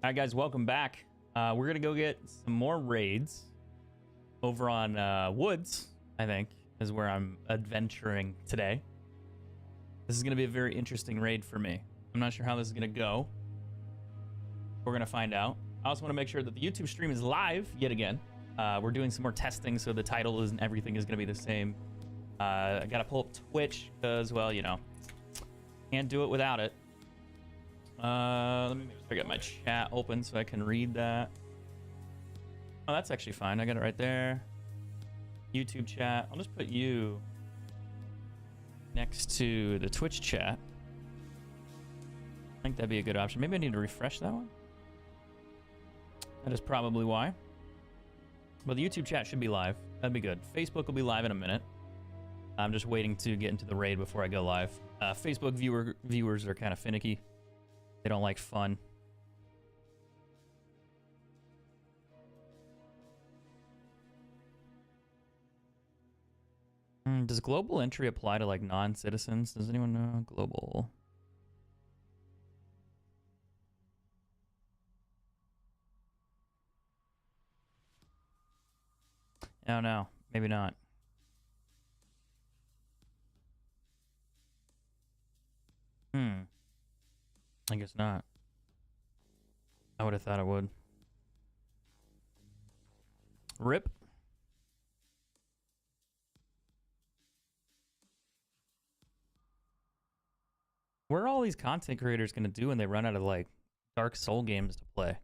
Alright guys, welcome back. We're gonna go get some more raids over on Woods, I think, is where I'm adventuring today. This is gonna be a very interesting raid for me. I'm not sure how this is gonna go. We're gonna find out. I also want to make sure that the YouTube stream is live yet again. We're doing some more testing, so the title and everything is gonna be the same. I gotta pull up Twitch because, well, you know, can't do it without it. Let me make sure I got my chat open so I can read that. Oh, that's actually fine. I got it right there. YouTube chat. I'll just put you next to the Twitch chat. I think that'd be a good option. Maybe I need to refresh that one. That is probably why. But the YouTube chat should be live. That'd be good. Facebook will be live in a minute. I'm just waiting to get into the raid before I go live. Facebook viewers are kind of finicky. They don't like fun. Does global entry apply to like non-citizens? Does anyone know? Global. Oh no, maybe not. I guess not. I would have thought it would. RIP. What are all these content creators gonna do when they run out of like Dark Soul games to play?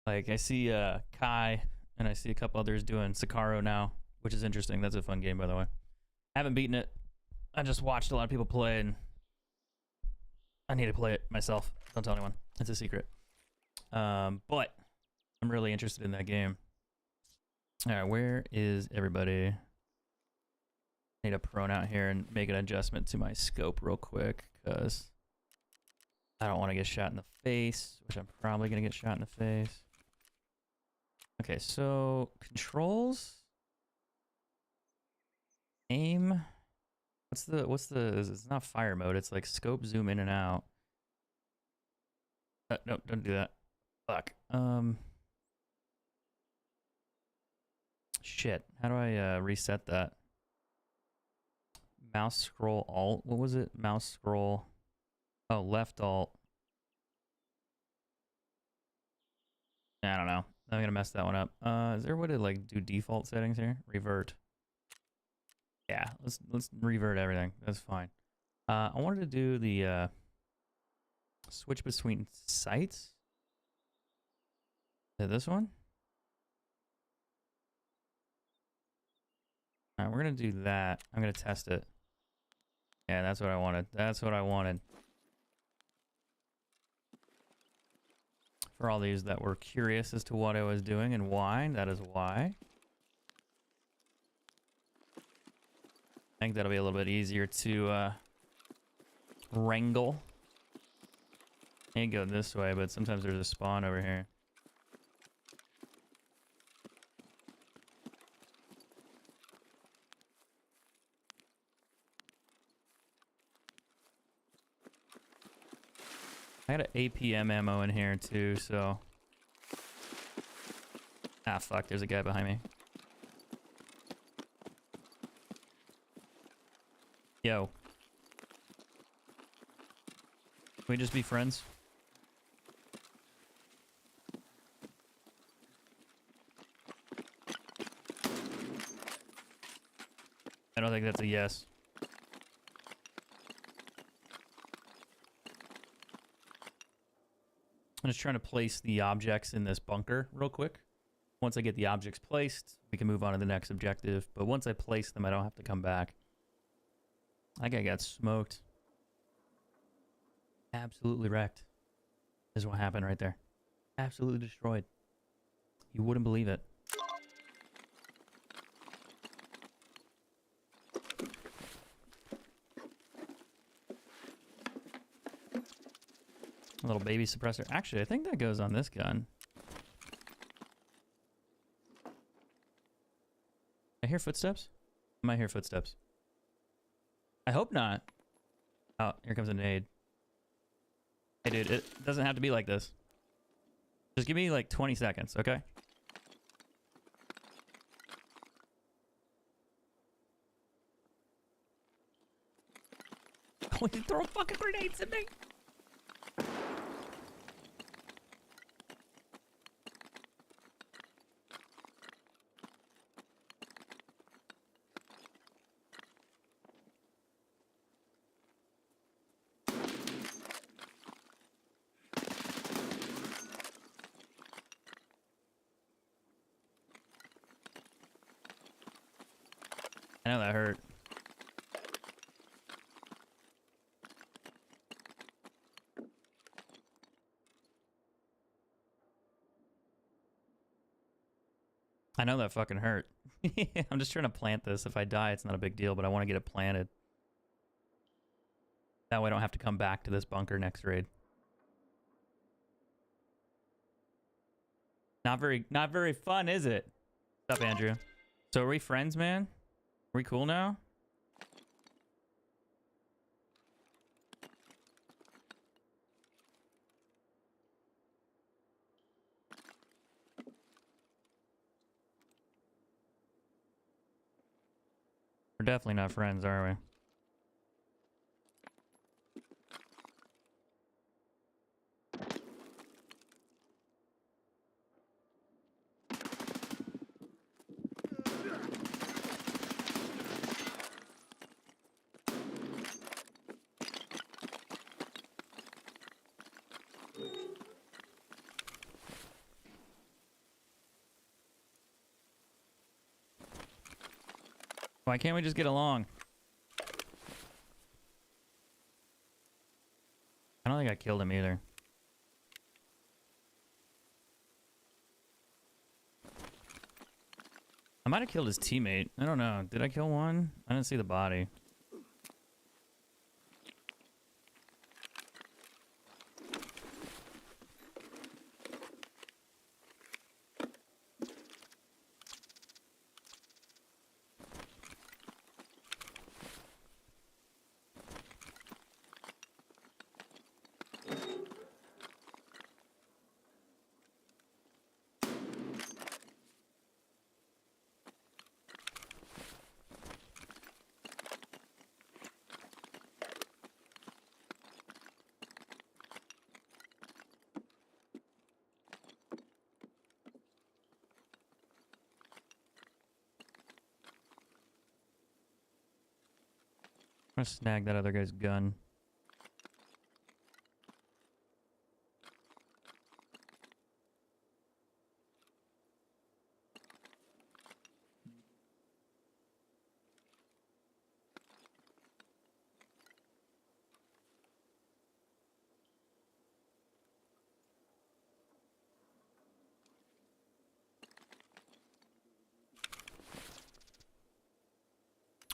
Like I see Kai and I see a couple others doing Sakaro now, which is interesting. That's a fun game, by the way. I haven't beaten it. I just watched a lot of people play and I need to play it myself. Don't tell anyone. It's a secret. But I'm really interested in that game. All right, where is everybody? Need to prone out here and make an adjustment to my scope real quick because I don't want to get shot in the face, which I'm probably gonna get shot in the face. Okay, so controls, aim. What's the? It's not fire mode. It's like scope, zoom in and out. No, don't do that. Fuck. Shit. How do I reset that? Mouse scroll alt. What was it? Mouse scroll. Oh, left alt. I don't know. I'm gonna mess that one up. Is there a way to like do default settings here? Revert. Yeah, let's revert everything. That's fine. I wanted to do the switch between sights. Is it this one? All right, we're gonna do that. I'm gonna test it. Yeah, that's what I wanted. That's what I wanted. For all these that were curious as to what I was doing and why, that is why. I think that'll be a little bit easier to wrangle. Can't go this way, but sometimes there's a spawn over here. I got an APM ammo in here too, so... Ah, fuck, there's a guy behind me. Yo. Can we just be friends? I don't think that's a yes. I'm just trying to place the objects in this bunker real quick. Once I get the objects placed, we can move on to the next objective. But once I place them, I don't have to come back. That guy got smoked. Absolutely wrecked. This is what happened right there. Absolutely destroyed. You wouldn't believe it. A little baby suppressor. Actually, I think that goes on this gun. I hear footsteps? I might hear footsteps. I hope not. Oh, here comes a nade. Hey, dude, it doesn't have to be like this. Just give me like 20 seconds, okay? Oh, you throw fucking grenades at me! I know that hurt. I know that fucking hurt. I'm just trying to plant this. If I die, it's not a big deal, but I want to get it planted. That way I don't have to come back to this bunker next raid. Not very fun, is it? What's up, Andrew? So are we friends, man? Are we cool now? We're definitely not friends, are we? Why can't we just get along? I don't think I killed him either. I might have killed his teammate. I don't know. Did I kill one? I didn't see the body. I'm gonna snag that other guy's gun.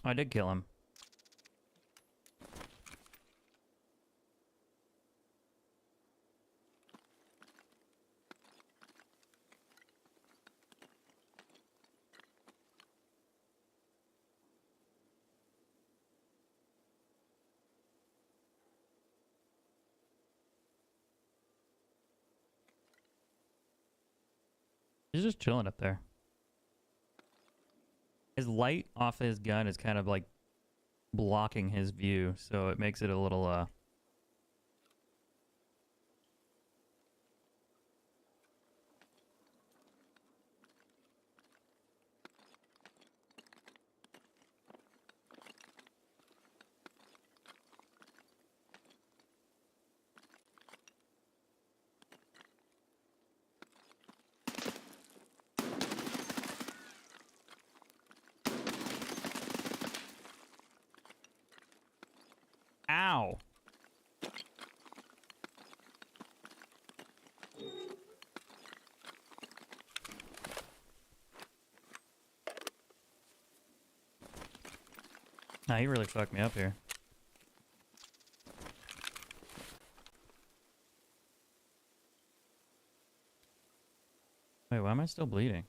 I did kill him. He's just chilling up there. His light off his gun is kind of like blocking his view, so it makes it a little Ow! Nah, he really fucked me up here. Wait, why am I still bleeding?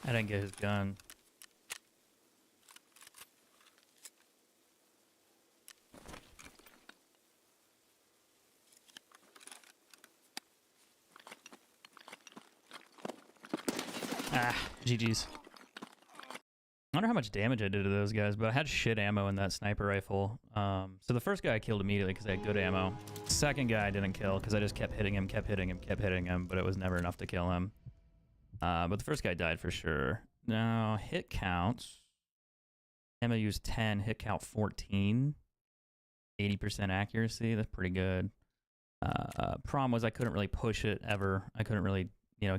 I didn't get his gun. Ah, GG's. I wonder how much damage I did to those guys, but I had shit ammo in that sniper rifle. So the first guy I killed immediately because I had good ammo. Second guy I didn't kill because I just kept hitting him, but it was never enough to kill him. But the first guy died for sure. Now, hit counts. Ammo used 10, hit count 14. 80% accuracy, that's pretty good. Problem was I couldn't really push it ever. I couldn't really,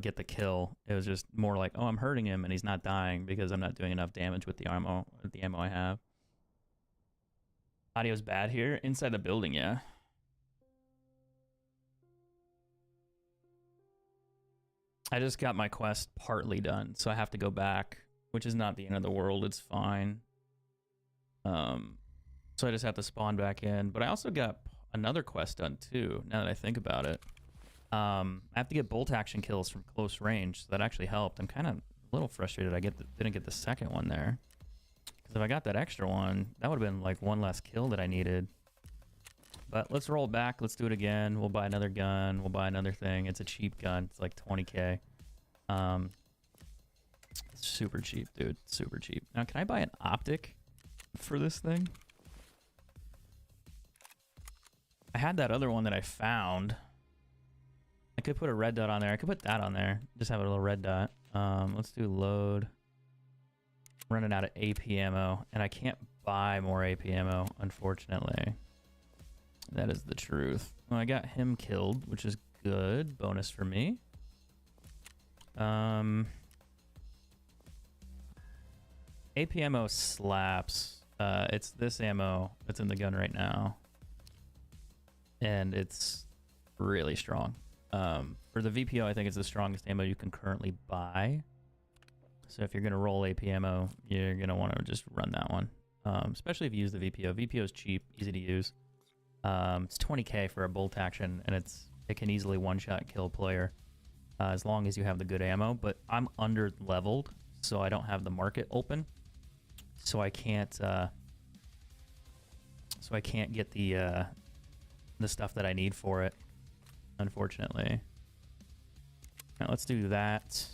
get the kill. It was just more like, oh, I'm hurting him and he's not dying because I'm not doing enough damage with the ammo I have. Audio's bad here. Inside the building, yeah. I just got my quest partly done, so I have to go back, which is not the end of the world. It's fine. So I just have to spawn back in. But I also got another quest done too, now that I think about it. I have to get bolt action kills from close range, so that actually helped. I'm kind of a little frustrated I didn't get the second one there. Because if I got that extra one, that would have been like one less kill that I needed. But let's roll back. Let's do it again. We'll buy another gun. We'll buy another thing. It's a cheap gun. It's like 20K. Super cheap, dude. Super cheap. Now, can I buy an optic for this thing? I had that other one that I found. I could put a red dot on there. I could put that on there. Just have a little red dot. Let's do load. Running out of AP ammo, and I can't buy more AP ammo, unfortunately. That is the truth. Well, I got him killed, which is good. Bonus for me. AP ammo slaps. It's this ammo that's in the gun right now. And it's really strong. For the VPO, I think it's the strongest ammo you can currently buy. So if you're going to roll AP ammo, you're going to want to just run that one. Especially if you use the VPO. VPO is cheap, easy to use. It's 20K for a bolt action, and it can easily one-shot kill a player as long as you have the good ammo. But I'm under-leveled, so I don't have the market open. So I can't get the stuff that I need for it, unfortunately. Now let's do that.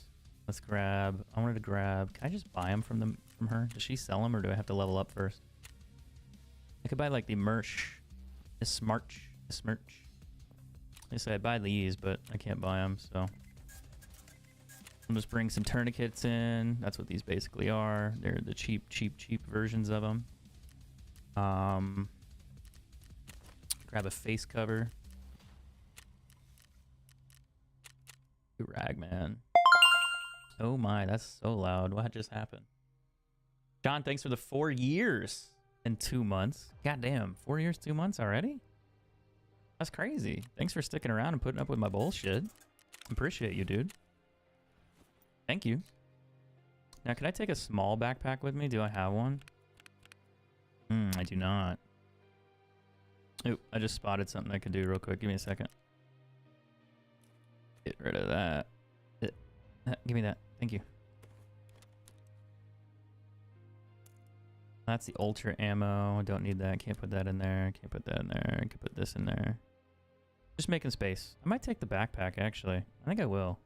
Let's grab. I wanted to grab. Can I just buy them from her? Does she sell them, or do I have to level up first? I could buy like the merch. This merch. I say I'd buy these, but I can't buy them, so I'll just bring some tourniquets in. That's what these basically are. They're the cheap versions of them. Grab a face cover. Ragman. Oh my, that's so loud. What just happened? John, thanks for the 4 years and 2 months. Goddamn, 4 years, 2 months already? That's crazy. Thanks for sticking around and putting up with my bullshit. Appreciate you, dude. Thank you. Now, can I take a small backpack with me? Do I have one? I do not. Ooh, I just spotted something I could do real quick. Give me a second. Get rid of that. Give me that. Thank you. That's the ultra ammo. I don't need that. Can't put that in there. Can't put that in there. I can put this in there. Just making space. I might take the backpack, actually. I think I will.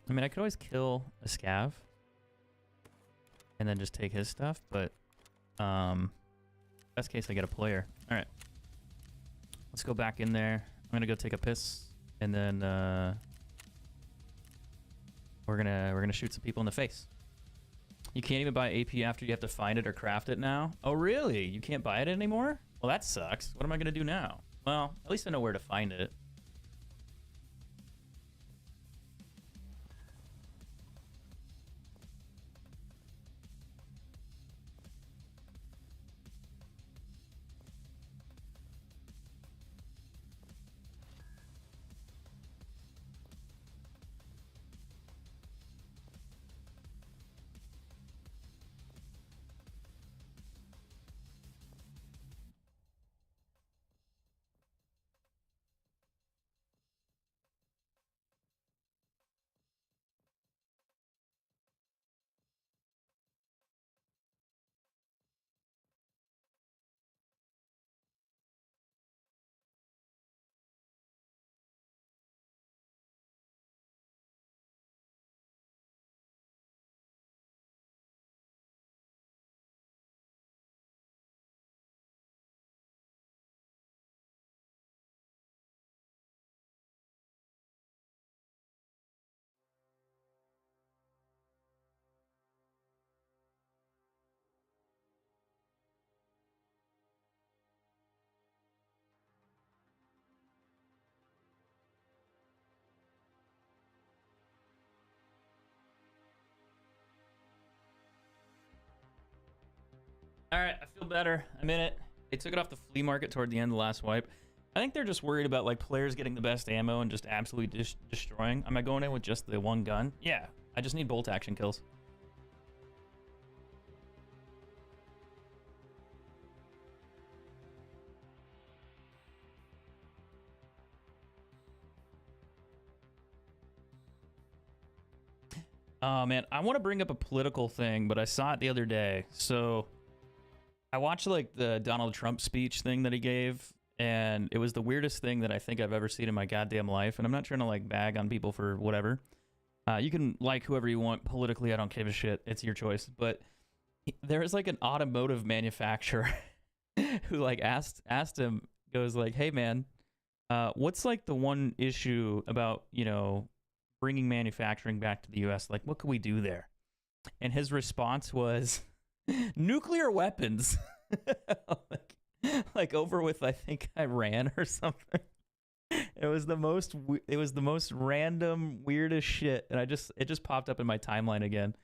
I mean, I could always kill a scav and then just take his stuff, but best case, I get a player. All right. Let's go back in there. I'm going to go take a piss, and then we're gonna shoot some people in the face. You can't even buy AP after you have to find it or craft it now? Oh, really? You can't buy it anymore? Well, that sucks. What am I going to do now? Well, at least I know where to find it. All right, I feel better. I'm in it. They took it off the flea market toward the end of the last wipe. I think they're just worried about like players getting the best ammo and just absolutely destroying. Am I going in with just the one gun? Yeah, I just need bolt action kills. Oh man, I want to bring up a political thing, but I saw it the other day. So I watched like the Donald Trump speech thing that he gave, and it was the weirdest thing that I think I've ever seen in my goddamn life. And I'm not trying to like bag on people for whatever. You can like whoever you want politically. I don't give a shit. It's your choice. But there is like an automotive manufacturer who like asked him, goes like, "Hey man, what's like the one issue about, you know, bringing manufacturing back to the US? Like, what could we do there?" And his response was nuclear weapons. like over with, I think, Iran or something. It was the most random, weirdest shit, and it just popped up in my timeline again,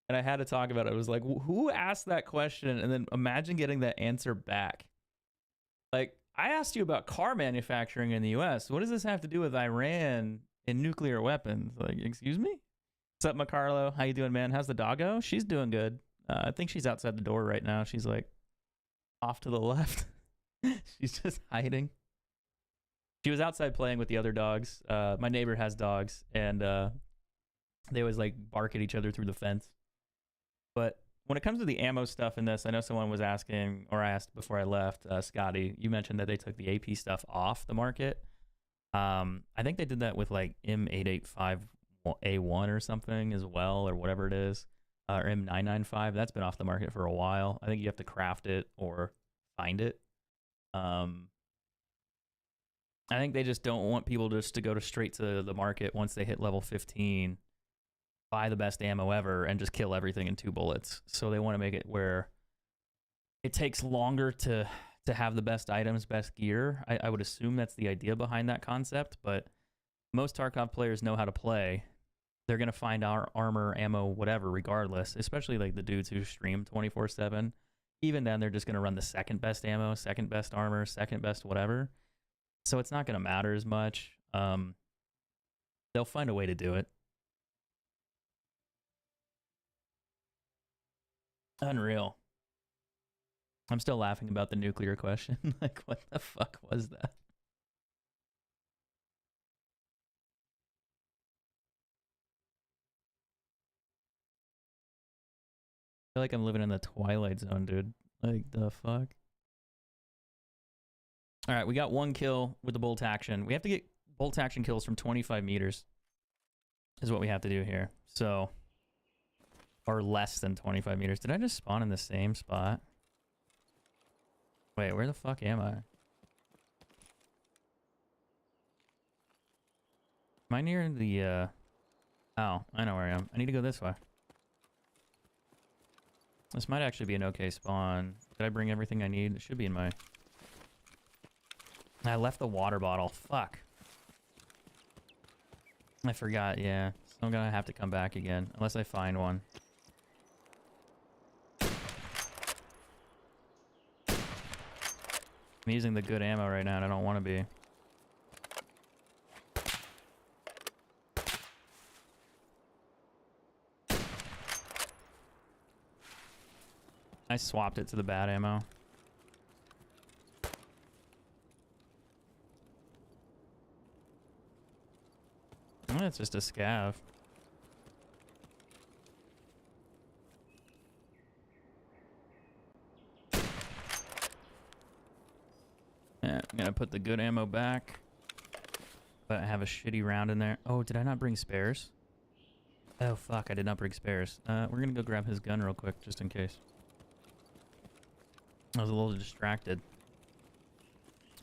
and I had to talk about it. It was like, who asked that question? And then imagine getting that answer back. Like, I asked you about car manufacturing in the US. What does this have to do with Iran and nuclear weapons? Like, excuse me? What's up, McCarlo? How you doing, man? How's the doggo? She's doing good. I think she's outside the door right now. She's like off to the left. She's just hiding. She was outside playing with the other dogs. My neighbor has dogs, and they always like bark at each other through the fence. But when it comes to the ammo stuff in this, I know someone was asking, or I asked before I left, Scotty, you mentioned that they took the AP stuff off the market. I think they did that with like M885A1 or something as well, or whatever it is, or M995. That's been off the market for a while. I think you have to craft it or find it. I think they just don't want people just to go straight to the market once they hit level 15, buy the best ammo ever, and just kill everything in 2 bullets. So they want to make it where it takes longer to have the best items, best gear. I would assume that's the idea behind that concept, but most Tarkov players know how to play. They're going to find our armor, ammo, whatever, regardless, especially like the dudes who stream 24/7. Even then, they're just going to run the second best ammo, second best armor, second best whatever. So it's not going to matter as much. They'll find a way to do it. Unreal. I'm still laughing about the nuclear question. Like, what the fuck was that? I feel like I'm living in the Twilight Zone, dude. Like, the fuck? All right, we got 1 kill with the bolt action. We have to get bolt action kills from 25 meters is what we have to do here. So, or less than 25 meters. Did I just spawn in the same spot? Wait, where the fuck am I? Am I near the, Oh, I know where I am. I need to go this way. This might actually be an okay spawn. Did I bring everything I need? It should be in my... I left the water bottle. Fuck. I forgot, yeah. So I'm gonna have to come back again. Unless I find one. I'm using the good ammo right now and I don't want to be. I swapped it to the bad ammo. Oh, it's just a scav. Yeah, I'm gonna put the good ammo back. But I have a shitty round in there. Oh, did I not bring spares? Oh, fuck, I did not bring spares. We're gonna go grab his gun real quick, just in case. I was a little distracted.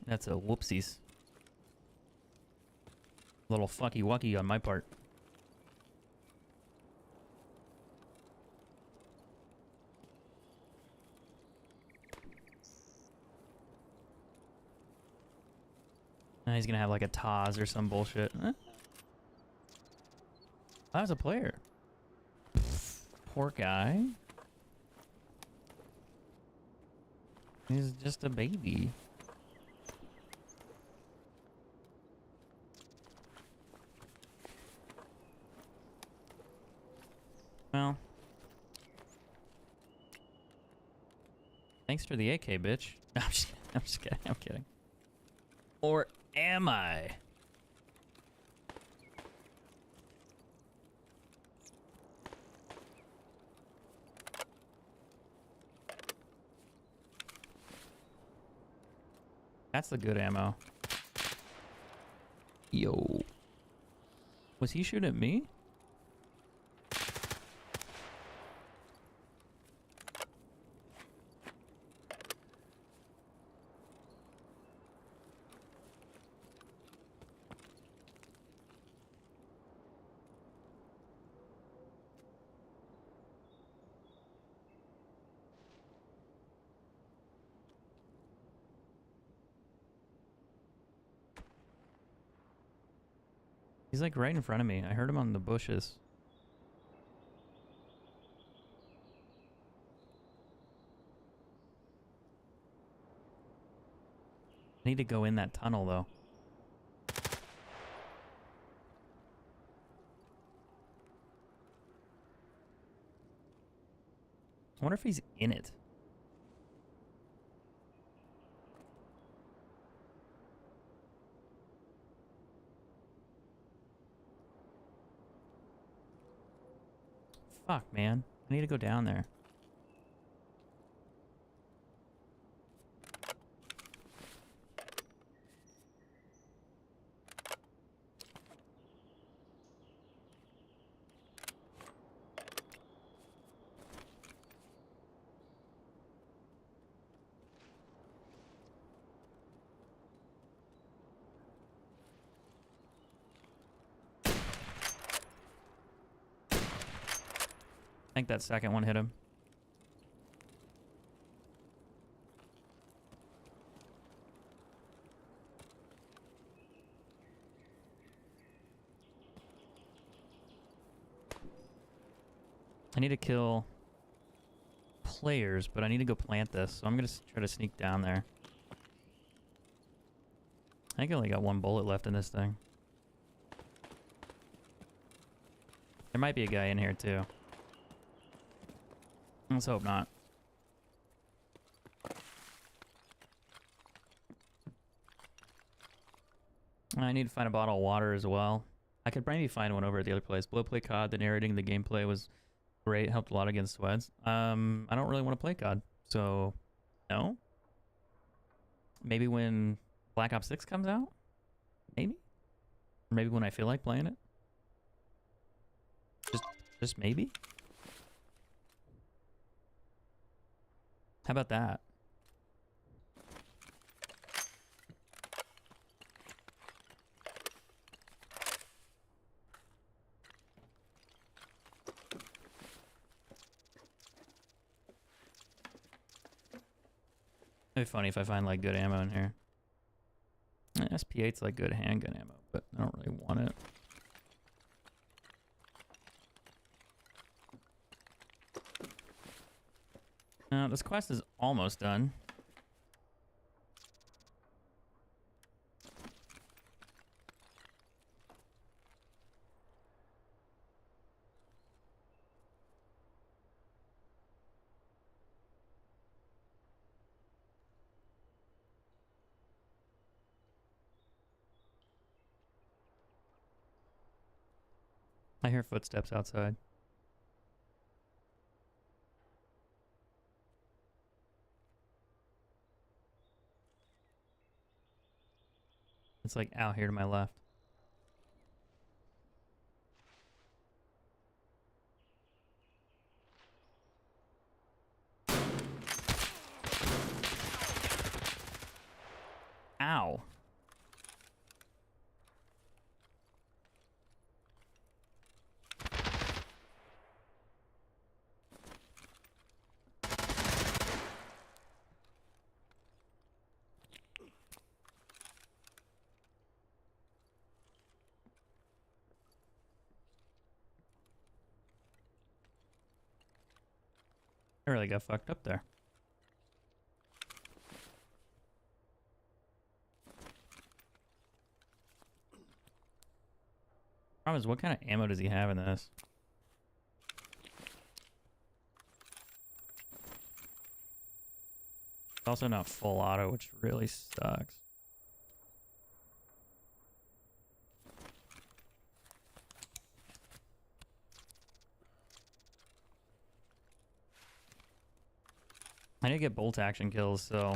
That's a whoopsies. Little fucky wucky on my part. Now he's gonna have like a Taz or some bullshit. Huh? I was a player. Poor guy. He's just a baby. Well. Thanks for the AK, bitch. No, I'm just kidding. I'm just kidding. I'm kidding. Or am I? That's the good ammo. Yo. Was he shooting at me? He's like right in front of me. I heard him on the bushes. I need to go in that tunnel though. I wonder if he's in it. Fuck, man. I need to go down there. I think that second one hit him. I need to kill players, but I need to go plant this, so I'm gonna try to sneak down there. I think I only got one bullet left in this thing. There might be a guy in here too. Let's hope not. I need to find a bottle of water as well. I could maybe find one over at the other place. Blowplay COD, the narrating, the gameplay was great. Helped a lot against sweats. I don't really want to play COD, so no. Maybe when Black Ops 6 comes out? Maybe? Or maybe when I feel like playing it? Just maybe? How about that? It'd be funny if I find like good ammo in here. SP8's like good handgun ammo, but I don't really want it. This quest is almost done. I hear footsteps outside. It's like out here to my left. Ow. I really got fucked up there. Problem is, what kind of ammo does he have in this? It's also not full auto, which really sucks. I need to get bolt action kills, so...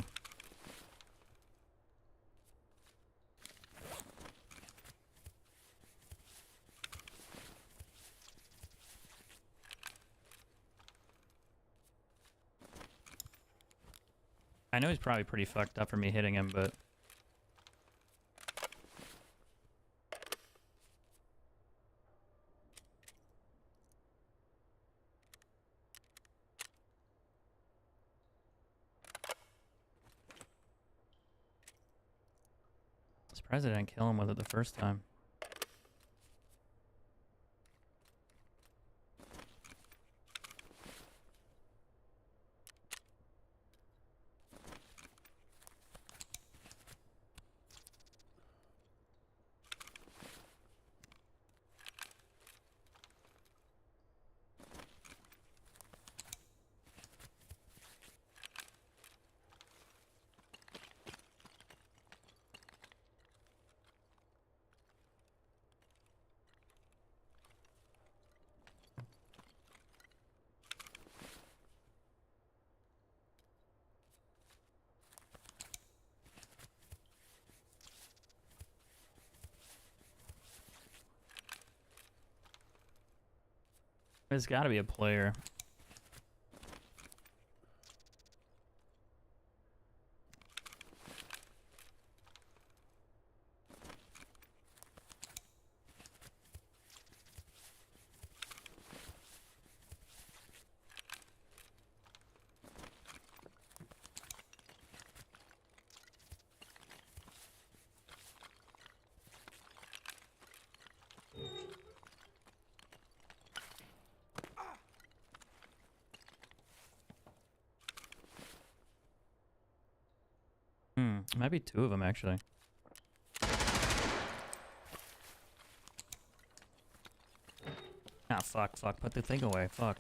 I know he's probably pretty fucked up for me hitting him, but... Surprised I didn't kill him with it the first time. There's got to be a player. Might be two of them, actually. Ah, fuck. Put the thing away. Fuck.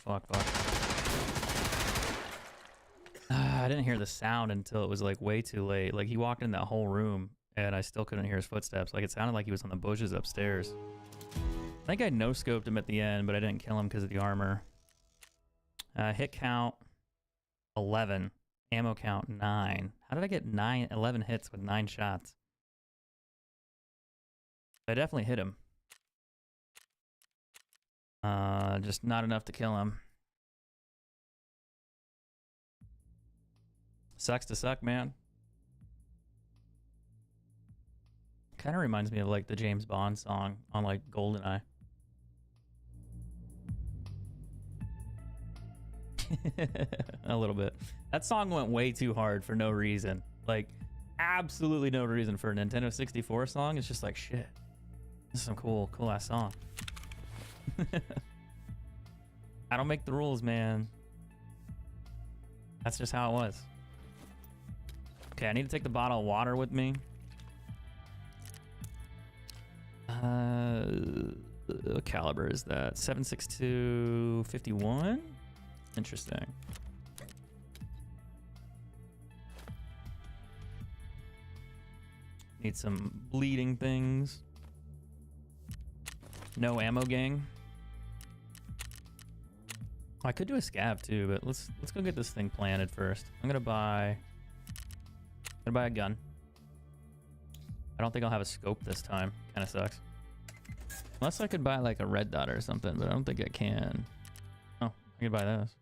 I didn't hear the sound until it was, like, way too late. Like, he walked in that whole room, and I still couldn't hear his footsteps. Like, it sounded like he was on the bushes upstairs. I think I no-scoped him at the end, but I didn't kill him because of the armor. Hit count, 11. Ammo count 9. How did I get 11 hits with 9 shots? I definitely hit him. Just not enough to kill him. Sucks to suck, man. Kind of reminds me of like the James Bond song on like GoldenEye. A little bit. That song went way too hard for no reason. Like, absolutely no reason for a Nintendo 64 song. It's just like, shit. This is some cool ass song. I don't make the rules, man. That's just how it was. Okay, I need to take the bottle of water with me. What caliber is that? 7.62 51? Interesting. Need some bleeding things. No ammo, gang. Oh, I could do a scav too, but let's go get this thing planted first. I'm gonna buy a gun. I don't think I'll have a scope this time. Kind of sucks. Unless I could buy like a red dot or something, but I don't think I can. Oh, I could buy this.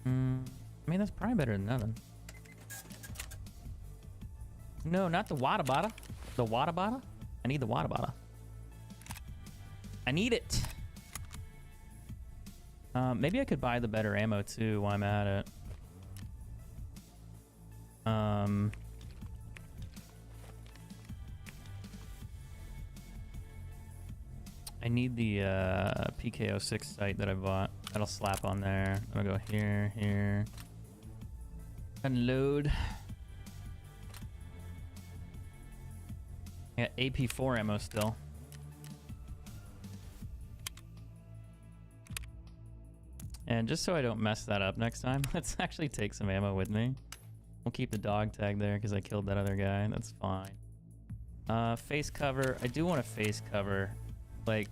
I mean, that's probably better than nothing. No, not the water bottle. The water bottle? I need the water bottle. I need it. Maybe I could buy the better ammo too while I'm at it. I need the PK06 sight that I bought. That'll slap on there. I'm gonna go here. Unload. I got AP4 ammo still. And just so I don't mess that up next time, let's actually take some ammo with me. We'll keep the dog tag there because I killed that other guy. That's fine. Face cover. I do want a face cover. Like,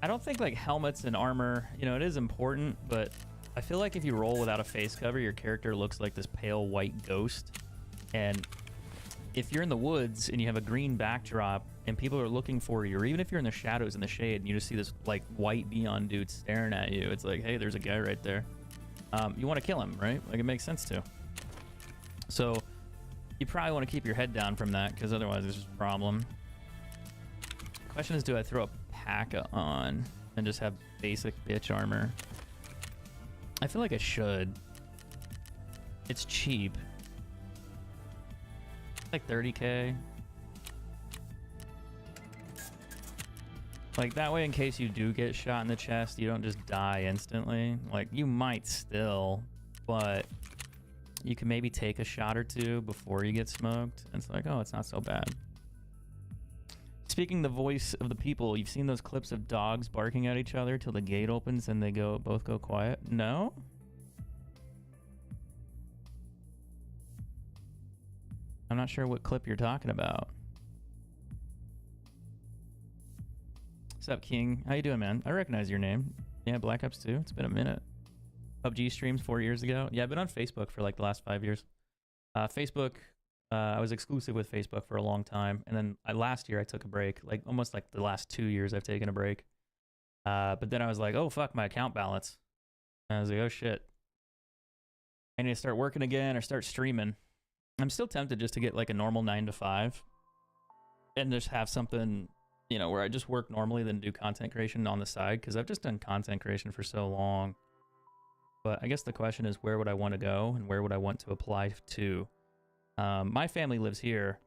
I don't think like helmets and armor, you know, it is important, but I feel like if you roll without a face cover, your character looks like this pale white ghost. And if you're in the woods and you have a green backdrop and people are looking for you, or even if you're in the shadows in the shade and you just see this like white neon dude staring at you, it's like, hey, there's a guy right there. You want to kill him, right? Like, it makes sense to. So you probably want to keep your head down from that, because otherwise there's just a problem. Question is, do I throw a P.A.K.A. on and just have basic bitch armor? I feel like I should. It's cheap. Like 30k. Like, that way, in case you do get shot in the chest, you don't just die instantly. Like, you might still, but you can maybe take a shot or two before you get smoked. And it's like, oh, it's not so bad. Speaking the voice of the people, you've seen those clips of dogs barking at each other till the gate opens and they both go quiet? No? I'm not sure what clip you're talking about. What's up, King? How you doing, man? I recognize your name. Yeah, Black Ops 2. It's been a minute. PUBG streams 4 years ago. Yeah, I've been on Facebook for like the last 5 years. Facebook, I was exclusive with Facebook for a long time. And then last year I took a break. Like almost like the last 2 years I've taken a break. But then I was like, oh, fuck, my account balance. And I was like, oh, shit. I need to start working again or start streaming. I'm still tempted just to get like a normal 9 to 5 and just have something, you know, where I just work normally, then do content creation on the side, because I've just done content creation for so long. But I guess the question is, where would I want to go and where would I want to apply to? My family lives here.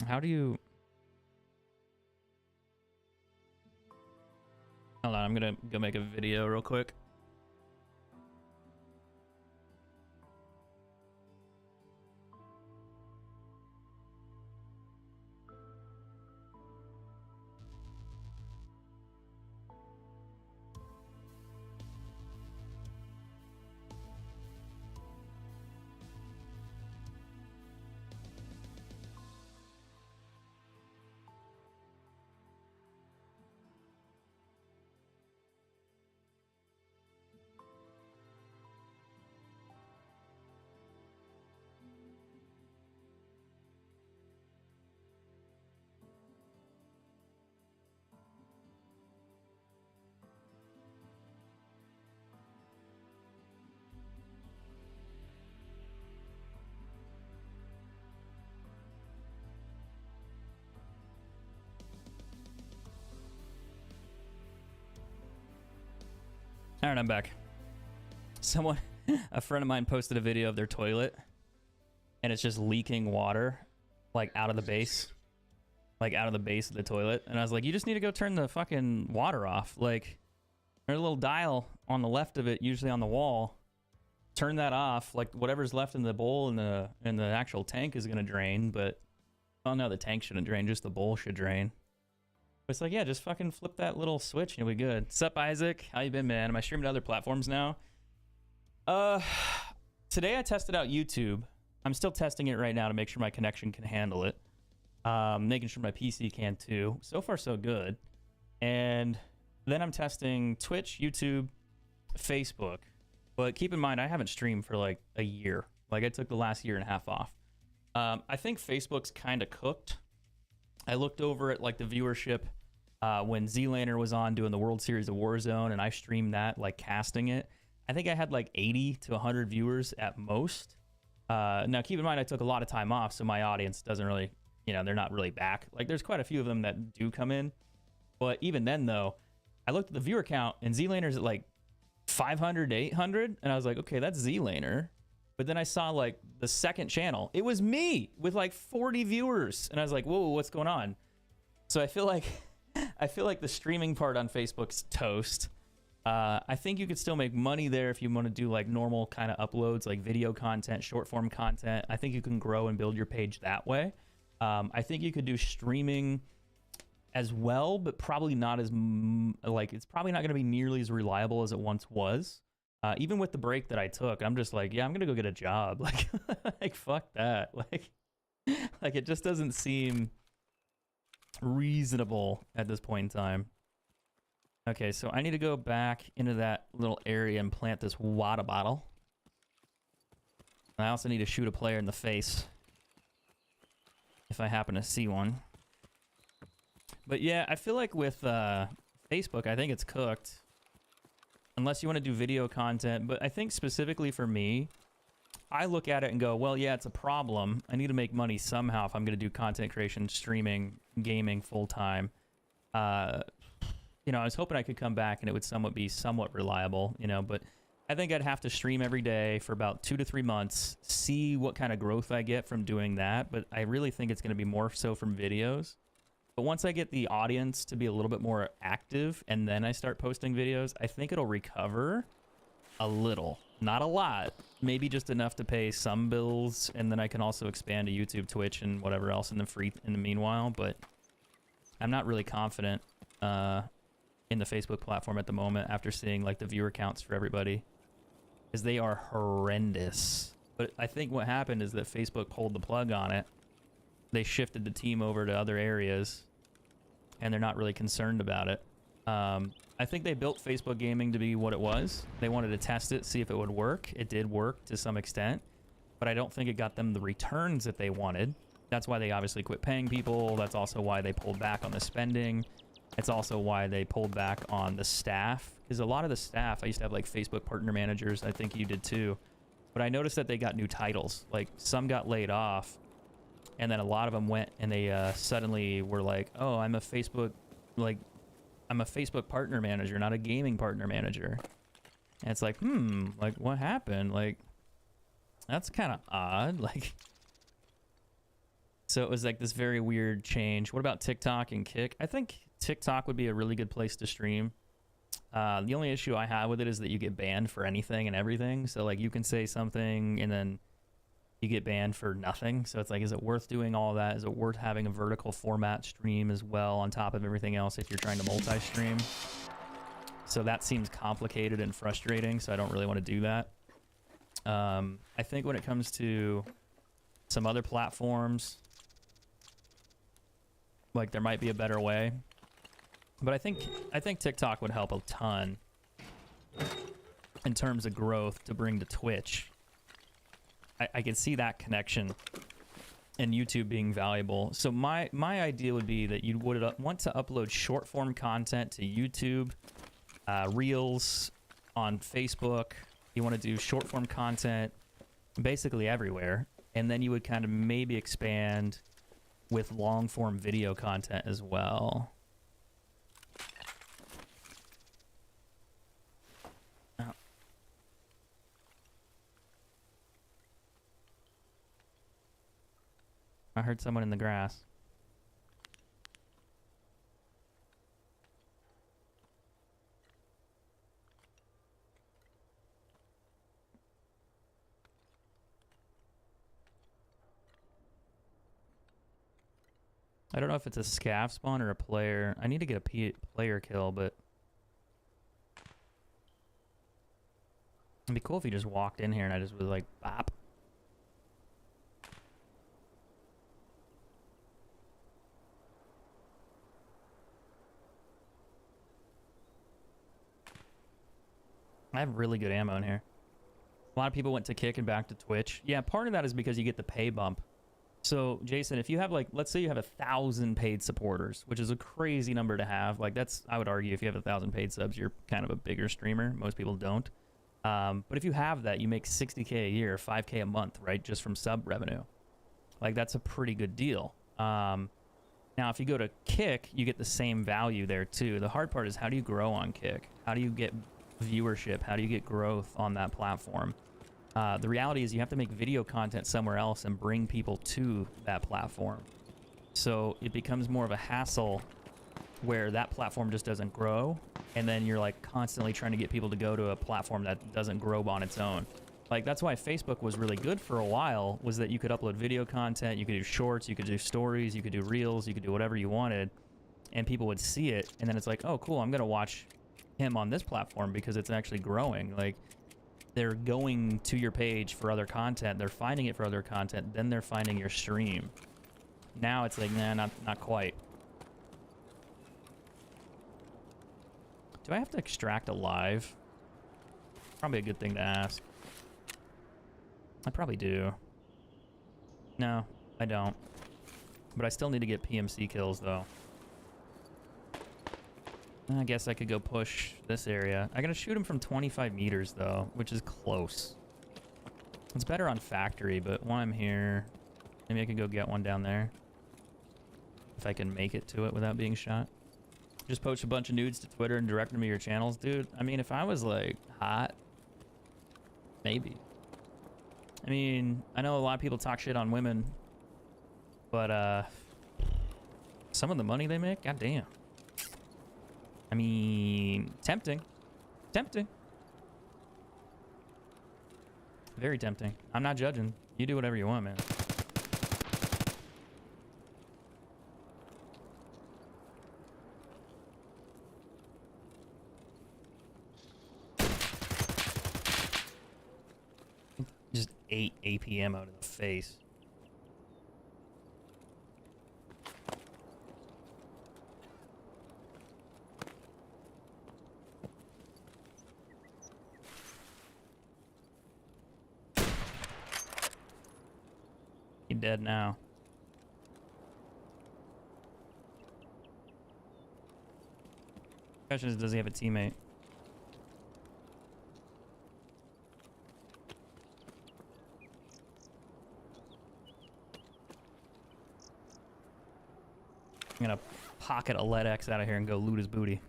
How do you... Hold on, I'm gonna go make a video real quick. All right, I'm back. A friend of mine posted a video of their toilet and it's just leaking water like out of the base, like out of the base of the toilet. And I was like, you just need to go turn the fucking water off. Like, there's a little dial on the left of it, usually on the wall. Turn that off. Like, whatever's left in the bowl and the actual tank is gonna drain, but oh no, the tank shouldn't drain, just the bowl should drain. It's like, yeah, just fucking flip that little switch and you'll be good. Sup, Isaac? How you been, man? Am I streaming to other platforms now? Today I tested out YouTube. I'm still testing it right now to make sure my connection can handle it. Making sure my PC can too. So far, so good. And then I'm testing Twitch, YouTube, Facebook. But keep in mind, I haven't streamed for like a year. Like, I took the last year and a half off. I think Facebook's kind of cooked. I looked over at like the viewership when Z-Laner was on doing the World Series of Warzone, and I streamed that, like casting it. I think I had like 80 to 100 viewers at most. Now, keep in mind, I took a lot of time off, so my audience doesn't really, you know, they're not really back. Like, there's quite a few of them that do come in. But even then, though, I looked at the viewer count, and Z-Laner's at like 500 to 800, and I was like, okay, that's Z-Laner. But then I saw like the second channel. It was me with like 40 viewers. And I was like, whoa, what's going on? So I feel like the streaming part on Facebook's toast. I think you could still make money there if you want to do like normal kind of uploads, like video content, short form content. I think you can grow and build your page that way. I think you could do streaming as well, but probably not as like it's probably not going to be nearly as reliable as it once was. Even with the break that I took, I'm just like, yeah, I'm gonna go get a job. Like fuck that. Like it just doesn't seem reasonable at this point in time. Okay, so I need to go back into that little area and plant this water bottle. And I also need to shoot a player in the face if I happen to see one. But yeah, I feel like with Facebook, I think it's cooked. Unless you want to do video content. But I think specifically for me, I look at it and go, well, yeah, it's a problem. I need to make money somehow if I'm going to do content creation, streaming, gaming full-time. You know, I was hoping I could come back and it would be somewhat reliable, you know, but I think I'd have to stream every day for about 2 to 3 months, see what kind of growth I get from doing that. But I really think it's going to be more so from videos. But once I get the audience to be a little bit more active and then I start posting videos, I think it'll recover a little, not a lot, maybe just enough to pay some bills. And then I can also expand to YouTube, Twitch, and whatever else in the meanwhile. But I'm not really confident in the Facebook platform at the moment after seeing like the viewer counts for everybody, because they are horrendous. But I think what happened is that Facebook pulled the plug on it. They shifted the team over to other areas and they're not really concerned about it. I think they built Facebook gaming to be what it was. They wanted to test it, see if it would work. It did work to some extent, but I don't think it got them the returns that they wanted. That's why they obviously quit paying people. That's also why they pulled back on the spending. It's also why they pulled back on the staff, because a lot of the staff, I used to have like Facebook partner managers. I think you did too. But I noticed that they got new titles. Like some got laid off and then a lot of them went and they suddenly were like, oh, I'm a Facebook partner manager, not a gaming partner manager. And it's like, like what happened? Like, that's kind of odd. Like, so it was like this very weird change. What about TikTok and Kick? I think TikTok would be a really good place to stream. The only issue I have with it is that you get banned for anything and everything. So like you can say something and then you get banned for nothing. So it's like, is it worth doing all of that? Is it worth having a vertical format stream as well on top of everything else if you're trying to multi-stream? So that seems complicated and frustrating, so I don't really want to do that. I think when it comes to some other platforms, like there might be a better way. But I think TikTok would help a ton in terms of growth to bring to Twitch. I can see that connection and YouTube being valuable. So my idea would be that you would want to upload short form content to YouTube, Reels on Facebook. You want to do short form content basically everywhere. And then you would kind of maybe expand with long form video content as well. I heard someone in the grass. I don't know if it's a scav spawn or a player. I need to get a player kill, but it'd be cool if he just walked in here and I just was like, bop. I have really good ammo in here. A lot of people went to Kick and back to Twitch. Yeah, part of that is because you get the pay bump. So, Jason, if you have like, let's say you have 1,000 paid supporters, which is a crazy number to have. Like that's, I would argue if you have 1,000 paid subs, you're kind of a bigger streamer. Most people don't. But if you have that, you make 60K a year, 5K a month, right? Just from sub revenue. Like that's a pretty good deal. Now, if you go to Kick, you get the same value there too. The hard part is how do you grow on Kick? How do you get viewership? How do you get growth on that platform? The reality is you have to make video content somewhere else and bring people to that platform. So it becomes more of a hassle where that platform just doesn't grow, and then you're like constantly trying to get people to go to a platform that doesn't grow on its own. Like, that's why Facebook was really good for a while, was that you could upload video content, you could do shorts, you could do stories, you could do reels, you could do whatever you wanted, and people would see it, and then it's like, oh, cool, I'm gonna watch him on this platform because it's actually growing. Like, they're going to your page for other content, they're finding it for other content, then they're finding your stream. Now it's like, nah, not quite. Do I have to extract a live? Probably a good thing to ask. I probably do. No, I don't. But I still need to get PMC kills, though. I guess I could go push this area. I gotta shoot him from 25 meters, though, which is close. It's better on factory, but while I'm here, maybe I could go get one down there. If I can make it to it without being shot. Just post a bunch of nudes to Twitter and direct them to your channels, dude. I mean, if I was, like, hot, maybe. I mean, I know a lot of people talk shit on women, but, some of the money they make, goddamn. I mean, tempting. Tempting. Very tempting. I'm not judging. You do whatever you want, man. Just 8 APM out of the face. He's dead now. Question is, does he have a teammate? I'm gonna pocket a lead X out of here and go loot his booty.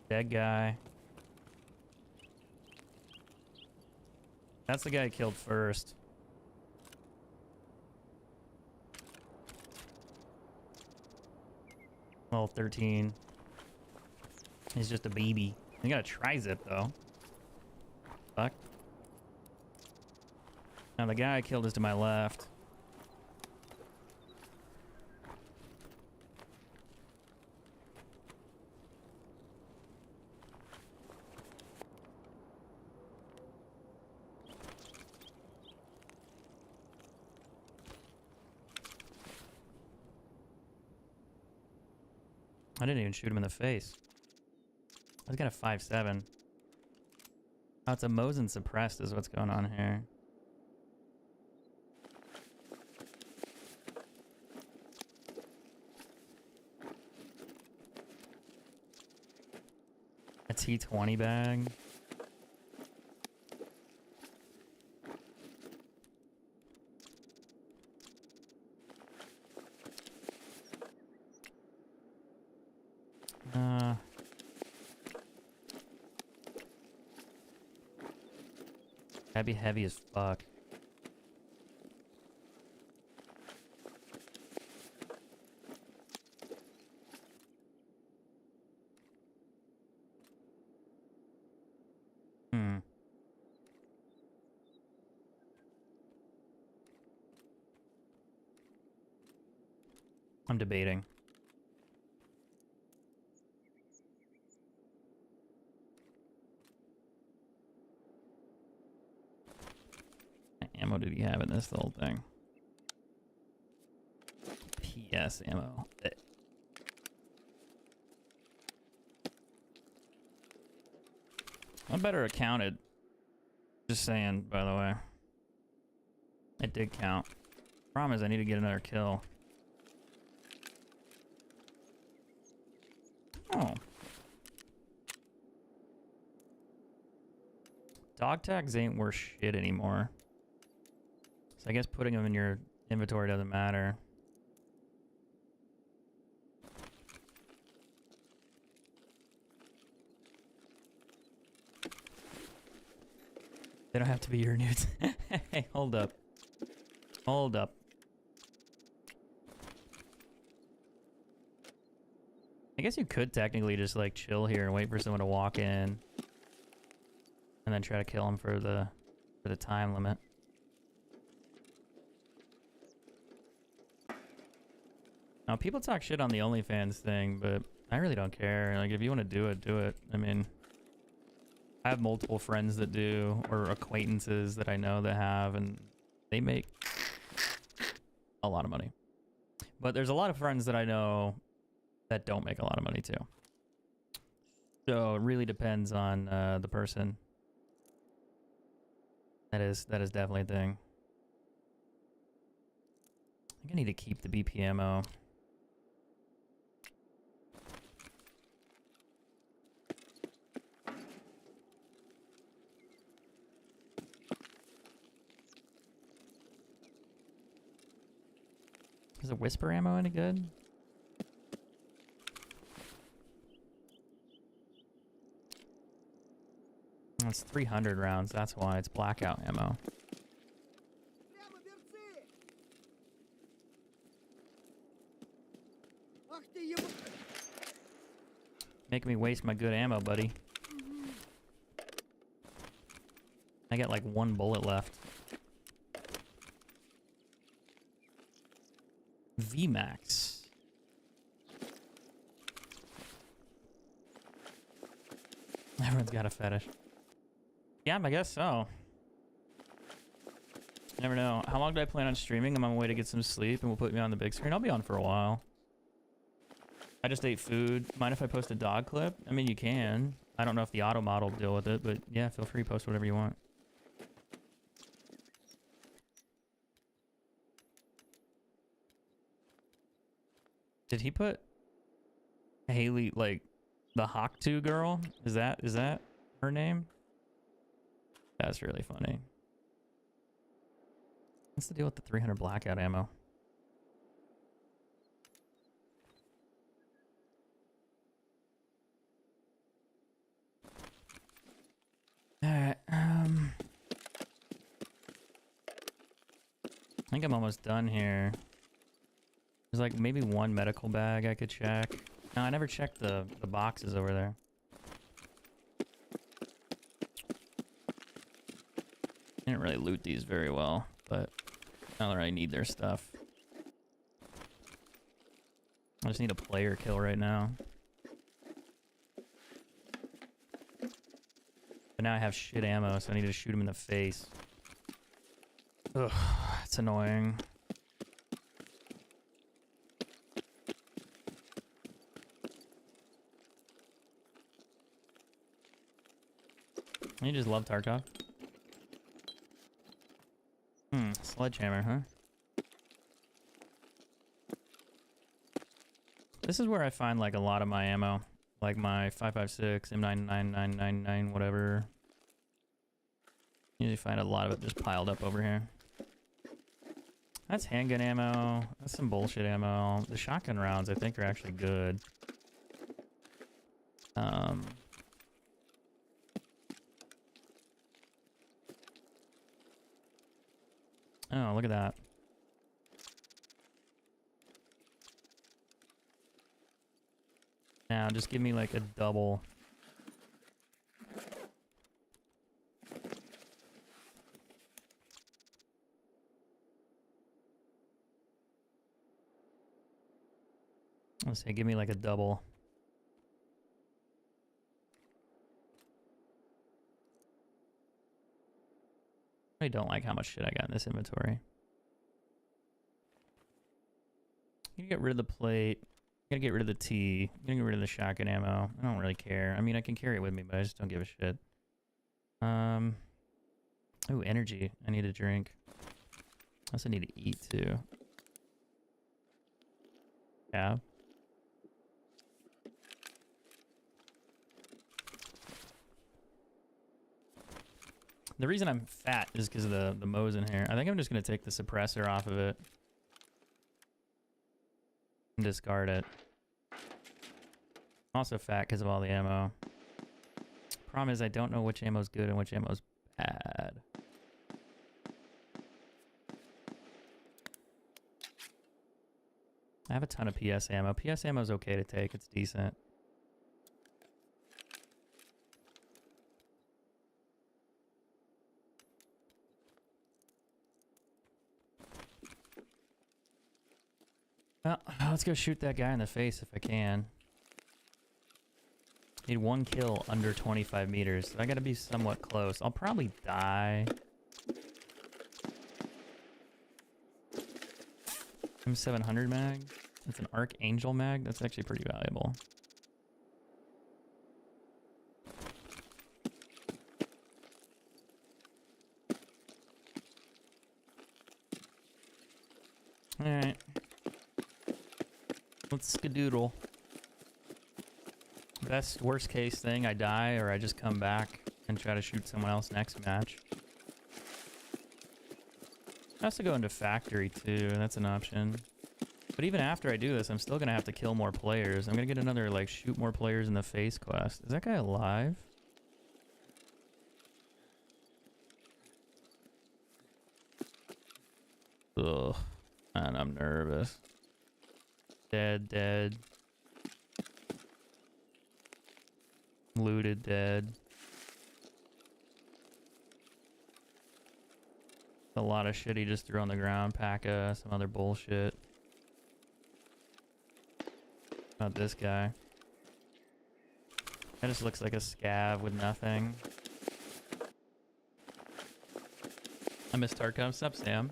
Dead guy. That's the guy I killed first. Level 13. He's just a baby. You got a tri-zip though. Fuck. Now the guy I killed is to my left. I didn't even shoot him in the face. I got a 5.7. Oh, it's a Mosin suppressed is what's going on here. A T20 bag. That'd be heavy as fuck. I'm debating. What ammo did he have in this little thing? PS ammo. I better have counted. Just saying, by the way. It did count. Problem is I need to get another kill. Oh. Dog tags ain't worth shit anymore. So I guess putting them in your inventory doesn't matter. They don't have to be your nudes. Hey, hold up. Hold up. I guess you could technically just like chill here and wait for someone to walk in, and then try to kill them for the time limit. Now people talk shit on the OnlyFans thing, but I really don't care. Like if you want to do it, do it. I mean, I have multiple friends that do, or acquaintances that I know that have, and they make a lot of money. But there's a lot of friends that I know that don't make a lot of money too. So it really depends on the person. That is definitely a thing. I think I need to keep the BPMO. Is the whisper ammo any good? It's 300 rounds, that's why it's blackout ammo. Making me waste my good ammo, buddy. I got like 1 bullet left. VMAX. Everyone's got a fetish. Yeah, I guess so. Never know. How long do I plan on streaming? I'm on my way to get some sleep and we'll put me on the big screen. I'll be on for a while. I just ate food. Mind if I post a dog clip? I mean, you can. I don't know if the auto mod will deal with it, but yeah, feel free to post whatever you want. Did he put Haley, like, the Hawk 2 girl? Is that her name? That's really funny. What's the deal with the 300 blackout ammo? Alright, I think I'm almost done here. There's like maybe 1 medical bag I could check. No, I never checked the boxes over there. I didn't really loot these very well, but I don't really need their stuff. I just need a player kill right now. But now I have shit ammo, so I need to shoot him in the face. Ugh, it's annoying. You just love Tarkov? Sledgehammer, huh? This is where I find like a lot of my ammo. Like my 5.56, M99999, whatever. Usually find a lot of it just piled up over here. That's handgun ammo. That's some bullshit ammo. The shotgun rounds I think are actually good. Oh, look at that. Now, just give me like a double. Let's say, give me like a double. I don't like how much shit I got in this inventory. I'm gonna get rid of the plate. I'm gonna get rid of the tea. I'm gonna get rid of the shotgun ammo. I don't really care. I mean, I can carry it with me, but I just don't give a shit. Ooh, energy. I need a drink. I also need to eat too. Yeah. The reason I'm fat is because of the Mo's in here. I think I'm just going to take the suppressor off of it. And discard it. I'm also fat because of all the ammo. Problem is I don't know which ammo's good and which ammo's bad. I have a ton of PS ammo. PS ammo is okay to take. It's decent. Well, let's go shoot that guy in the face if I can. Need 1 kill under 25 meters. So I gotta be somewhat close. I'll probably die. M700 mag. It's an Archangel mag. That's actually pretty valuable. Alright. Let's skedoodle. Best worst case thing, I die or I just come back and try to shoot someone else next match. I also go into factory too, that's an option. But even after I do this, I'm still gonna have to kill more players. I'm gonna get another like shoot more players in the face quest. Is that guy alive? Ugh, man, I'm nervous. Dead, dead. Looted, dead. A lot of shit he just threw on the ground. P.A.C.A, some other bullshit. Not this guy. That just looks like a scav with nothing. I miss Tarkov. Sup, Sam?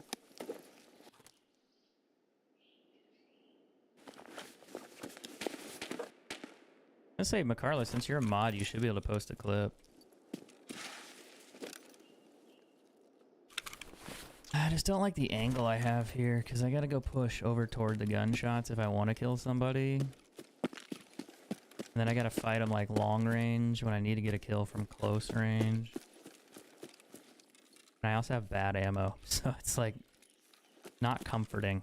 Let's say, Macarla, since you're a mod, you should be able to post a clip. I just don't like the angle I have here, because I gotta go push over toward the gunshots if I want to kill somebody. And then I gotta fight them like long range when I need to get a kill from close range. And I also have bad ammo, so it's like not comforting.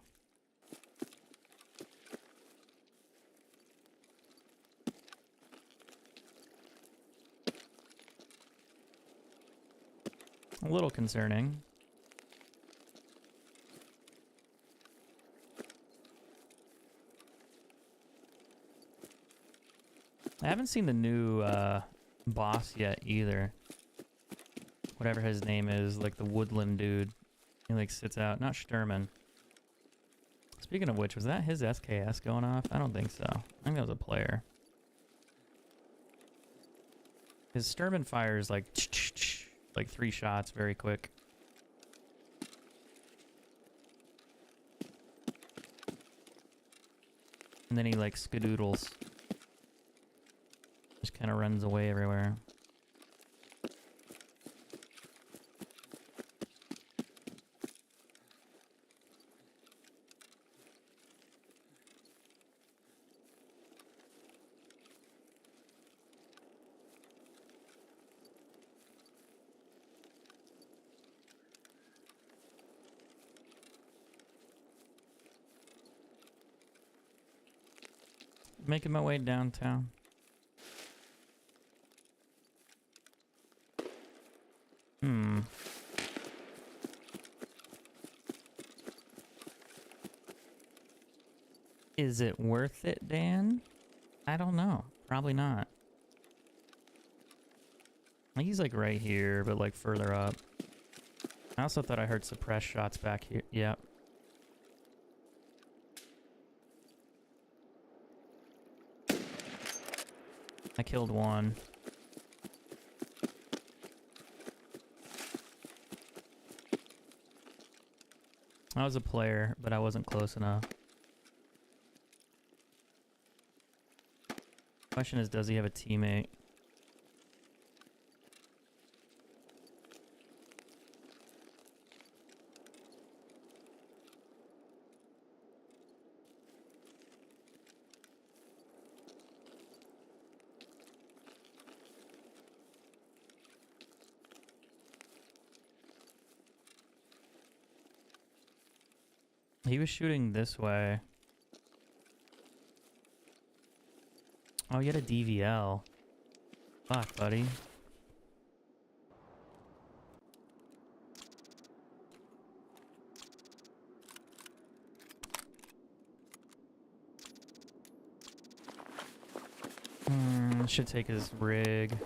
A little concerning. I haven't seen the new boss yet either. Whatever his name is, like the woodland dude. He like sits out. Not Sturman. Speaking of which, was that his SKS going off? I don't think so. I think that was a player. His Sturman fires like 3 shots very quick. And then he like skadoodles. Just kind of runs away everywhere. Making my way downtown. Is it worth it, Dan? I don't know. Probably not. He's like right here, but like further up. I also thought I heard suppressed shots back here. Yep. I killed one. I was a player, but I wasn't close enough. Question is, does he have a teammate? He was shooting this way. Oh, you had a DVL. Fuck, buddy. Should take his rig.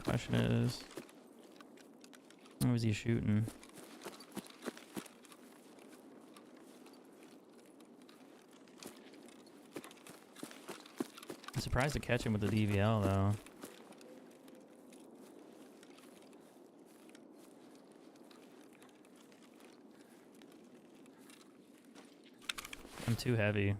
Question is, what was he shooting? I'm surprised to catch him with the DVL though. I'm too heavy.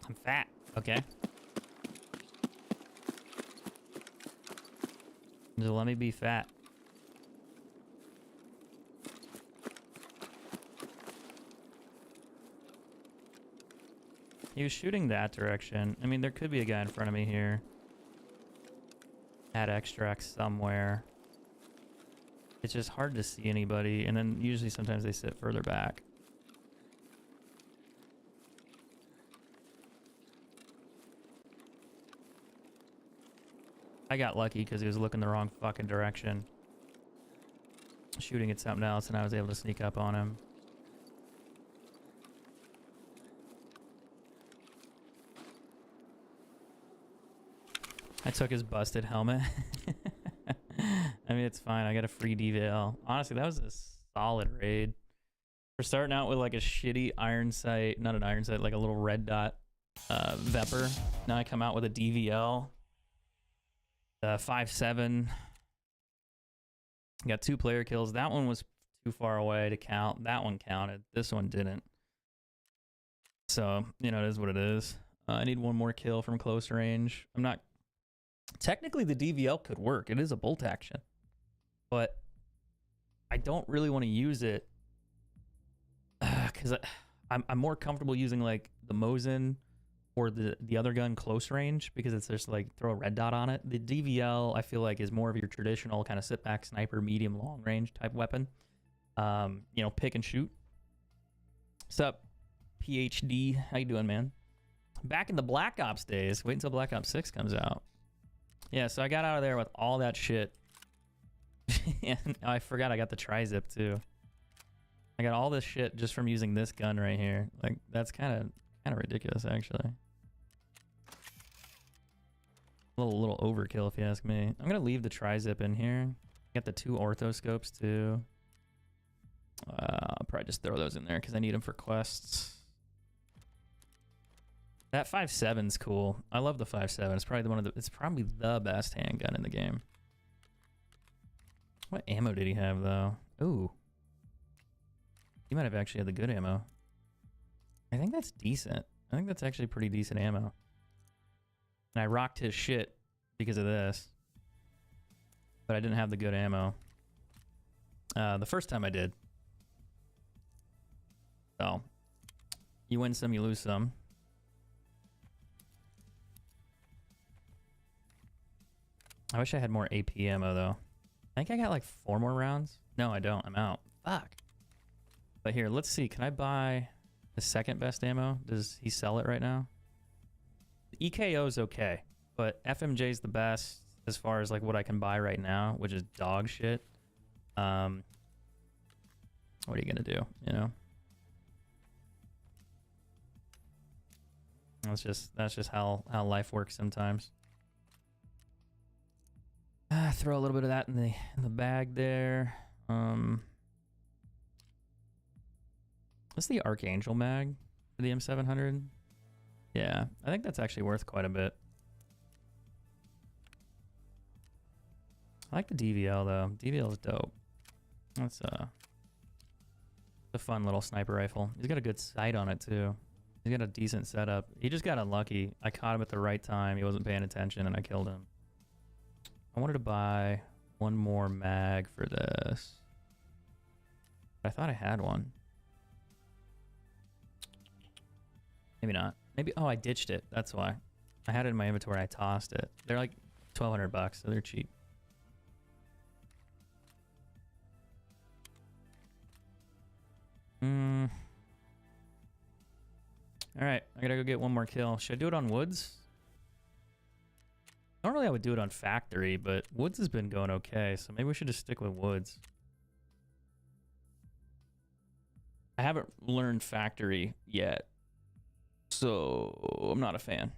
I'm fat. Okay. Just let me be fat. He was shooting that direction. I mean, there could be a guy in front of me here. At extract somewhere. It's just hard to see anybody, and then usually sometimes they sit further back. I got lucky because he was looking the wrong fucking direction. Shooting at something else, and I was able to sneak up on him. I took his busted helmet. I mean, it's fine. I got a free DVL. Honestly, that was a solid raid. We're starting out with like a shitty iron sight. Not an iron sight, like a little red dot Vepr. Now I come out with a DVL. 5.7. Got 2 player kills. That one was too far away to count. That one counted. This one didn't. So, you know, it is what it is. I need one more kill from close range. I'm not... Technically, the DVL could work. It is a bolt action. But I don't really want to use it because I'm more comfortable using like the Mosin or the other gun close range because it's just like throw a red dot on it. The DVL I feel like is more of your traditional kind of sit back sniper, medium long range type weapon. You know, pick and shoot. What's up, PhD? How you doing, man? Back in the Black Ops days. Wait until Black Ops 6 comes out. Yeah, so I got out of there with all that shit. And I forgot I got the tri-zip too. I got all this shit just from using this gun right here. Like that's kind of ridiculous actually. A little overkill if you ask me. I'm gonna leave the tri-zip in here. Got the 2 orthoscopes too. I'll probably just throw those in there because I need them for quests. That 5.7's cool. I love the 5.7. It's probably it's probably the best handgun in the game. What ammo did he have though? Ooh. He might have actually had the good ammo. I think that's decent. I think that's actually pretty decent ammo. And I rocked his shit because of this. But I didn't have the good ammo. The first time I did. So, you win some, you lose some. I wish I had more AP ammo though. I think I got like 4 more rounds. No, I don't. I'm out. Fuck. But here, let's see. Can I buy the second best ammo? Does he sell it right now? The EKO is okay, but FMJ is the best as far as like what I can buy right now, which is dog shit. What are you gonna do? You know? That's just how life works sometimes. Throw a little bit of that in the bag there. What's the Archangel mag for the M700? Yeah, I think that's actually worth quite a bit. I like the DVL though. DVL is dope. That's a fun little sniper rifle. He's got a good sight on it too. He's got a decent setup. He just got unlucky. I caught him at the right time. He wasn't paying attention and I killed him. I wanted to buy one more mag for this. I thought I had one. Maybe not. Maybe, oh, I ditched it. That's why. I had it in my inventory. I tossed it. They're like $1,200, so they're cheap. All right, I gotta go get one more kill. Should I do it on woods? Normally I would do it on factory, but woods has been going okay, so maybe we should just stick with woods. I haven't learned factory yet, so I'm not a fan.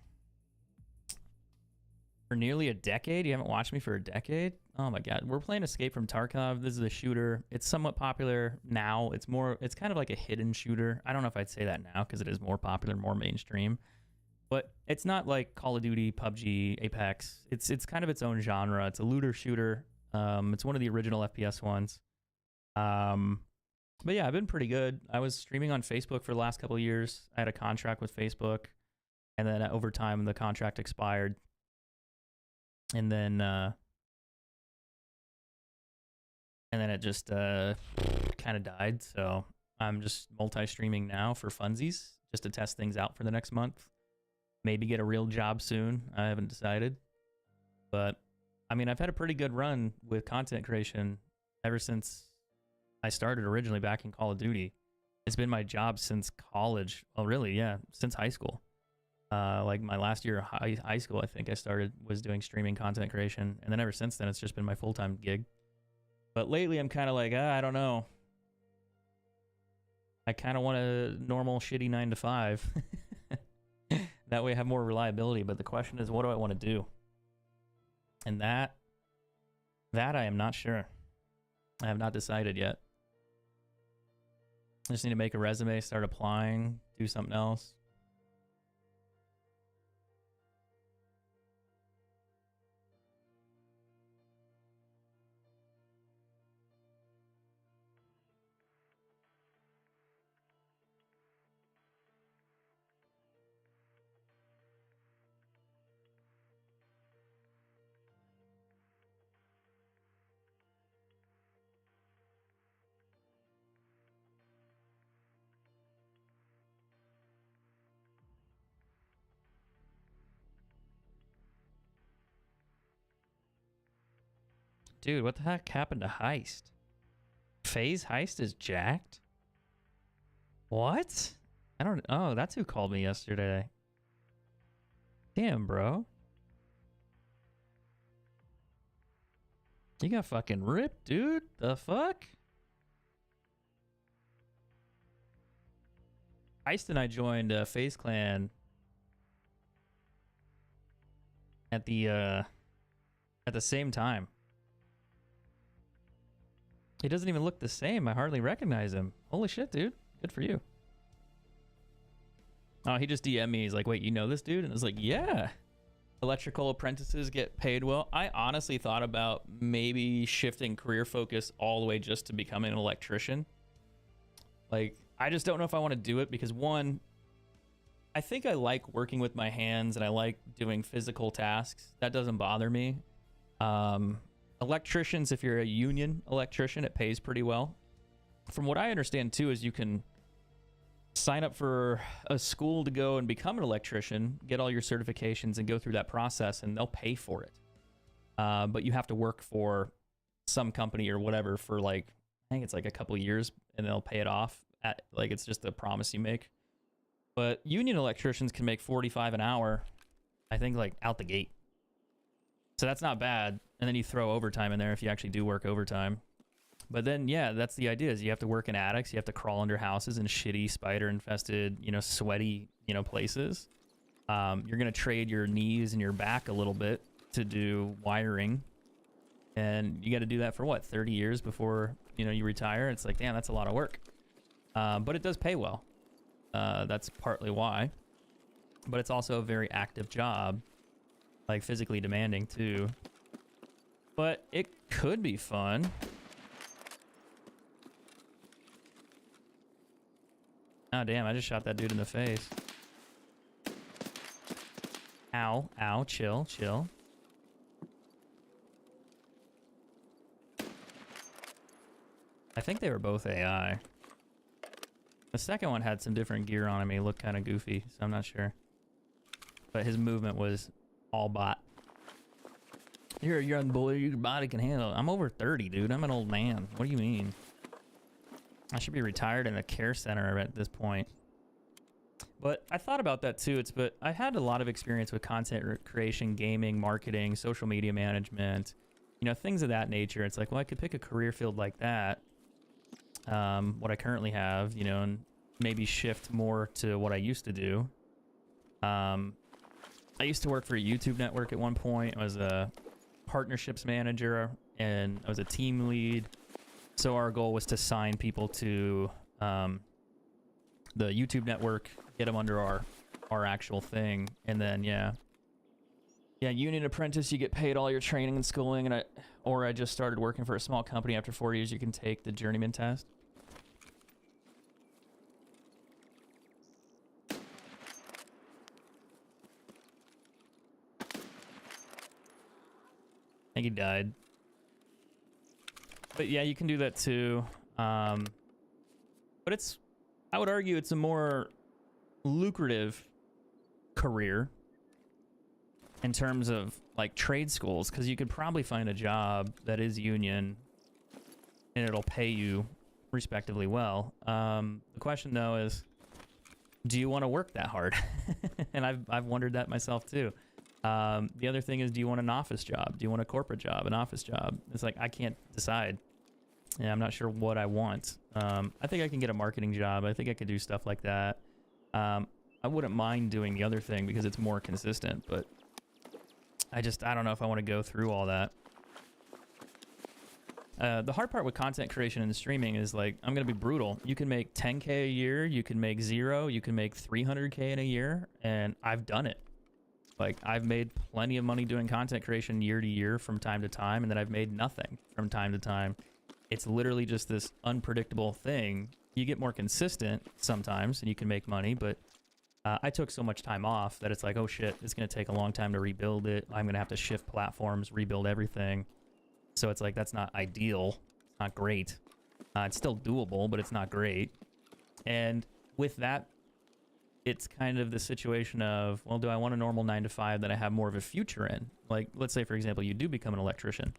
For nearly a decade? You haven't watched me for a decade? Oh my god. We're playing Escape from Tarkov. This is a shooter. It's somewhat popular now. It's kind of like a hidden shooter. I don't know if I'd say that now because it is more popular, more mainstream. But it's not like Call of Duty, PUBG, Apex. It's kind of its own genre. It's a looter shooter. It's one of the original FPS ones. But yeah, I've been pretty good. I was streaming on Facebook for the last couple of years. I had a contract with Facebook, and then over time the contract expired. And then it just kind of died. So I'm just multi-streaming now for funsies, just to test things out for the next month. Maybe get a real job soon. I haven't decided. But I mean, I've had a pretty good run with content creation ever since I started originally back in Call of Duty. It's been my job since college. Oh, really? Yeah, since high school. Like my last year of high school, I think I was doing streaming content creation. And then ever since then, it's just been my full-time gig. But lately, I'm kind of like, I don't know. I kind of want a normal, shitty 9 to 5. That way I have more reliability. But the question is, what do I want to do? And that I am not sure. I have not decided yet. I just need to make a resume, start applying, do something else. Dude, what the heck happened to Heist? FaZe Heist is jacked? What? I don't... Oh, that's who called me yesterday. Damn, bro. You got fucking ripped, dude. The fuck? Heist and I joined FaZe Clan at the same time. He doesn't even look the same. I hardly recognize him. Holy shit, dude. Good for you. Oh, he just DM'd me. He's like, wait, you know this dude? And I was like, yeah. Electrical apprentices get paid well. I honestly thought about maybe shifting career focus all the way just to becoming an electrician. Like, I just don't know if I want to do it because, one, I think I like working with my hands and I like doing physical tasks. That doesn't bother me. Electricians, if you're a union electrician, it pays pretty well. From what I understand too is you can sign up for a school to go and become an electrician, get all your certifications and go through that process and they'll pay for it. But you have to work for some company or whatever for like, I think it's like a couple of years and they'll pay it off. Like it's just a promise you make. But union electricians can make $45 an hour, I think, like out the gate. So that's not bad. And then you throw overtime in there if you actually do work overtime. But then, yeah, that's the idea is you have to work in attics. You have to crawl under houses in shitty spider-infested, sweaty, places. You're going to trade your knees and your back a little bit to do wiring. And you got to do that for, what, 30 years before, you retire? It's like, damn, that's a lot of work. But it does pay well. That's partly why. But it's also a very active job. Like, physically demanding, too. But it could be fun. Oh, damn, I just shot that dude in the face. Ow, ow, chill, chill. I think they were both AI. The second one had some different gear on him. He looked kind of goofy, so I'm not sure. But his movement was all bot. You're a young boy, your body can handle it. I'm over 30, dude. I'm an old man. What do you mean? I should be retired in a care center at this point. But I thought about that too. But I had a lot of experience with content creation, gaming, marketing, social media management, you know, things of that nature. It's like, well, I could pick a career field like that, what I currently have, you know, and maybe shift more to what I used to do. I used to work for a YouTube network at one point. I was a partnerships manager and I was a team lead. So our goal was to sign people to the YouTube network, get them under our actual thing, and then yeah, union apprentice, you get paid all your training and schooling, and I just started working for a small company. After 4 years, you can take the journeyman test. I think he died. But yeah, you can do that too. But I would argue it's a more lucrative career in terms of like trade schools, because you could probably find a job that is union and it'll pay you respectively well. The question though is, do you want to work that hard? And I've wondered that myself too. The other thing is, do you want an office job? Do you want a corporate job, an office job? It's like, I can't decide. Yeah, I'm not sure what I want. I think I can get a marketing job. I think I could do stuff like that. I wouldn't mind doing the other thing because it's more consistent, but I don't know if I want to go through all that. The hard part with content creation and streaming is, like, I'm going to be brutal. You can make 10K a year, you can make 0, you can make 300K in a year, and I've done it. Like, I've made plenty of money doing content creation year to year from time to time, and then I've made nothing from time to time. It's literally just this unpredictable thing. You get more consistent sometimes and you can make money, but I took so much time off that it's like, oh shit, it's going to take a long time to rebuild it. I'm going to have to shift platforms, rebuild everything. So it's like, that's not ideal. It's not great. It's still doable, but it's not great. And with that, it's kind of the situation of, well, do I want a normal 9-to-5 that I have more of a future in? Like, let's say, for example, you do become an electrician.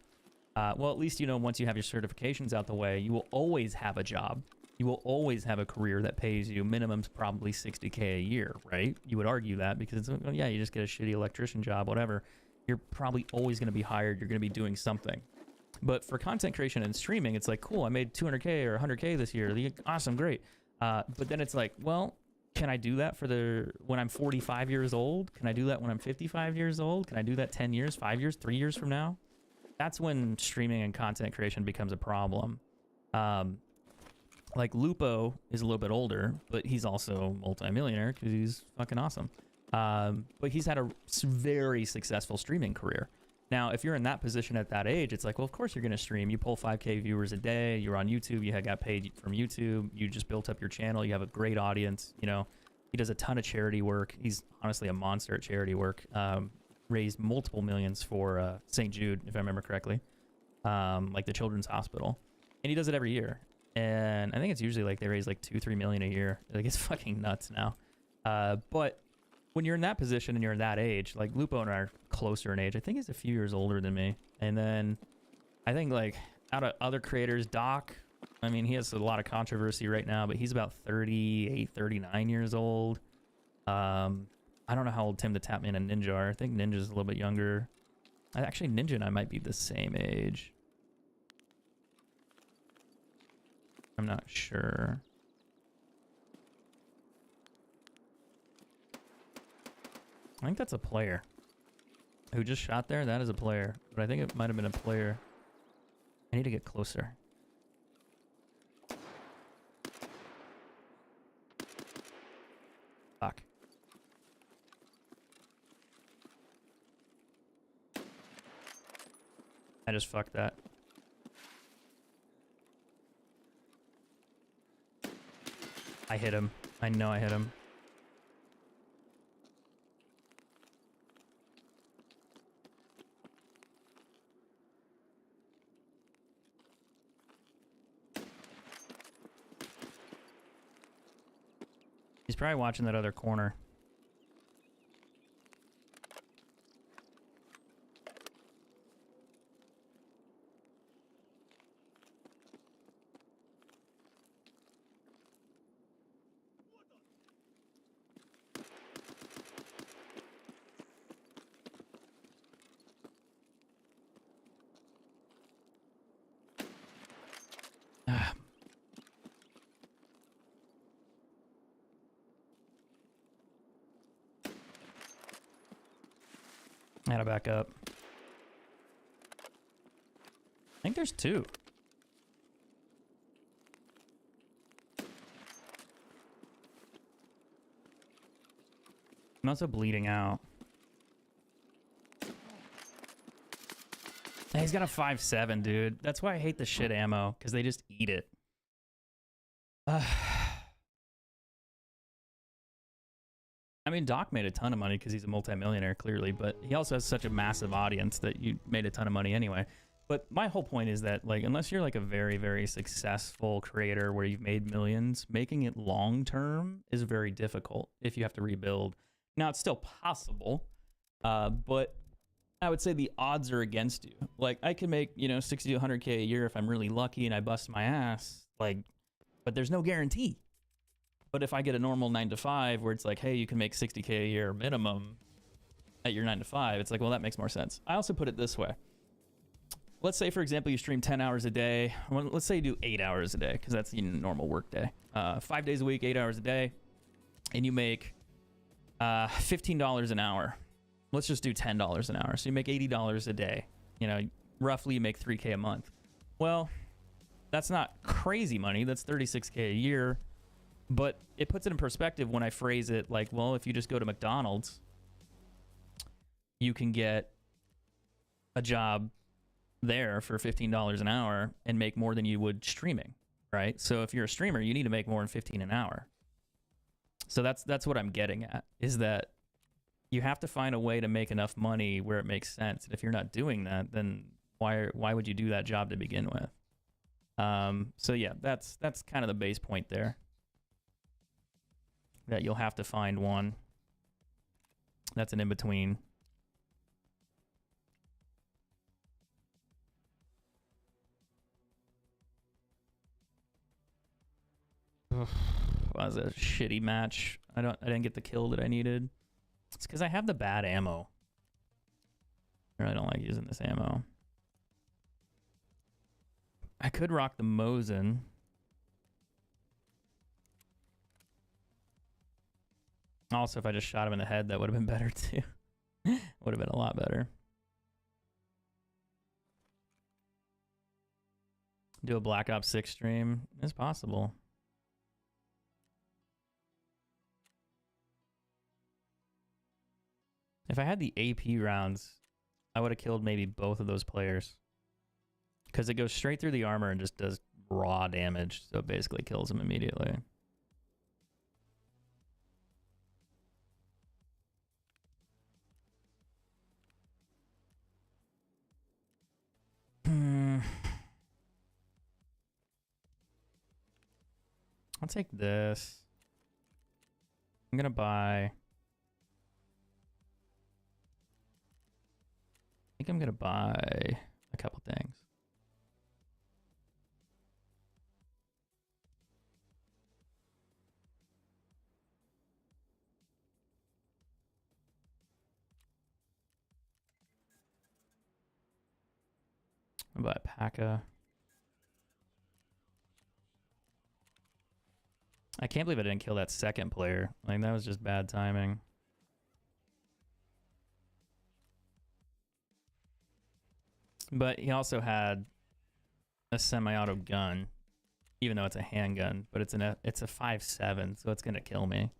Well, at least, you know, once you have your certifications out the way, you will always have a job. You will always have a career that pays you minimum's probably 60K a year, right? You would argue that because, well, yeah, you just get a shitty electrician job, whatever. You're probably always going to be hired. You're going to be doing something. But for content creation and streaming, it's like, cool, I made 200K or 100K this year. Awesome, great. But then it's like, well, can I do that when I'm 45 years old? Can I do that when I'm 55 years old? Can I do that 10 years, 5 years, 3 years from now? That's when streaming and content creation becomes a problem. Like Lupo is a little bit older, but he's also multi-millionaire because he's fucking awesome. But he's had a very successful streaming career. Now, if you're in that position at that age, it's like, well, of course you're going to stream. You pull 5K viewers a day. You're on YouTube. You got paid from YouTube. You just built up your channel. You have a great audience. You know, he does a ton of charity work. He's honestly a monster at charity work. Raised multiple millions for St. Jude, if I remember correctly, like the Children's Hospital. And he does it every year. And I think it's usually like they raise like 2-3 million a year. Like, it's fucking nuts now. But when you're in that position and you're that age, like Lupo and I are closer in age. I think he's a few years older than me. And then I think, like, out of other creators, Doc, I mean, he has a lot of controversy right now, but he's about 38, 39 years old. I don't know how old Tim the Tapman and Ninja are. I think Ninja's a little bit younger. Actually, Ninja and I might be the same age. I'm not sure. I think that's a player. Who just shot there? That is a player. But I think it might have been a player. I need to get closer. Fuck. I just fucked that. I hit him. I know I hit him. He's probably watching that other corner. I gotta back up. I think there's two. I'm also bleeding out. He's got a 5.7, dude. That's why I hate the shit ammo, because they just eat it. I mean, Doc made a ton of money because he's a multimillionaire, clearly, but he also has such a massive audience that you made a ton of money anyway. But my whole point is that, like, unless you're like a very, very successful creator where you've made millions, making it long-term is very difficult if you have to rebuild. Now, it's still possible, but I would say the odds are against you. Like, I can make, you know, 60 to 100K a year if I'm really lucky and I bust my ass, like, but there's no guarantee. But if I get a normal 9 to 5 where it's like, hey, you can make 60K a year minimum at your 9 to 5, it's like, well, that makes more sense. I also put it this way. Let's say, for example, you stream 10 hours a day. Well, let's say you do 8 hours a day, because that's a normal work day. 5 days a week, 8 hours a day, and you make $15 an hour. Let's just do $10 an hour. So you make $80 a day. You know, roughly you make 3K a month. Well, that's not crazy money. That's 36K a year. But it puts it in perspective when I phrase it like, well, if you just go to McDonald's, you can get a job there for $15 an hour and make more than you would streaming, right? So if you're a streamer, you need to make more than 15 an hour. So that's what I'm getting at, is that you have to find a way to make enough money where it makes sense. And if you're not doing that, then why would you do that job to begin with? So yeah, that's kind of the base point there. That you'll have to find one that's an in-between. That was a shitty match. I didn't get the kill that I needed. It's because I have the bad ammo. I really don't like using this ammo. I could rock the Mosin. Also, if I just shot him in the head, that would have been better too. Would have been a lot better. Do a Black Ops 6 stream? It's possible. If I had the AP rounds, I would have killed maybe both of those players. Because it goes straight through the armor and just does raw damage. So it basically kills him immediately. I'll take this. I'm gonna buy... I think I'm gonna buy a couple things. I'll buy a P.A.K.A. I can't believe I didn't kill that second player. Like, that was just bad timing. But he also had a semi-auto gun, even though it's a handgun, but it's a 5.7, so it's gonna kill me.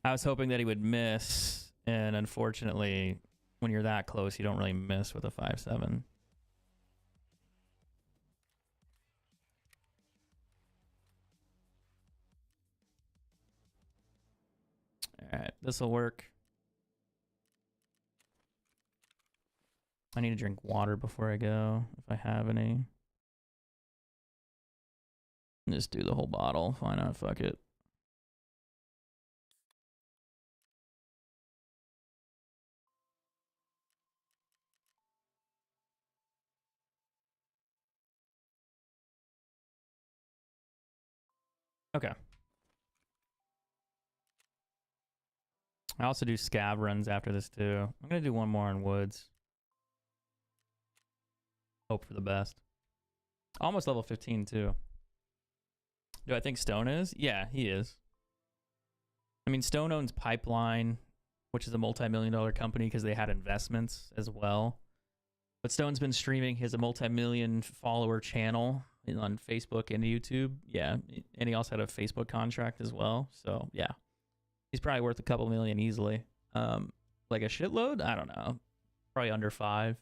I was hoping that he would miss, and unfortunately, when you're that close, you don't really miss with a 5.7. All right, this will work. I need to drink water before I go, if I have any. Just do the whole bottle. Why not? Fuck it. Okay. I also do scav runs after this too. I'm gonna do one more on woods. Hope for the best. Almost level 15 too. Do I think Stone is? Yeah, he is. I mean, Stone owns Pipeline, which is a multi-million-dollar company because they had investments as well. But Stone's been streaming his multi-million follower channel on Facebook and YouTube. Yeah, and he also had a Facebook contract as well. So yeah, he's probably worth a couple million easily. Like a shitload? I don't know. Probably under 5.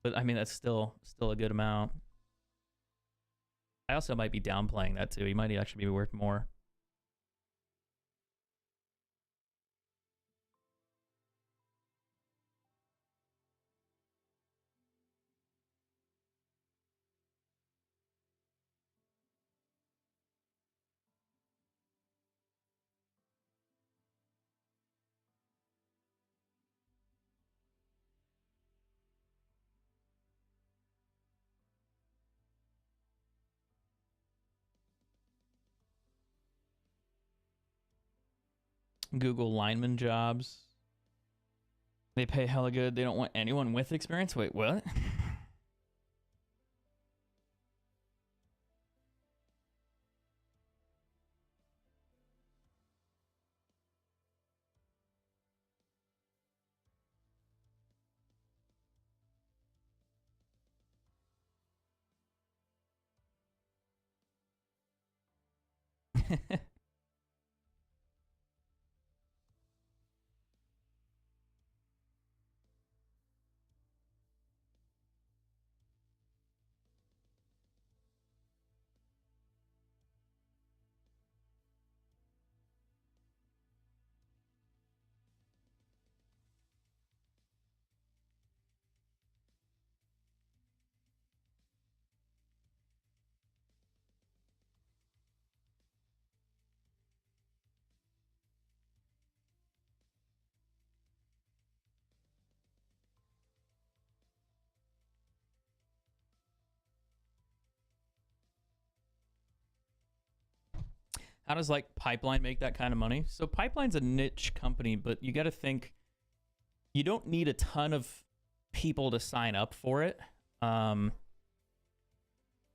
But I mean, that's still a good amount. I also might be downplaying that too. He might actually be worth more. Google lineman jobs. They pay hella good. They don't want anyone with experience. Wait, what? How does like Pipeline make that kind of money? So Pipeline's a niche company, but you got to think you don't need a ton of people to sign up for it.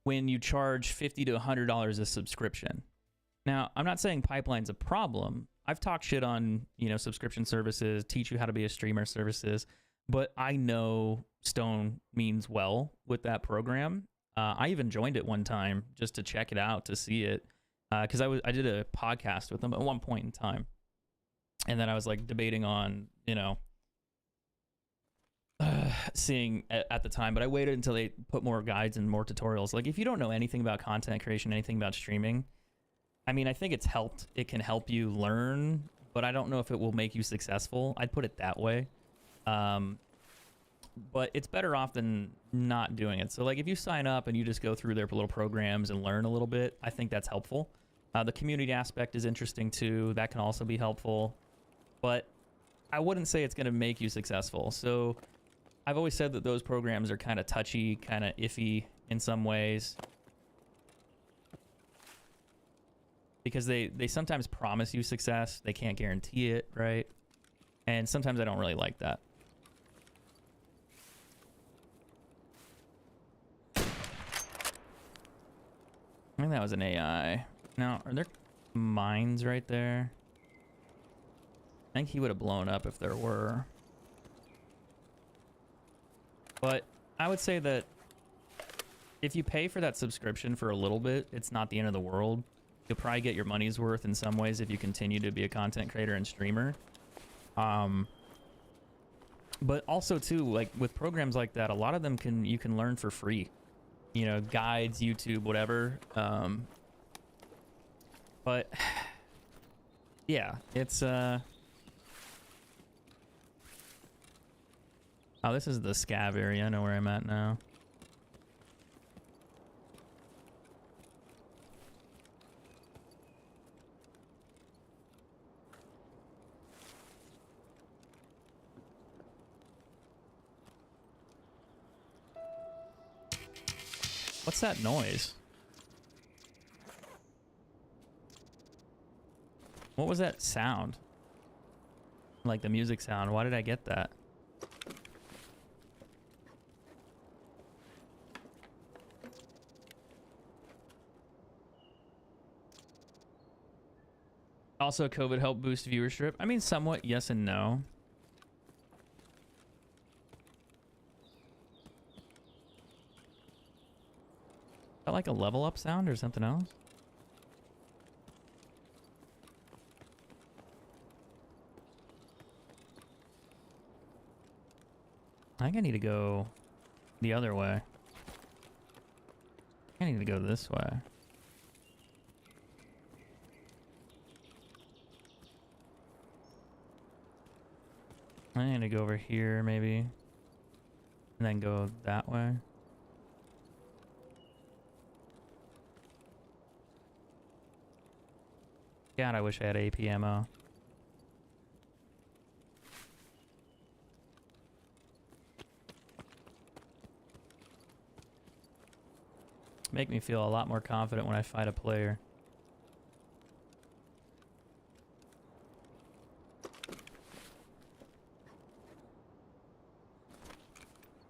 When you charge $50 to $100 a subscription. Now, I'm not saying Pipeline's a problem. I've talked shit on, subscription services, teach you how to be a streamer services, but I know Stone means well with that program. I even joined it one time just to check it out, to see it, because I did a podcast with them at one point in time, and then I was like debating on, seeing at the time, but I waited until they put more guides and more tutorials. Like, if you don't know anything about content creation, anything about streaming, I mean, I think it can help you learn, but I don't know if it will make you successful. I'd put it that way. But it's better off than not doing it. So like, if you sign up and you just go through their little programs and learn a little bit, I think that's helpful. The community aspect is interesting too. That can also be helpful, but I wouldn't say it's going to make you successful. So I've always said that those programs are kind of touchy, kind of iffy in some ways, because they sometimes promise you success. They can't guarantee it, right? And sometimes I don't really like that. I think that was an AI. Now, are there mines right there? I think he would have blown up if there were. But I would say that if you pay for that subscription for a little bit, it's not the end of the world. You'll probably get your money's worth in some ways if you continue to be a content creator and streamer. But also too, like with programs like that, a lot of them you can learn for free. Guides, YouTube, whatever. But yeah, it's oh, this is the Scav area. I know where I'm at now. What's that noise? What was that sound? Like the music sound. Why did I get that? Also, COVID helped boost viewership. I mean, somewhat yes and no. Is that like a level up sound or something else? I think I need to go the other way. I need to go this way. I need to go over here maybe. And then go that way. God, I wish I had AP ammo. Make me feel a lot more confident when I fight a player.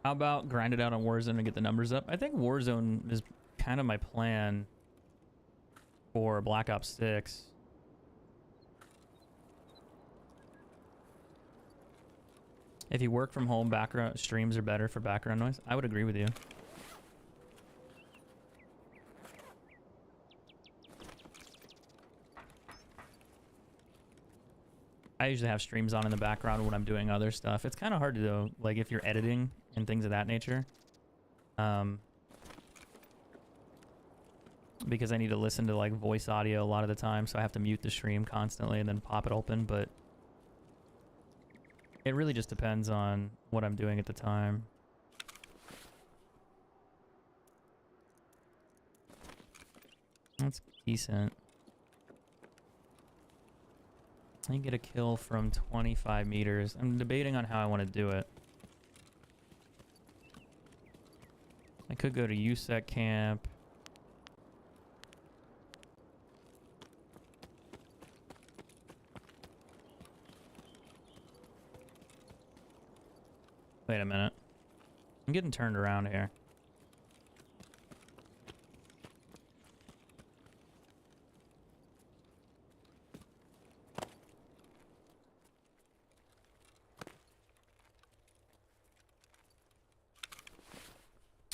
How about grind it out on Warzone and get the numbers up? I think Warzone is kind of my plan for Black Ops 6. If you work from home, background streams are better for background noise. I would agree with you. I usually have streams on in the background when I'm doing other stuff. It's kind of hard to do, like if you're editing and things of that nature. Because I need to listen to like voice audio a lot of the time, so I have to mute the stream constantly and then pop it open, but it really just depends on what I'm doing at the time. That's decent. I can get a kill from 25 meters. I'm debating on how I want to do it. I could go to USEC camp. Wait a minute. I'm getting turned around here.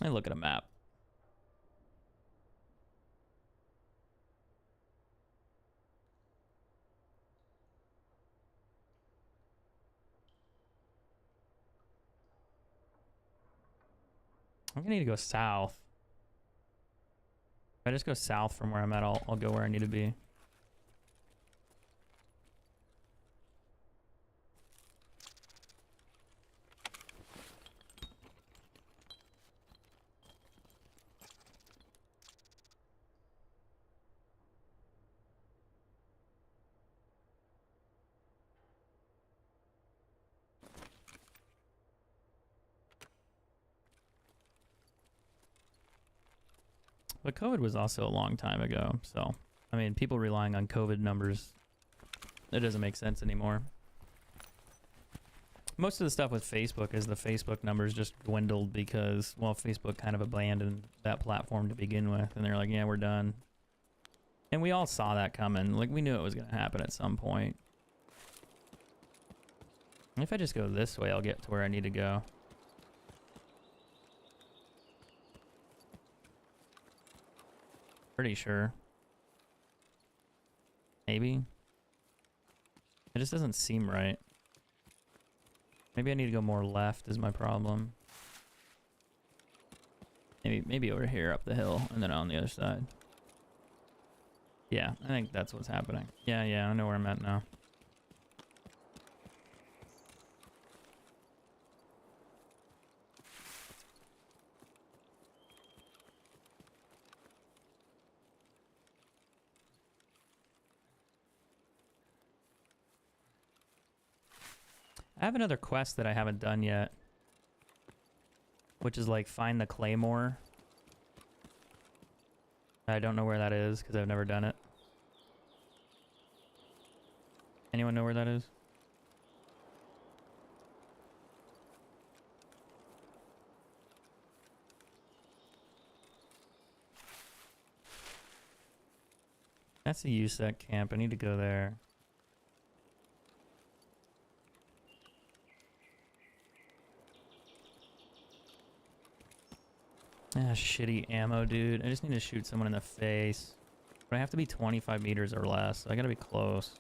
I look at a map. I'm gonna need to go south. If I just go south from where I'm at, I'll go where I need to be. But COVID was also a long time ago, so I mean, people relying on COVID numbers, it doesn't make sense anymore. Most of the stuff with Facebook is the Facebook numbers just dwindled because, well, Facebook kind of abandoned that platform to begin with, and they're like, yeah, we're done. And we all saw that coming. Like, we knew it was going to happen at some point. If I just go this way, I'll get to where I need to go. Pretty sure. Maybe. It just doesn't seem right. Maybe I need to go more left is my problem. Maybe over here up the hill and then on the other side. Yeah, I think that's what's happening. Yeah, I know where I'm at now. I have another quest that I haven't done yet, which is like find the claymore. I don't know where that is because I've never done it. Anyone know where that is? That's a USEC camp. I need to go there. Ah, shitty ammo, dude. I just need to shoot someone in the face. But I have to be 25 meters or less. So I gotta be close.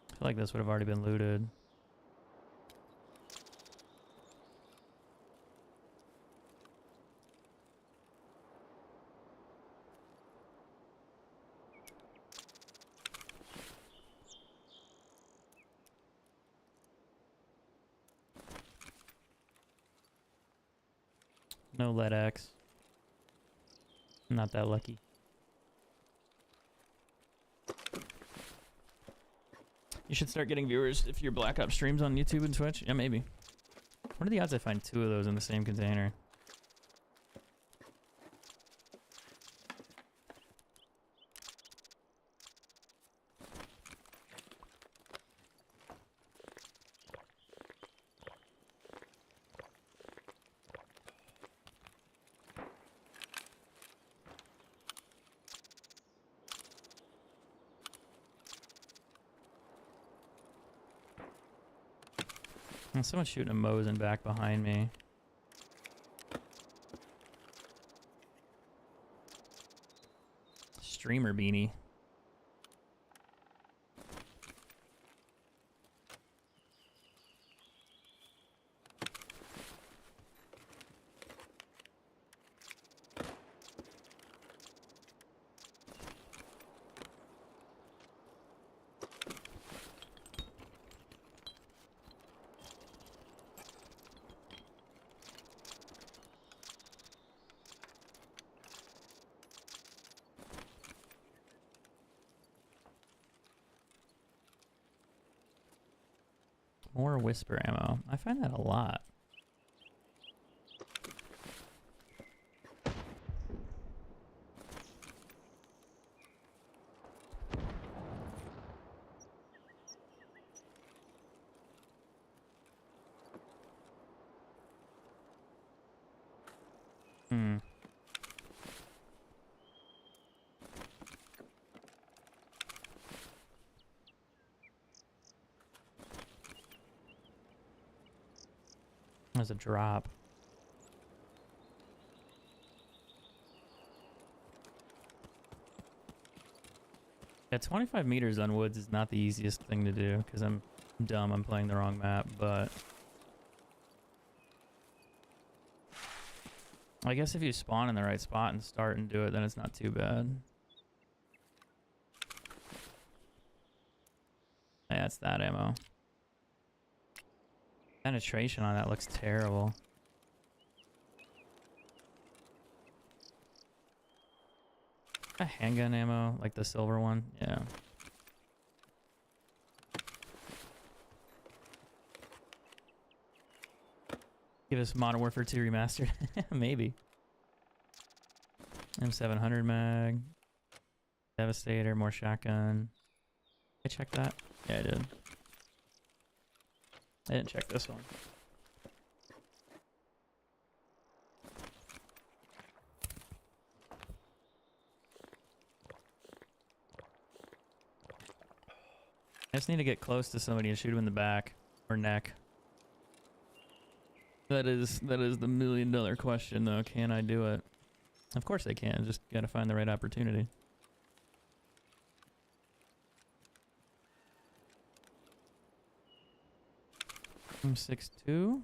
I feel like this would have already been looted. No lead X. I'm not that lucky. You should start getting viewers if your Black Ops streams on YouTube and Twitch. Yeah, maybe. What are the odds I find 2 of those in the same container? And someone's shooting a Mosin back behind me. Streamer beanie. More whisper ammo. I find that a lot. Hmm. There's a drop. Yeah, 25 meters on woods is not the easiest thing to do because I'm dumb. I'm playing the wrong map, but I guess if you spawn in the right spot and start and do it, then it's not too bad. Yeah, it's that ammo. Penetration on that looks terrible. A handgun ammo, like the silver one, yeah. Give us Modern Warfare 2 Remastered. Maybe. M700 mag. Devastator, more shotgun. I checked that? Yeah, I did. I didn't check this one. I just need to get close to somebody and shoot him in the back or neck. That is the $1 million question, though. Can I do it? Of course I can. Just gotta find the right opportunity. I'm 6'2".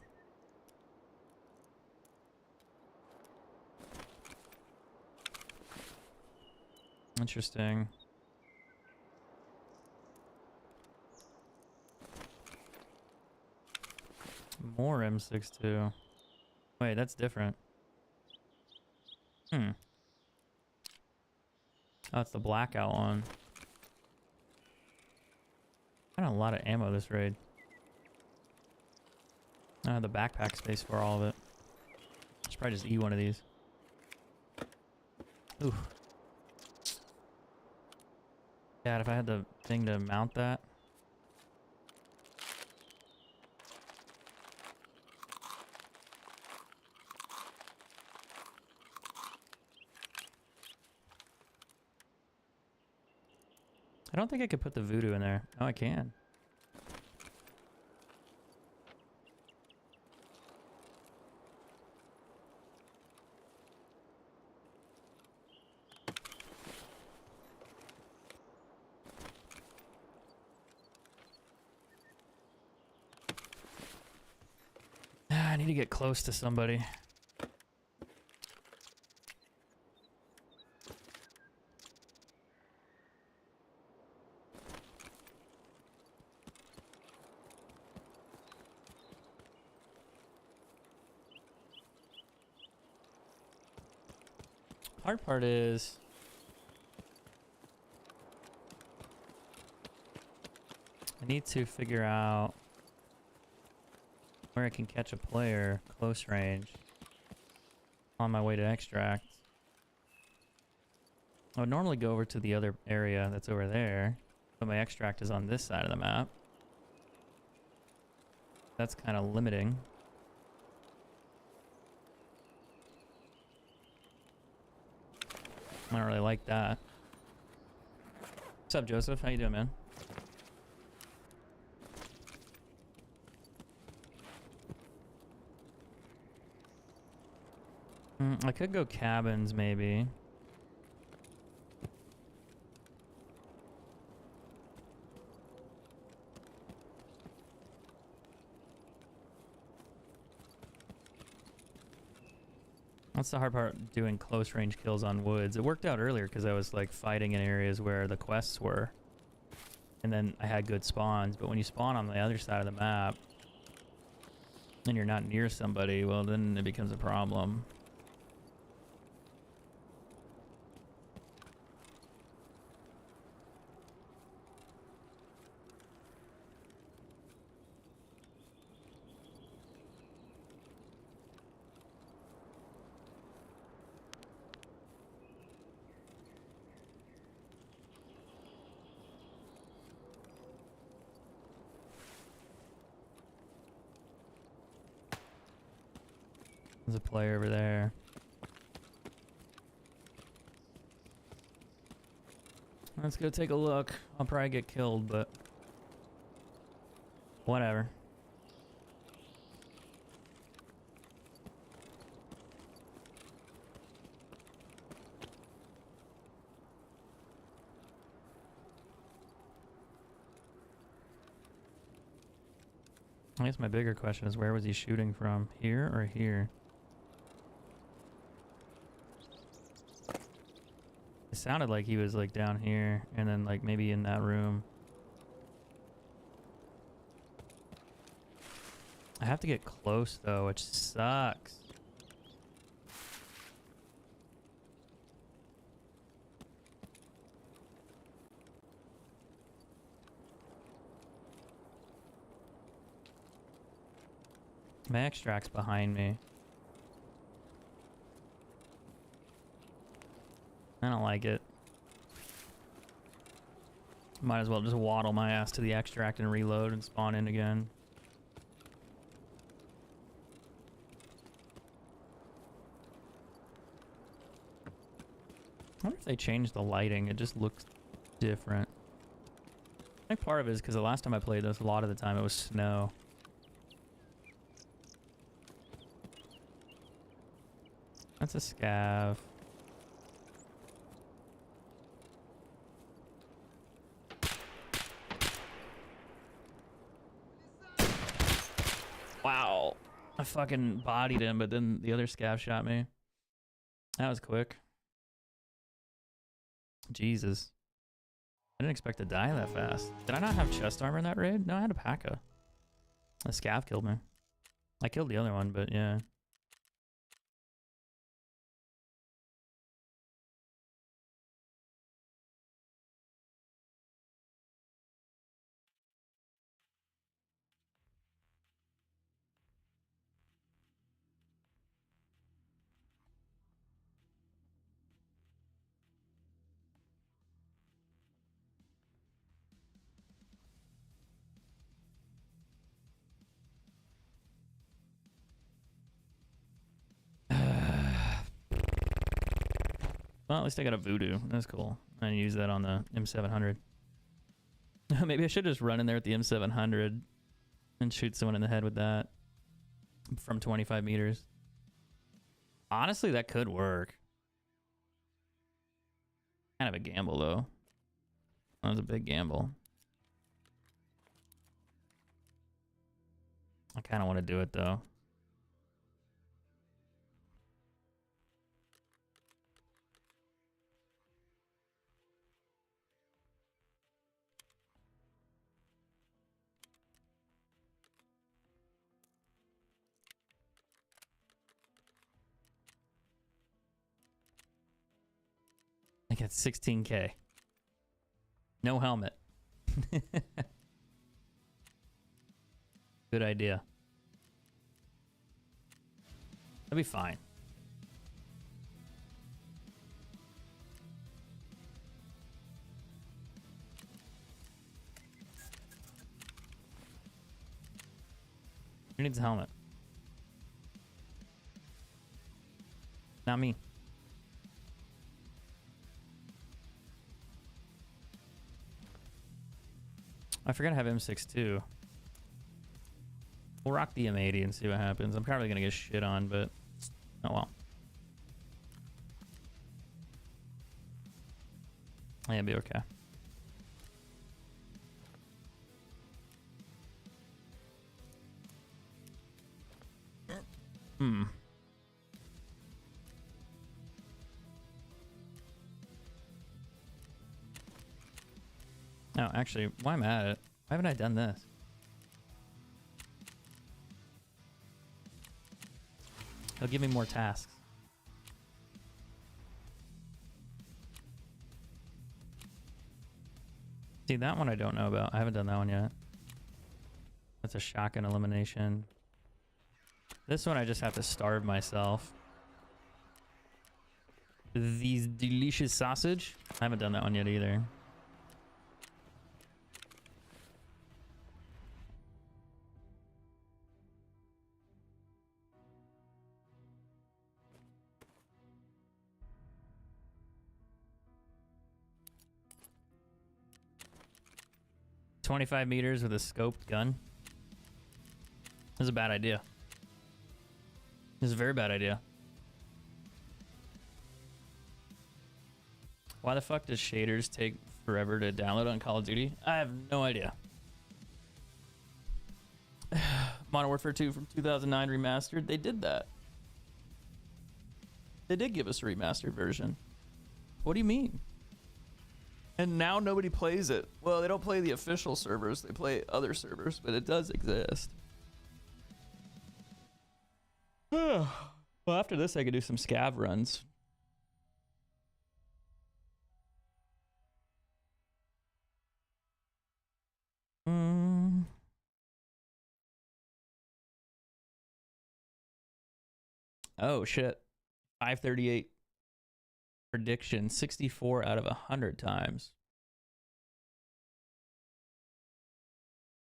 Interesting. More M62. Wait, that's different. Hmm. Oh, it's the blackout one. I got a lot of ammo this raid. I have the backpack space for all of it. Should probably just eat one of these. Ooh. God, if I had the thing to mount that. I don't think I could put the voodoo in there. Oh, I can. I need to get close to somebody. Hard part is I need to figure out where I can catch a player close range on my way to extract. I would normally go over to the other area that's over there, but my extract is on this side of the map. That's kind of limiting. I don't really like that. What's up, Joseph? How you doing, man? I could go cabins, maybe. That's the hard part, doing close range kills on woods. It worked out earlier because I was like fighting in areas where the quests were. And then I had good spawns, but when you spawn on the other side of the map and you're not near somebody, well then it becomes a problem. There's a player over there. Let's go take a look. I'll probably get killed, but whatever. I guess my bigger question is, where was he shooting from? Here or here? It sounded like he was like down here and then like maybe in that room. I have to get close though, which sucks. My extract's behind me. I don't like it. Might as well just waddle my ass to the extract and reload and spawn in again. I wonder if they changed the lighting. It just looks different. I think part of it is because the last time I played this, a lot of the time it was snow. That's a scav. Wow. I fucking bodied him, but then the other scav shot me. That was quick. Jesus. I didn't expect to die that fast. Did I not have chest armor in that raid? No, I had a P.A.K.A. A scav killed me. I killed the other one, but yeah. Well, at least I got a voodoo. That's cool. I use that on the M700. Maybe I should just run in there with the M700 and shoot someone in the head with that from 25 meters. Honestly, that could work. Kind of a gamble, though. That was a big gamble. I kind of want to do it, though. I got 16K. No helmet. Good idea. That'll be fine. Who needs a helmet? Not me. I forgot to have M6 too. We'll rock the M80 and see what happens. I'm probably gonna get shit on, but oh well. Yeah, it'll be okay. No, actually, why am I at it? Why haven't I done this? It'll give me more tasks. See, that one I don't know about. I haven't done that one yet. That's a shotgun elimination. This one I just have to starve myself. These delicious sausage. I haven't done that one yet either. .25 meters with a scoped gun. This is a bad idea. This is a very bad idea. Why the fuck does shaders take forever to download on Call of Duty? I have no idea. Modern Warfare 2 from 2009 remastered. They did that. They did give us a remastered version. What do you mean? And now nobody plays it. Well, they don't play the official servers. They play other servers, but it does exist. Well, after this, I could do some scav runs. Oh, shit. 538 prediction. 64 out of 100 times.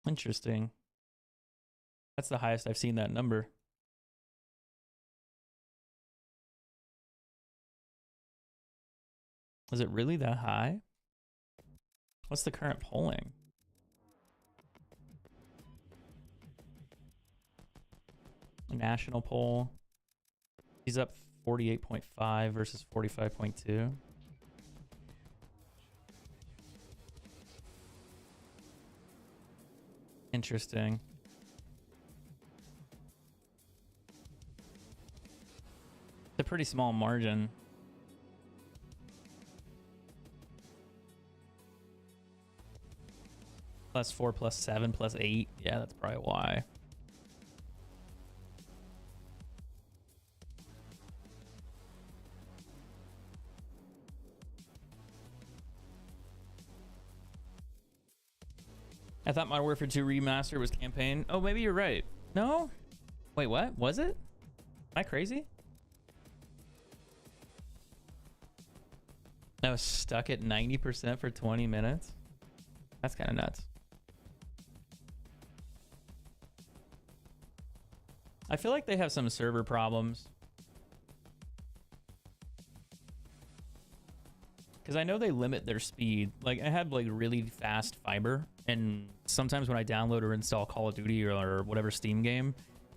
Interesting. That's the highest I've seen that number. Is it really that high? What's the current polling? A national poll. He's up 48.5 versus 45.2. Interesting. It's a pretty small margin. +4, +7, +8. Yeah, that's probably why. I thought Modern Warfare 2 Remaster was campaign. Oh, maybe you're right. No? Wait, what? Was it? Am I crazy? I was stuck at 90% for 20 minutes? That's kind of nuts. I feel like they have some server problems. Because I know they limit their speed. Like, I have, like, really fast fiber, and sometimes when I download or install Call of Duty or whatever Steam game,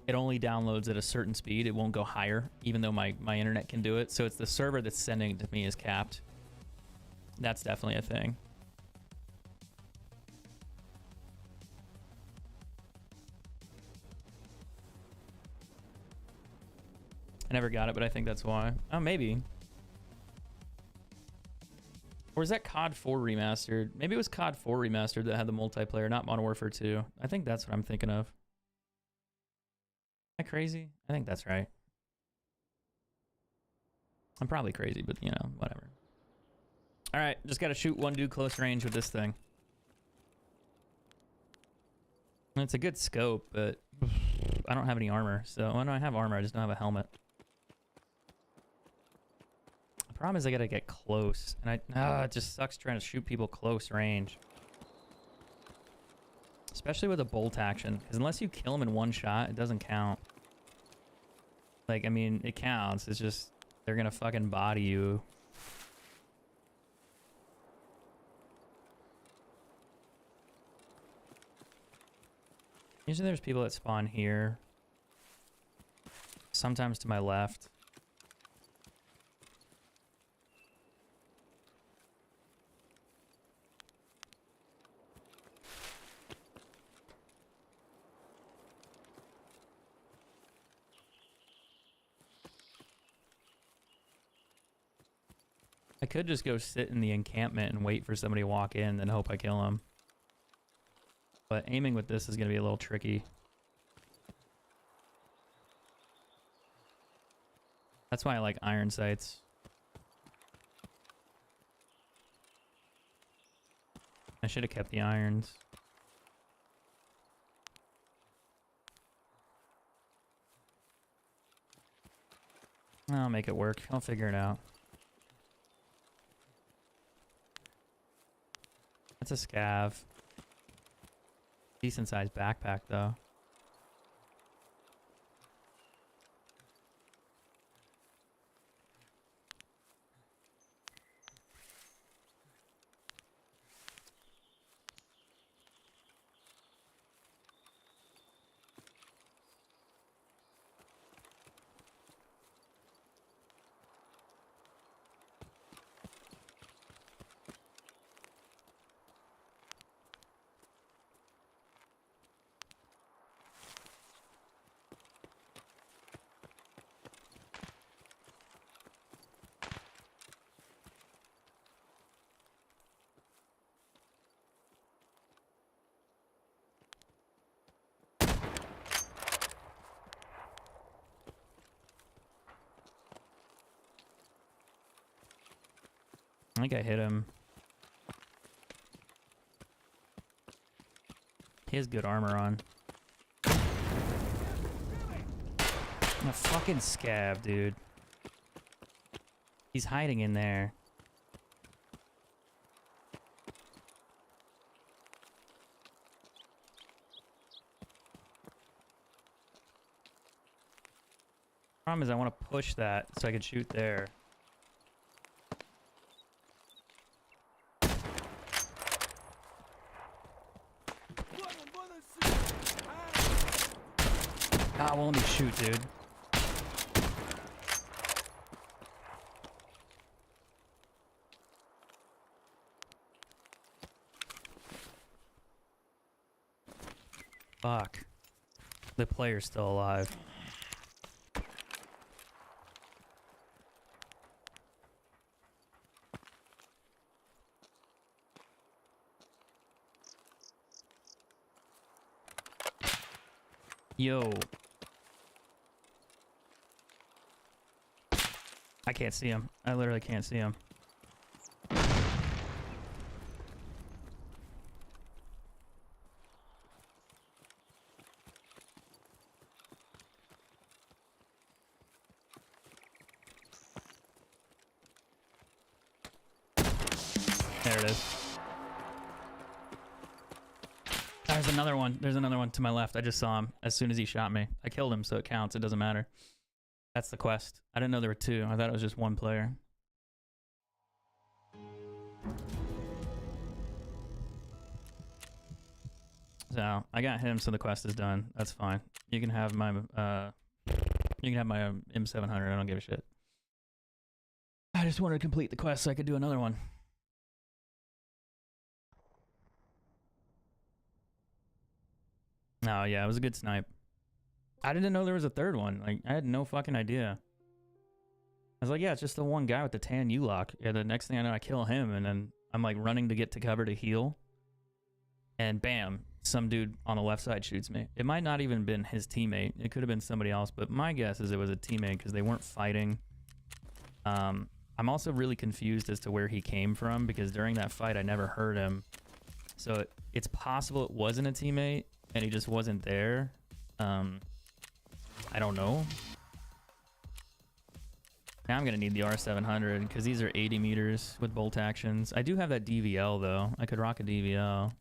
it only downloads at a certain speed. It won't go higher, even though my internet can do it. So it's the server that's sending it to me is capped. That's definitely a thing. I never got it, but I think that's why. Oh, maybe. Or is that COD 4 remastered? Maybe it was COD 4 remastered that had the multiplayer, not Modern Warfare 2. I think that's what I'm thinking of. Am I crazy? I think that's right. I'm probably crazy, but you know, whatever. All right, just got to shoot one dude close range with this thing. It's a good scope, but I don't have any armor. So when I have armor, I just don't have a helmet. The problem is I gotta get close, and it just sucks trying to shoot people close range. Especially with a bolt action, because unless you kill them in one shot, it doesn't count. Like, I mean, it counts. It's just they're gonna fucking body you. Usually there's people that spawn here. Sometimes to my left. I could just go sit in the encampment and wait for somebody to walk in and hope I kill him. But aiming with this is going to be a little tricky. That's why I like iron sights. I should have kept the irons. I'll make it work. I'll figure it out. That's a scav. Decent sized backpack though. I think I hit him. He has good armor on. I'm a fucking scav, dude. He's hiding in there. Problem is I want to push that so I can shoot there. Ah, well, let me shoot, dude. Fuck. The player's still alive. Yo. I can't see him. I literally can't see him. There it is. There's another one. There's another one to my left. I just saw him as soon as he shot me. I killed him, so it counts. It doesn't matter. That's the quest. I didn't know there were two. I thought it was just one player. So I got him, so the quest is done. That's fine. You can have my M700. I don't give a shit. I just wanted to complete the quest so I could do another one. Oh yeah, it was a good snipe. I didn't know there was a third one. Like, I had no fucking idea. I was like, yeah, it's just the one guy with the tan U-lock. Yeah, the next thing I know, I kill him, and then I'm like running to get to cover to heal. And bam, some dude on the left side shoots me. It might not even been his teammate. It could have been somebody else, but my guess is it was a teammate because they weren't fighting. I'm also really confused as to where he came from because during that fight, I never heard him. So it's possible it wasn't a teammate and he just wasn't there. I don't know. Now I'm going to need the R700 because these are 80 meters with bolt actions. I do have that DVL though. I could rock a DVL.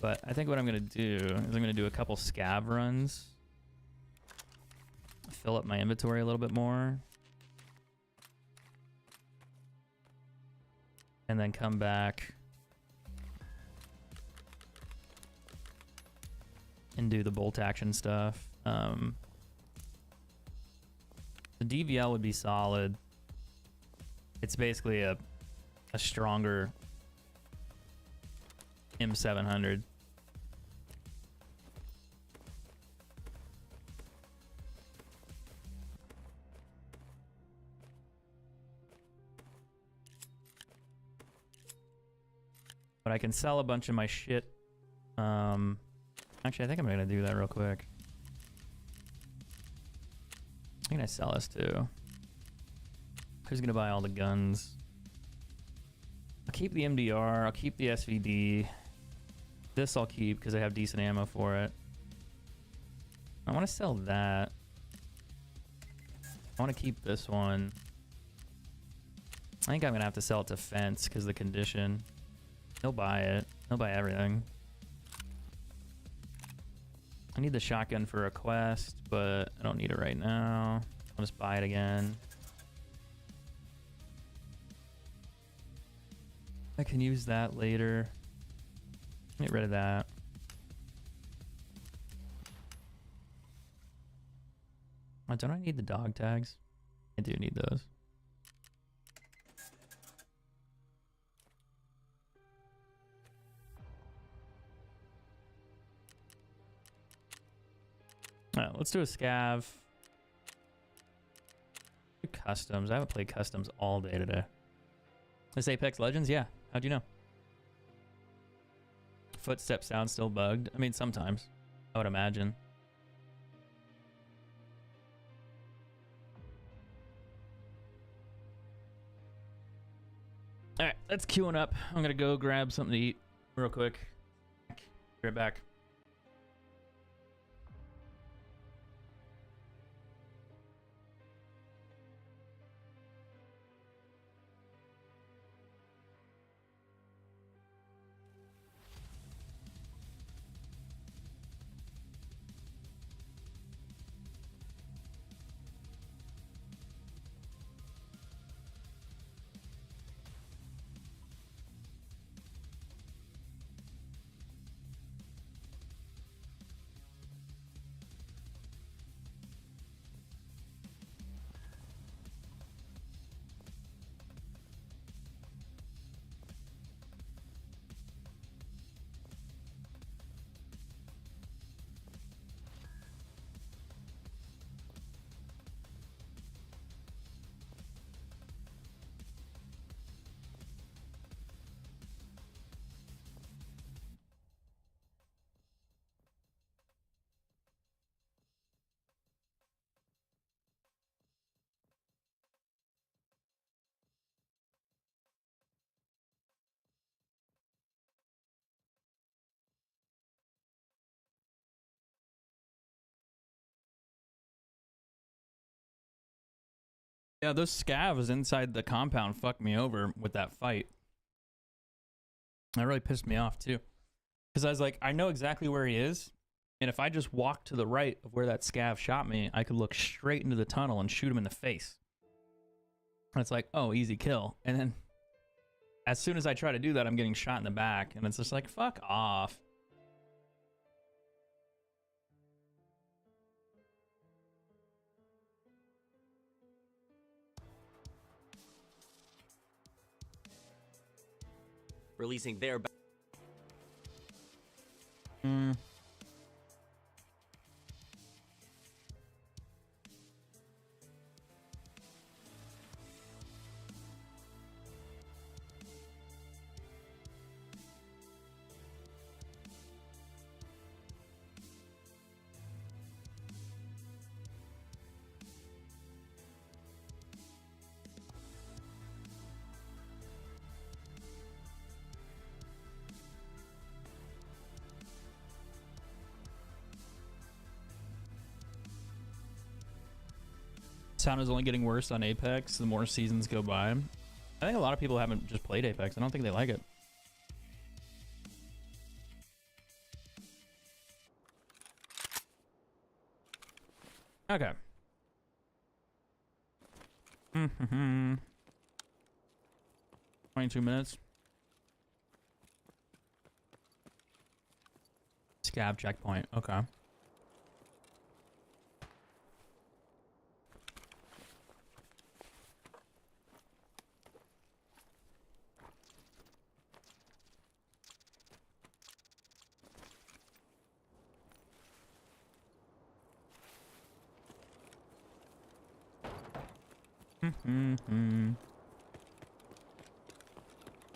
But I think what I'm going to do is I'm going to do a couple scav runs. Fill up my inventory a little bit more. And then come back and do the bolt action stuff. The DVL would be solid. It's basically a stronger M700. But I can sell a bunch of my shit. Actually, I think I'm gonna do that real quick. What can I sell this to? Who's gonna buy all the guns? I'll keep the MDR. I'll keep the SVD. This I'll keep because I have decent ammo for it. I want to sell that. I want to keep this one. I think I'm gonna have to sell it to Fence because the condition. He'll buy it. He'll buy everything. I need the shotgun for a quest, but I don't need it right now. I'll just buy it again. I can use that later. Get rid of that. Oh, don't I need the dog tags? I do need those. Alright, let's do a scav. Do customs. I haven't played customs all day today. This Apex Legends? Yeah. How'd you know? Footstep sound still bugged. I mean, sometimes. I would imagine. Alright, that's queuing up. I'm gonna go grab something to eat real quick. Be right back. Yeah, those scavs inside the compound fucked me over with that fight. That really pissed me off too. Because I was like, I know exactly where he is. And if I just walk to the right of where that scav shot me, I could look straight into the tunnel and shoot him in the face. And it's like, oh, easy kill. And then as soon as I try to do that, I'm getting shot in the back. And it's just like, fuck off. Releasing their... Sound is only getting worse on Apex the more seasons go by. I think a lot of people haven't just played Apex. I don't think they like it. Okay. 22 minutes. Scav checkpoint. Okay.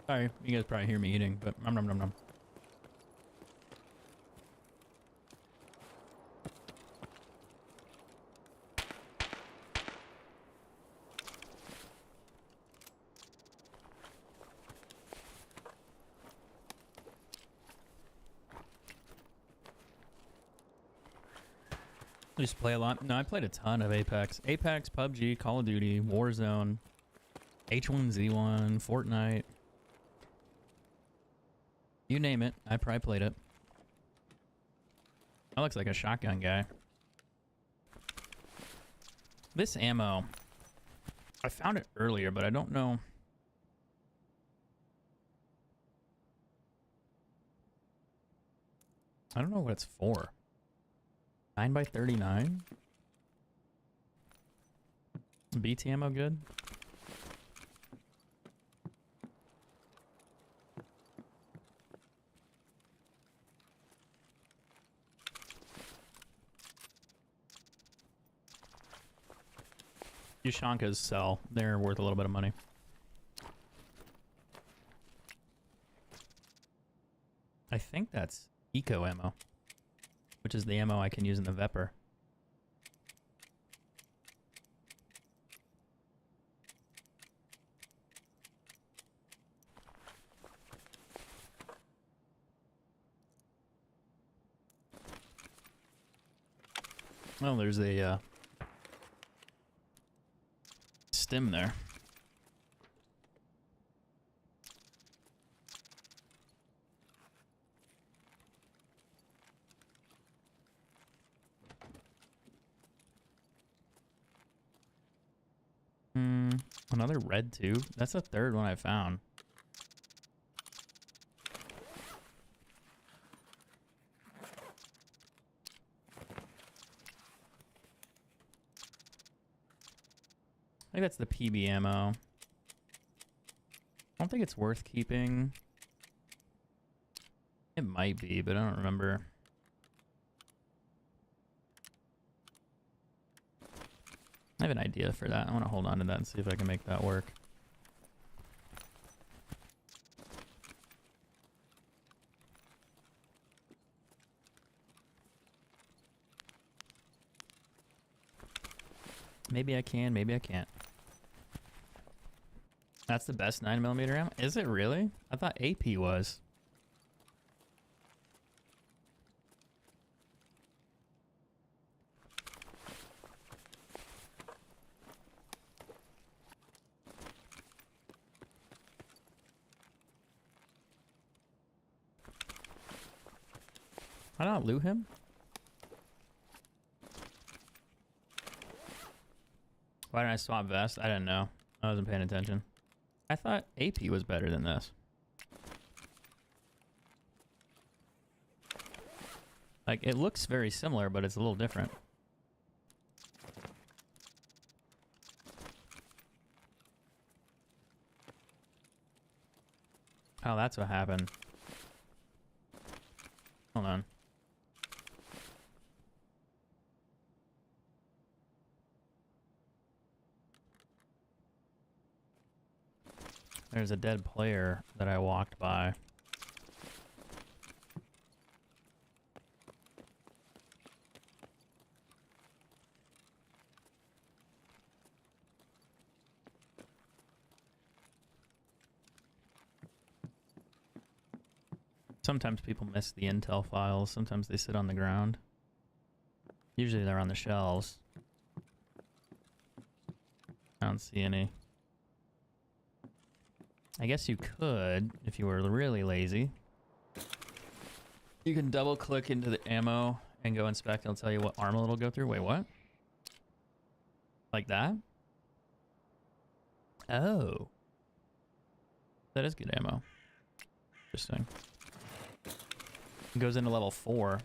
Sorry, you guys probably hear me eating, but nom nom nom nom. I used to play a lot. No, I played a ton of Apex. Apex, PUBG, Call of Duty, Warzone, H1Z1, Fortnite. You name it, I probably played it. That looks like a shotgun guy. This ammo, I found it earlier, but I don't know. I don't know what it's for. 9x39? BT ammo good? Ushankas sell. They're worth a little bit of money. I think that's eco ammo, which is the ammo I can use in the Vepr. Oh, there's a stim there. Another red tube. That's the third one I found. I think that's the PB ammo. I don't think it's worth keeping. It might be, but I don't remember. I have an idea for that. I want to hold on to that and see if I can make that work. Maybe I can, maybe I can't. That's the best 9mm ammo? Is it really? I thought AP was. I don't loot him. Why didn't I swap vest? I didn't know. I wasn't paying attention. I thought AP was better than this. Like, it looks very similar, but it's a little different. Oh, that's what happened. Hold on. There's a dead player that I walked by. Sometimes people miss the intel files. Sometimes they sit on the ground. Usually they're on the shelves. I don't see any. I guess you could, if you were really lazy. You can double click into the ammo and go inspect. It'll tell you what armor it'll go through. Wait, what? Like that? Oh. That is good ammo. Interesting. It goes into level 4.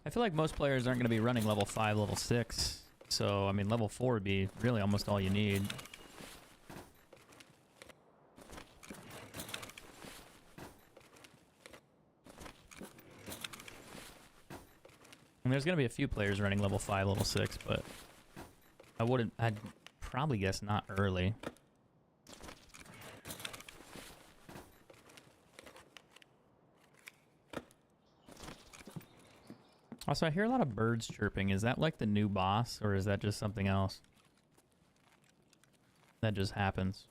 I feel like most players aren't going to be running level 5, level 6. So, I mean, level 4 would be really almost all you need. And there's going to be a few players running level 5, level 6, but I'd probably guess not early. Also, I hear a lot of birds chirping. Is that like the new boss, or is that just something else? That just happens.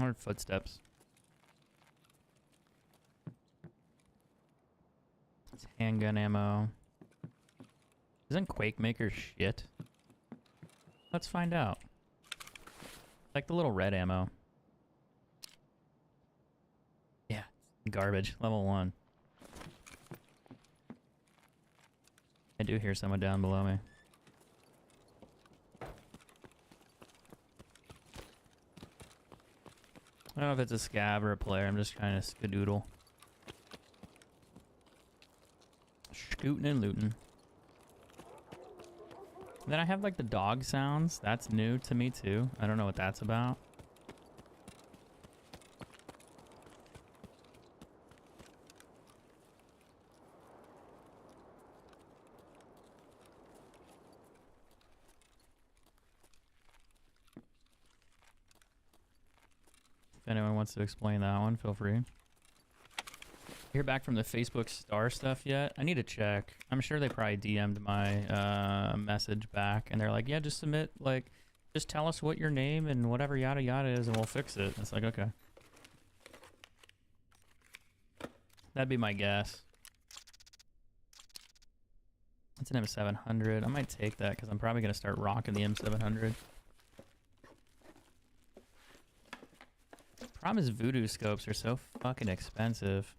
Or footsteps. It's handgun ammo. Isn't Quake Maker shit? Let's find out. Like the little red ammo. Yeah, garbage. Level 1. I do hear someone down below me. I don't know if it's a scav or a player. I'm just trying to skadoodle. Scooting and looting. And then I have like the dog sounds. That's new to me too. I don't know what that's about. If anyone wants to explain that one, feel free. Hear back from the Facebook star stuff yet? I need to check. I'm sure they probably DM'd my message back, and they're like, yeah, just submit, like, just tell us what your name and whatever yada yada is, and we'll fix it. It's like, okay. That'd be my guess. It's an M700. I might take that because I'm probably going to start rocking the M700. Problem is voodoo scopes are so fucking expensive.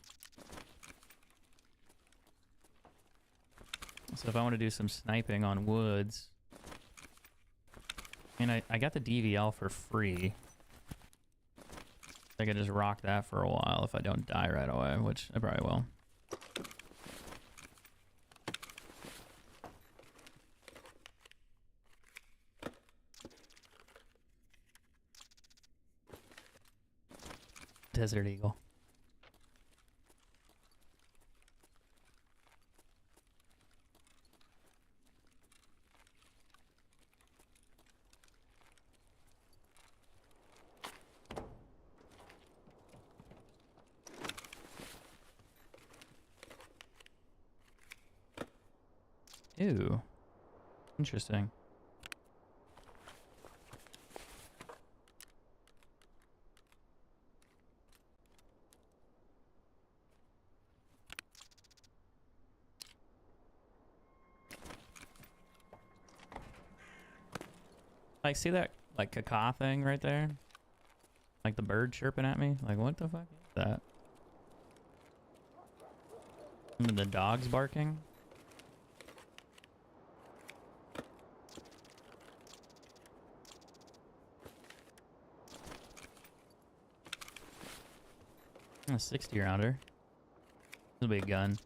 So if I want to do some sniping on woods, I mean, I got the DVL for free. I could just rock that for a while if I don't die right away, which I probably will. Desert Eagle. Ew. Interesting. Like, see that, like, caca thing right there? Like the bird chirping at me? Like, what the fuck is that? And the dog's barking. A 60 rounder. This will be a gun.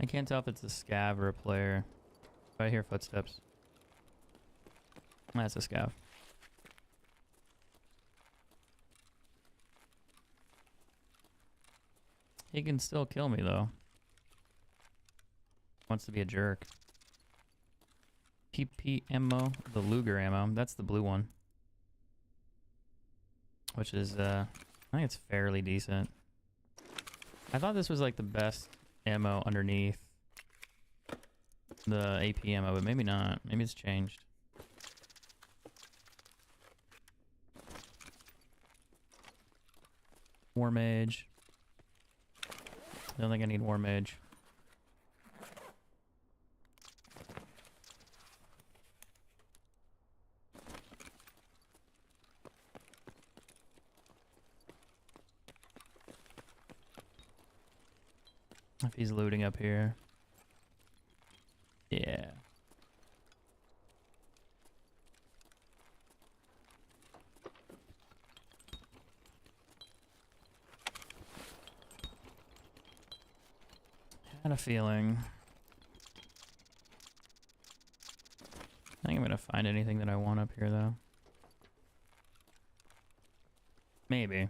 I can't tell if it's a scav or a player. But I hear footsteps. That's a scav. He can still kill me though. Wants to be a jerk. PP ammo, the Luger ammo. That's the blue one. Which is, I think it's fairly decent. I thought this was like the best ammo underneath the AP ammo, but maybe not. Maybe it's changed. War Mage. I don't think I need War Mage. If he's looting up here. Yeah. Had a feeling. I think I'm gonna find anything that I want up here though. Maybe.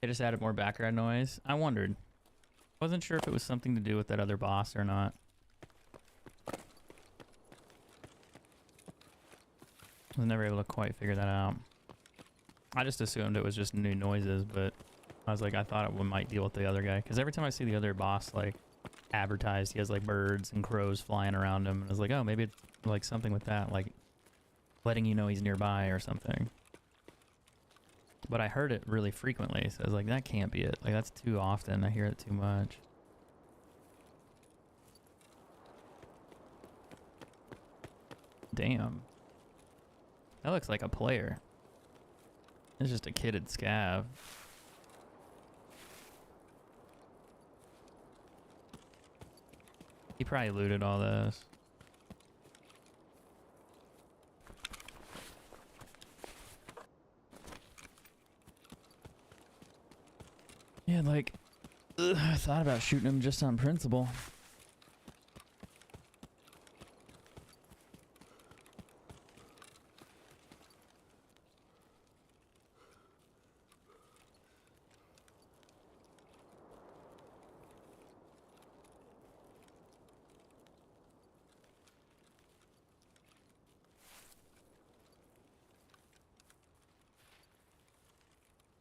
They just added more background noise. I wondered. Wasn't sure if it was something to do with that other boss or not. I was never able to quite figure that out. I just assumed it was just new noises, but I was like, I thought it might deal with the other guy. Because every time I see the other boss, like, advertised, he has, like, birds and crows flying around him. And I was like, oh, maybe it's, like, something with that. Like, letting you know he's nearby or something. But I heard it really frequently, so I was like, that can't be it. Like, that's too often. I hear it too much. Damn. That looks like a player. It's just a kitted scav. He probably looted all this. Yeah, like, I thought about shooting him just on principle.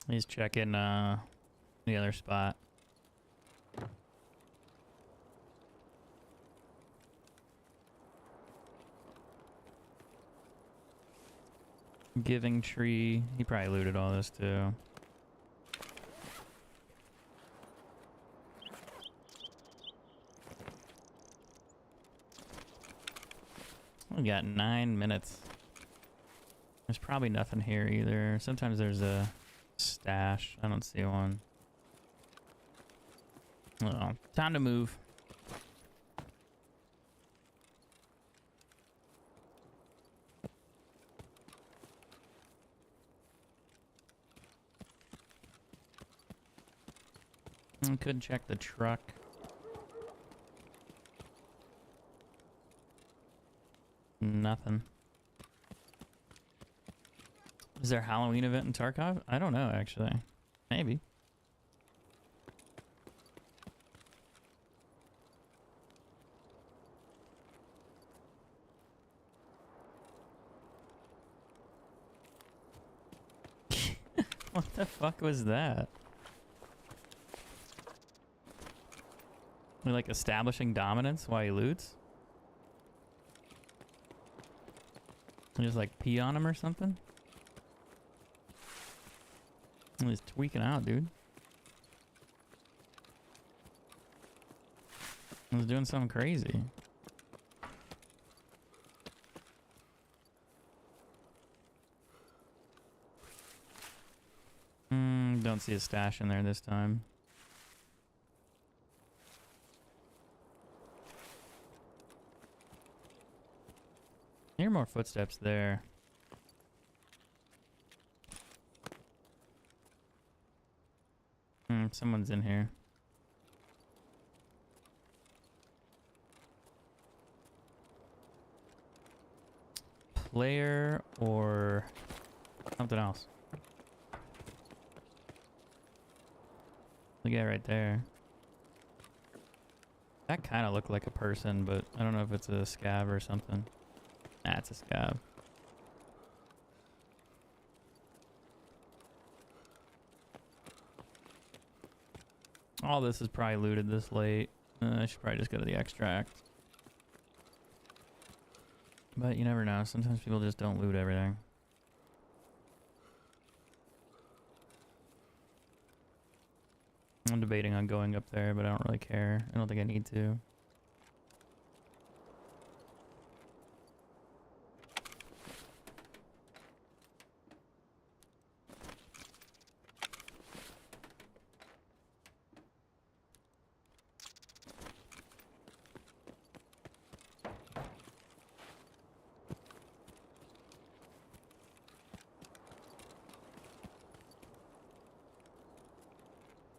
He's checking, the other spot. Giving tree. He probably looted all this too. We got 9 minutes. There's probably nothing here either. Sometimes there's a stash. I don't see one. Oh, time to move. I could check the truck. Nothing. Is there a Halloween event in Tarkov? I don't know, actually. Maybe. What the fuck was that? We like establishing dominance while he loots? And just like pee on him or something? He's tweaking out, dude. He's doing something crazy. Don't see a stash in there this time. I hear more footsteps there. Someone's in here. Player or something else. Look at it right there. That kind of looked like a person, but I don't know if it's a scav or something. Nah, it's a scav. All this is probably looted this late. I should probably just go to the extract. But you never know. Sometimes people just don't loot everything. I'm debating on going up there, but I don't really care. I don't think I need to.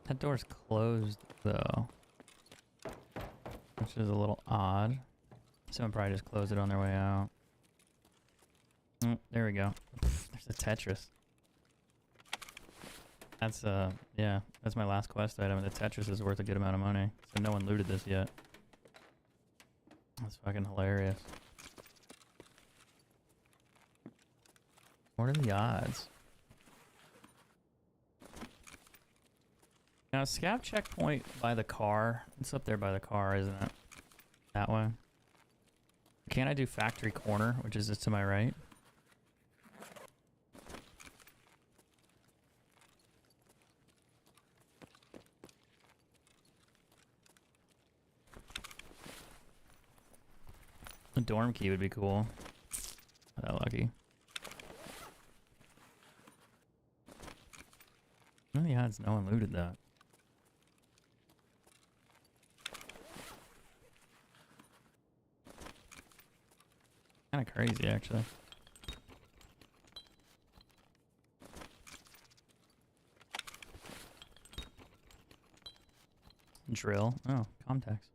That door's closed, though. Which is a little odd. Someone probably just closed it on their way out. Oh, there we go. There's a Tetris. That's, yeah, that's my last quest item, and the Tetris is worth a good amount of money. So no one looted this yet. That's fucking hilarious. What are the odds? Now, scav checkpoint by the car. It's up there by the car, isn't it? That way. Can I do factory corner, which is just to my right? A dorm key would be cool. Not that lucky. What are the odds no one looted that? Kind of crazy, actually. Drill. Oh, contacts.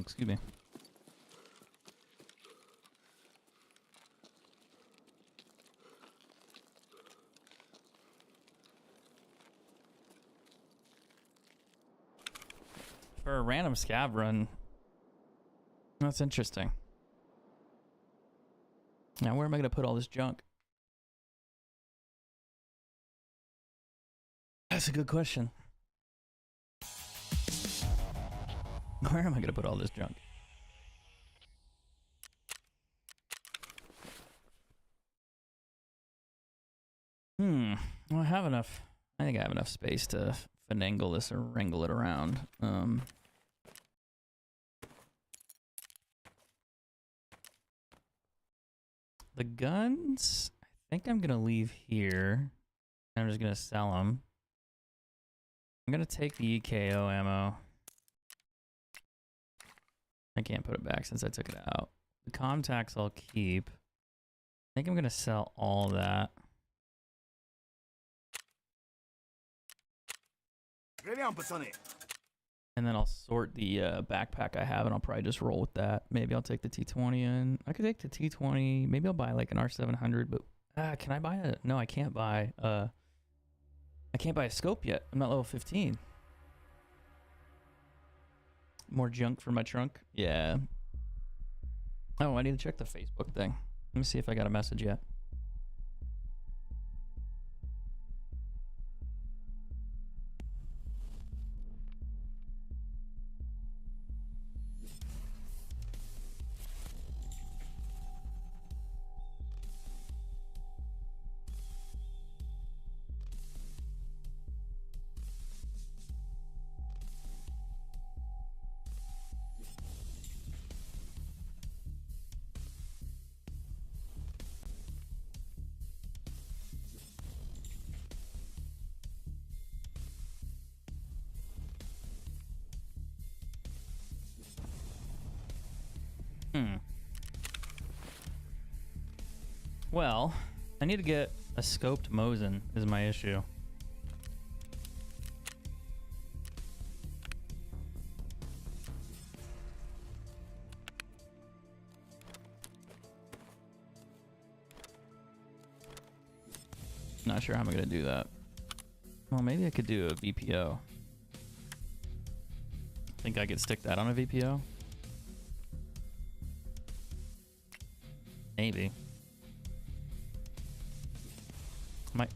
Excuse me. For a random scav run, that's interesting. Now, where am I going to put all this junk? That's a good question. Where am I going to put all this junk? Well, I have enough. I think I have enough space to finagle this or wrangle it around. The guns, I think I'm going to leave here. I'm just going to sell them. I'm going to take the EKO ammo. I can't put it back since I took it out. The contacts I'll keep. I think I'm going to sell all that. And then I'll sort the backpack I have, and I'll probably just roll with that. Maybe I'll take the T20 in. I could take the T20. Maybe I'll buy like an R700, but can I buy a... No, I can't buy a scope yet. I'm not level 15. More junk for my trunk? Yeah. Oh, I need to check the Facebook thing. Let me see if I got a message yet. Well, I need to get a scoped Mosin is my issue. Not sure how I'm gonna do that. Well, maybe I could do a VPO. Think I could stick that on a VPO? Maybe.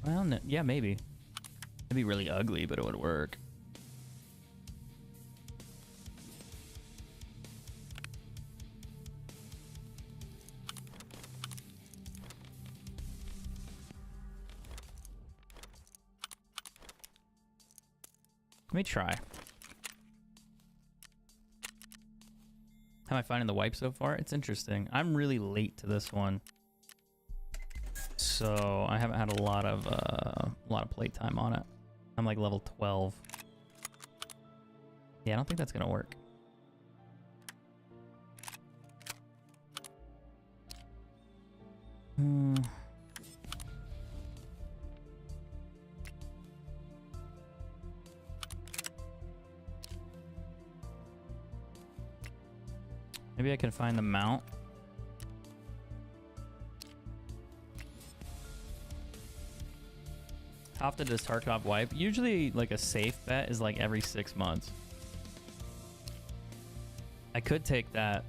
Well, no, yeah, maybe. It'd be really ugly, but it would work. Let me try. How am I finding the wipe so far? It's interesting. I'm really late to this one, so I haven't had a lot of playtime on it. I'm like level 12. Yeah, I don't think that's gonna work. Maybe I can find the mount. How often does Tarkov wipe? Usually, like, a safe bet is like every 6 months. I could take that.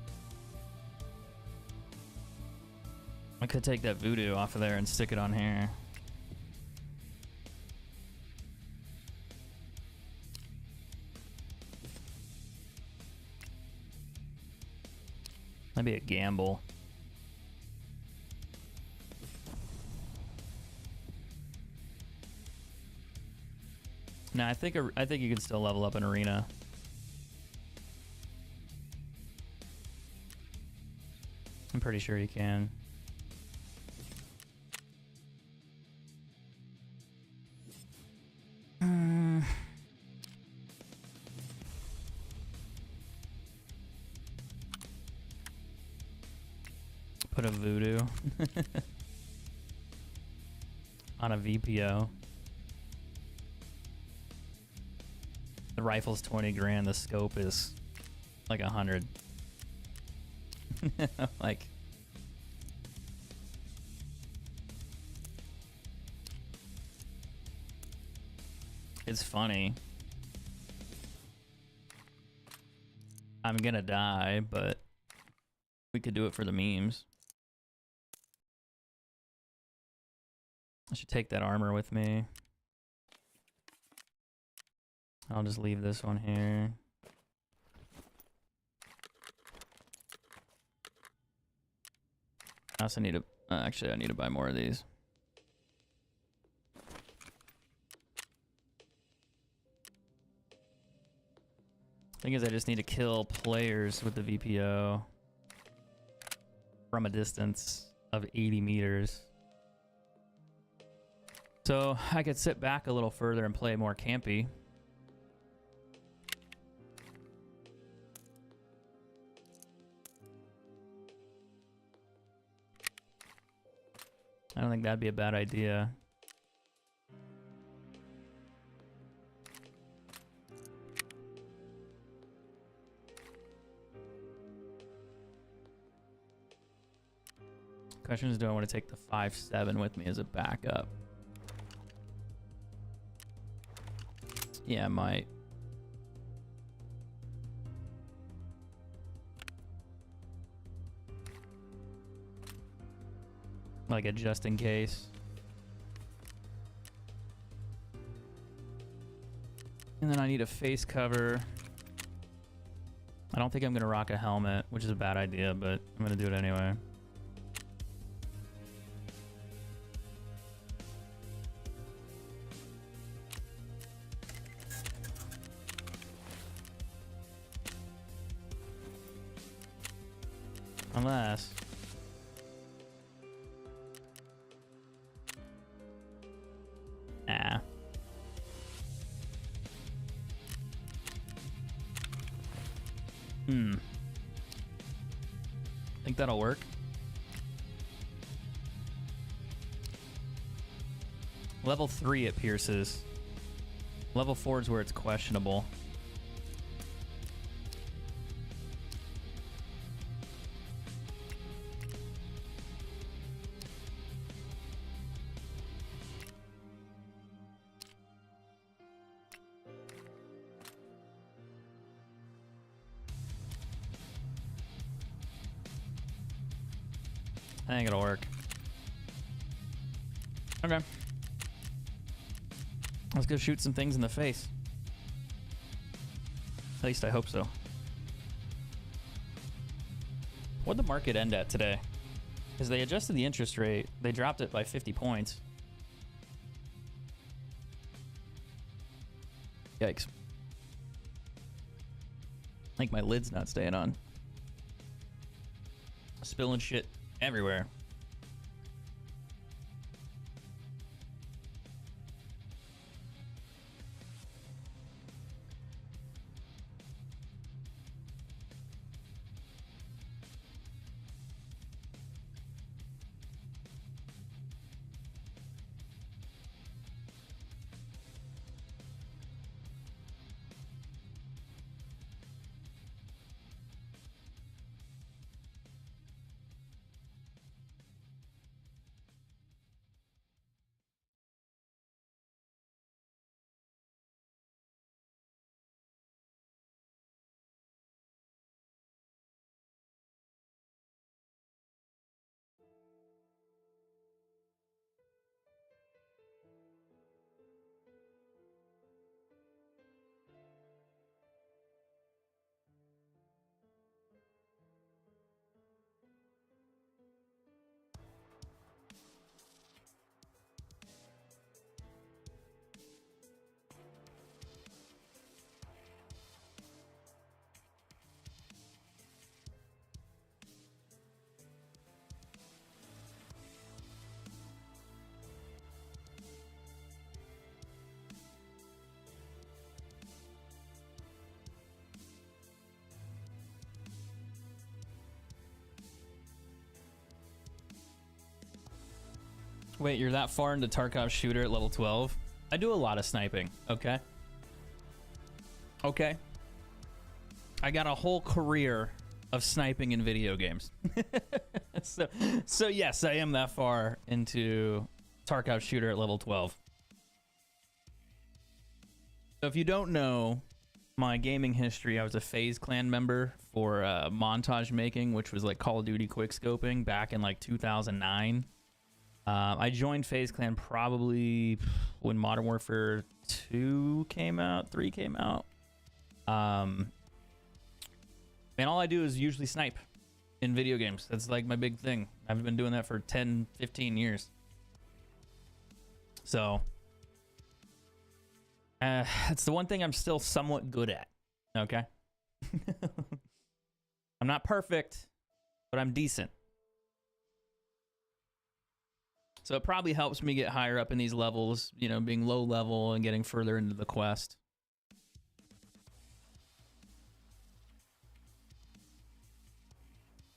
I could take that voodoo off of there and stick it on here. That'd be a gamble. No, I think you can still level up an arena. I'm pretty sure you can. Put a voodoo on a VPO. The rifle's 20 grand. The scope is like 100. Like, it's funny. I'm gonna die, but we could do it for the memes. I should take that armor with me. I'll just leave this one here. I also need to... actually, I need to buy more of these. Thing is, I just need to kill players with the VPO from a distance of 80 meters. So I could sit back a little further and play more campy. I don't think that'd be a bad idea. Question is, do I want to take the 5.7 with me as a backup? Yeah, I might. Like a just in case. And then I need a face cover. I don't think I'm gonna rock a helmet, which is a bad idea, but I'm gonna do it anyway. Unless... Nah. Think that'll work. Level 3 it pierces. Level 4 is where it's questionable. I think it'll work. Okay. Let's go shoot some things in the face. At least I hope so. What'd the market end at today? Because they adjusted the interest rate. They dropped it by 50 points. Yikes. I think my lid's not staying on. Spilling shit everywhere. Wait, you're that far into Tarkov shooter at level 12? I do a lot of sniping, okay? Okay. I got a whole career of sniping in video games. So yes, I am that far into Tarkov shooter at level 12. So if you don't know my gaming history, I was a FaZe clan member for montage making, which was like Call of Duty quickscoping back in like 2009. I joined FaZe Clan probably when Modern Warfare 2 came out, 3 came out. And all I do is usually snipe in video games. That's like my big thing. I've been doing that for 10, 15 years. So, it's the one thing I'm still somewhat good at, okay? I'm not perfect, but I'm decent. So it probably helps me get higher up in these levels, you know, being low level and getting further into the quest.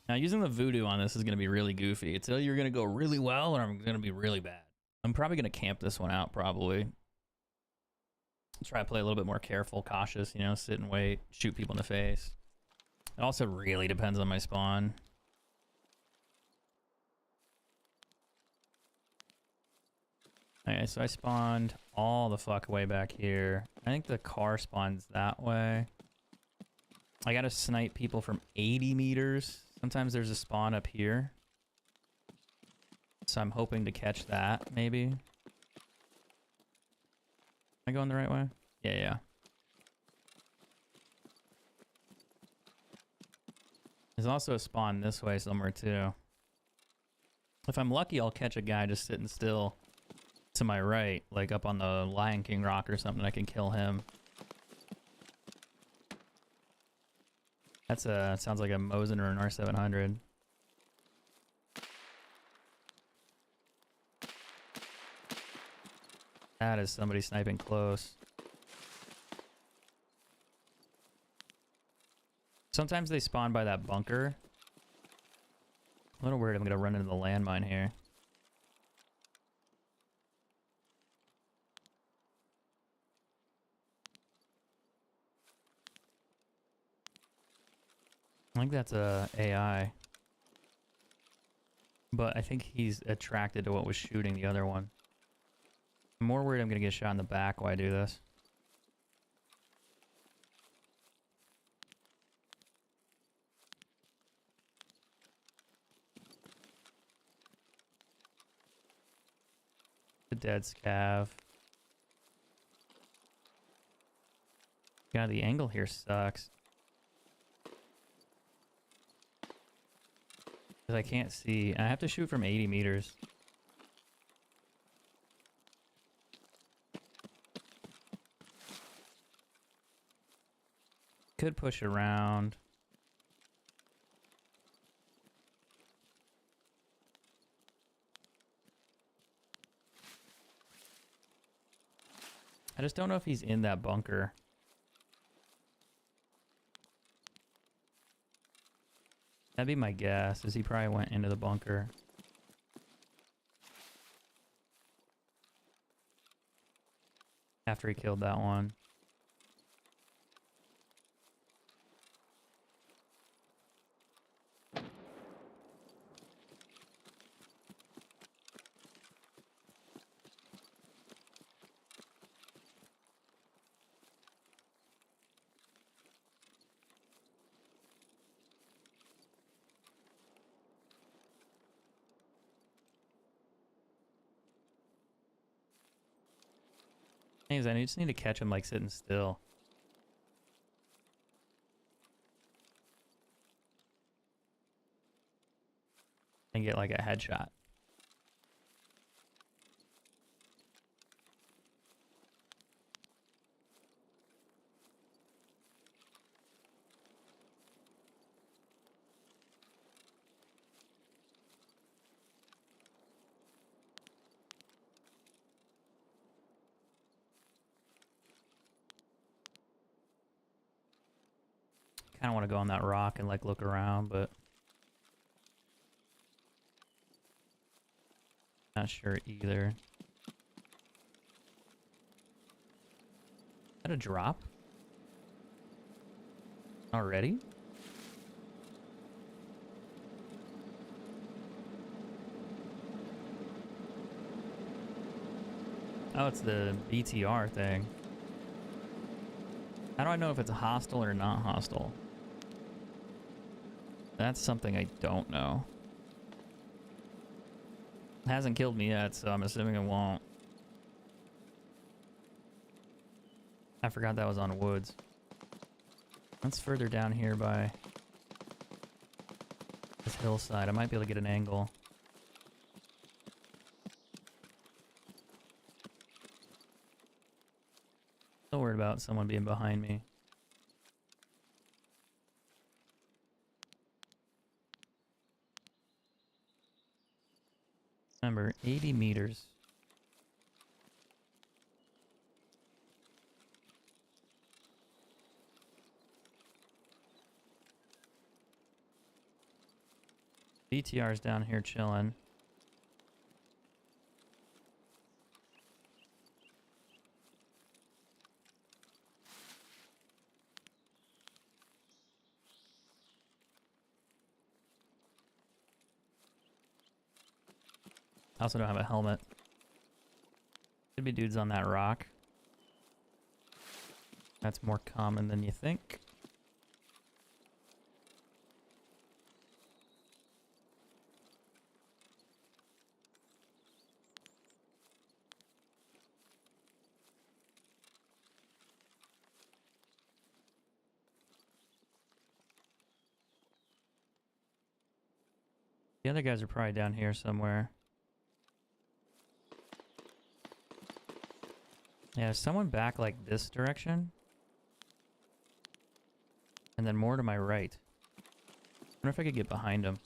Now, using the voodoo on this is going to be really goofy. It's either you're going to go really well or I'm going to be really bad. I'm probably going to camp this one out, probably. Try to play a little bit more careful, cautious, you know, sit and wait, shoot people in the face. It also really depends on my spawn. Okay, so I spawned all the fuck way back here. I think the car spawns that way. I gotta snipe people from 80 meters. Sometimes there's a spawn up here. So I'm hoping to catch that, maybe. Am I going the right way? Yeah, yeah. There's also a spawn this way somewhere, too. If I'm lucky, I'll catch a guy just sitting still to my right, like up on the Lion King rock or something. I can kill him. That's a, sounds like a Mosin or an R700. That is somebody sniping close. Sometimes they spawn by that bunker. A little worried I'm gonna run into the landmine here. I think that's a AI. But I think he's attracted to what was shooting the other one. I'm more worried I'm gonna get shot in the back while I do this. The dead Scav. God, the angle here sucks. Because I can't see. I have to shoot from 80 meters. Could push around. I just don't know if he's in that bunker. That'd be my guess, is he probably went into the bunker. After he killed that one. Thing is, I just need to catch him like sitting still. And get like a headshot. Kind of want to go on that rock and like look around, but not sure either. Is that a drop? Already? Oh, it's the BTR thing. How do I know if it's hostile or not hostile? That's something I don't know. It hasn't killed me yet, so I'm assuming it won't. I forgot that was on woods. That's further down here by this hillside. I might be able to get an angle. Still worried about someone being behind me. Remember, 80 meters. BTR's down here chilling. I also don't have a helmet. Should be dudes on that rock. That's more common than you think. The other guys are probably down here somewhere. Yeah, there's someone back like this direction. And then more to my right. I wonder if I could get behind him.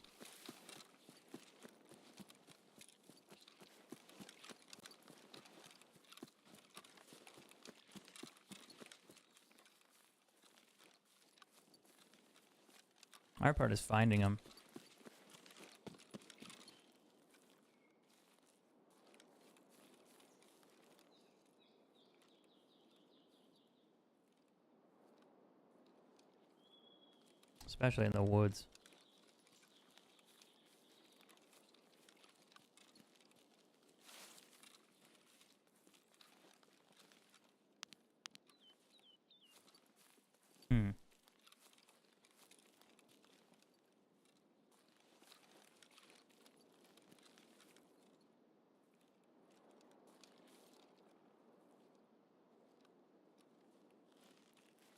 Our part is finding him. Especially in the woods. Hmm.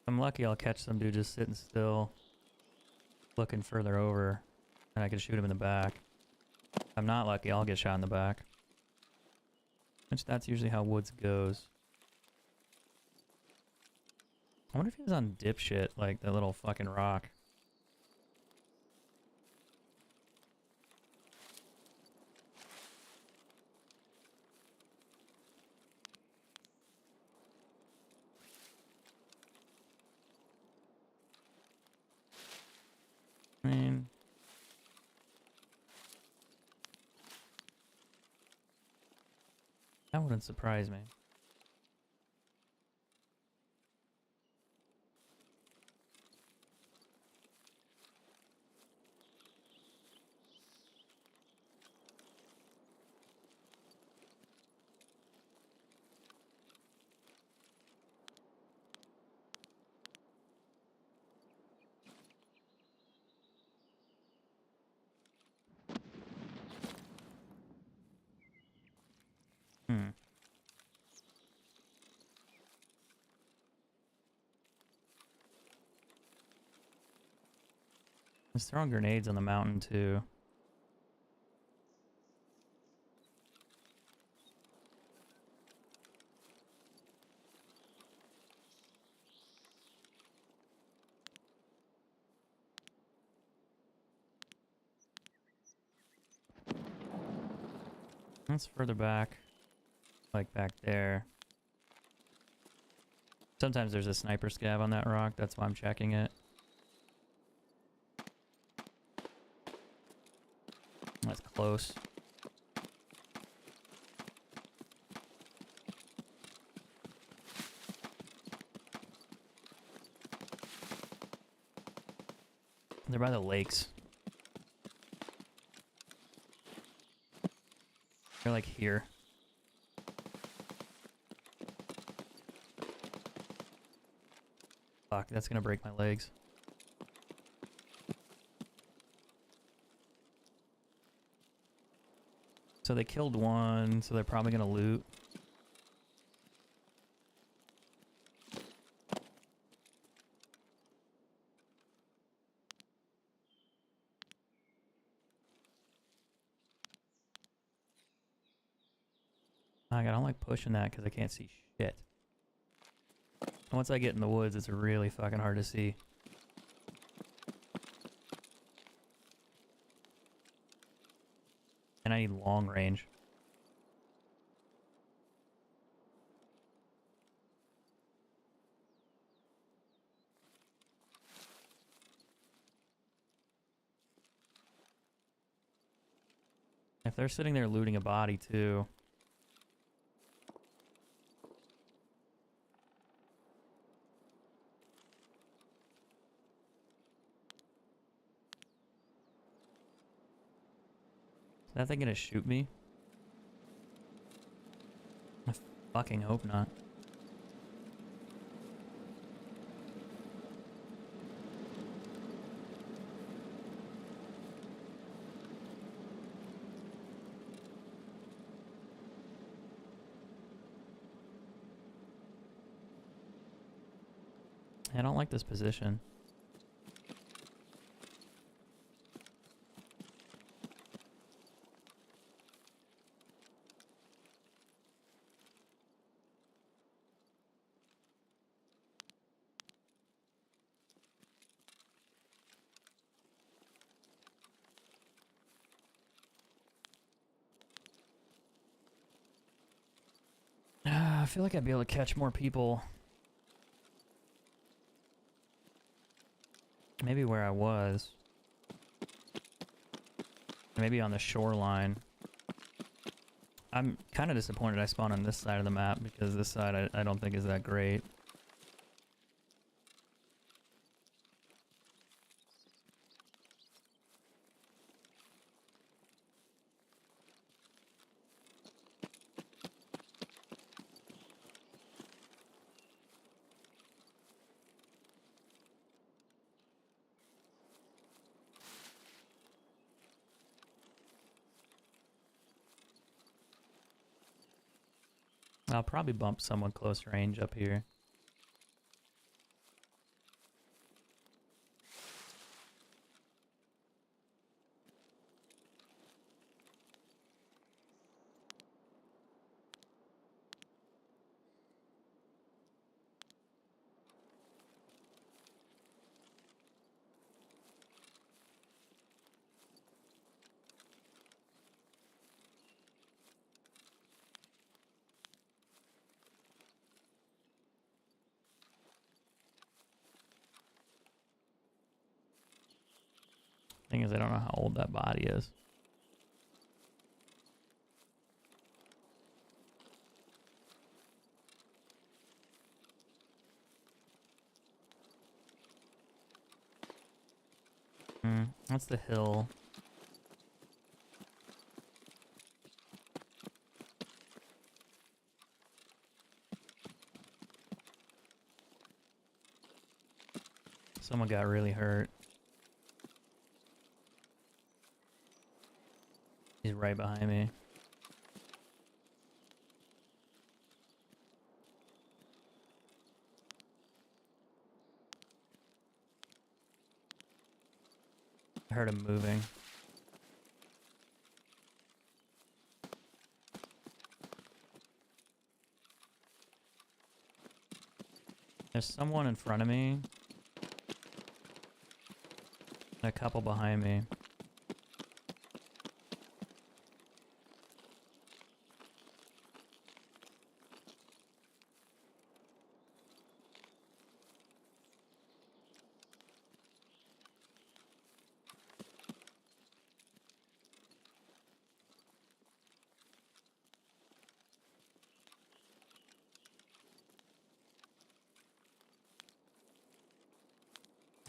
I'm lucky I'll catch some dude just sitting still, looking further over, and I can shoot him in the back. If I'm not lucky, I'll get shot in the back. Which that's usually how woods goes. I wonder if he was on dipshit, like the little fucking rock. I mean, that wouldn't surprise me. Hmm. He's throwing grenades on the mountain too. That's further back. Like back there. Sometimes there's a sniper scav on that rock, that's why I'm checking it. That's close. They're by the lakes. They're like here. Fuck, that's gonna break my legs. So they killed one, so they're probably gonna loot. I don't like pushing that because I can't see shit. And once I get in the woods, it's really fucking hard to see. And I need long range. If they're sitting there looting a body too. Is that thing gonna shoot me? fucking hope not. I don't like this position. I feel like I'd be able to catch more people. Maybe where I was. Maybe on the shoreline. I'm kind of disappointed I spawned on this side of the map because this side I don't think is that great. I'll probably bump someone close range up here. Thing is, I don't know how old that body is. That's the hill. Someone got really hurt. He's right behind me. I heard him moving. There's someone in front of me. And a couple behind me.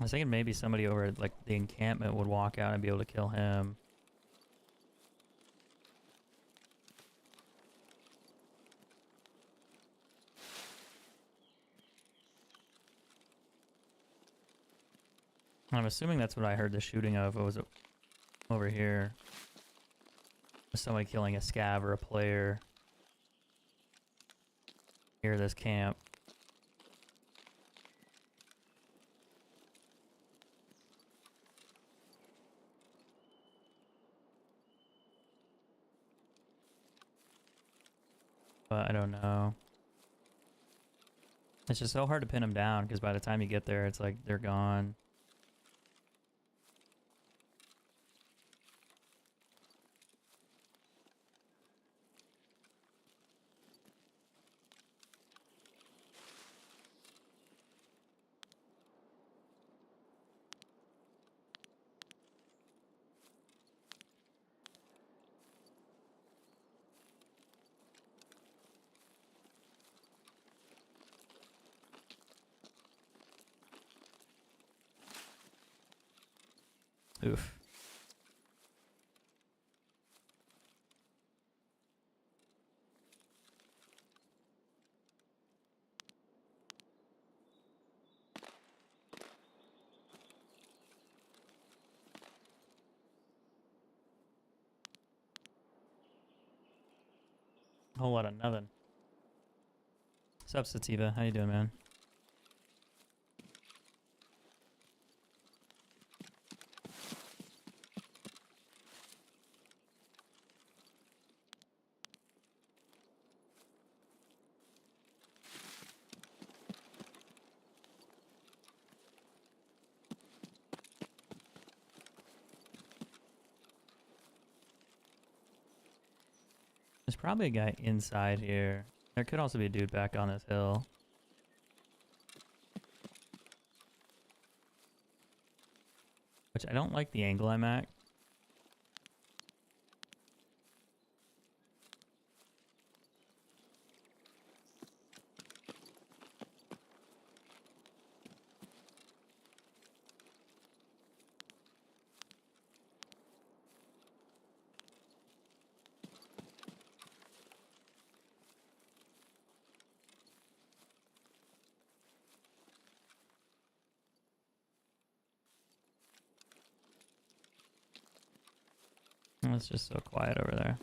I was thinking maybe somebody over at like the encampment would walk out and be able to kill him. I'm assuming that's what I heard the shooting of. It was over here. Somebody killing a scav or a player near this camp. But I don't know. It's just so hard to pin them down because by the time you get there, it's like they're gone. Oof. A whole lot of nothing. What's up, Sativa? How you doing, man? There's probably a guy inside here. There could also be a dude back on this hill. Which I don't like the angle I'm at. It's just so quiet over there.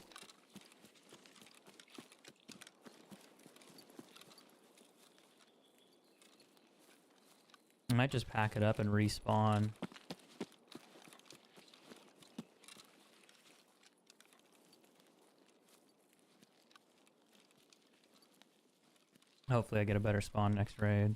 I might just pack it up and respawn. Hopefully I get a better spawn next raid.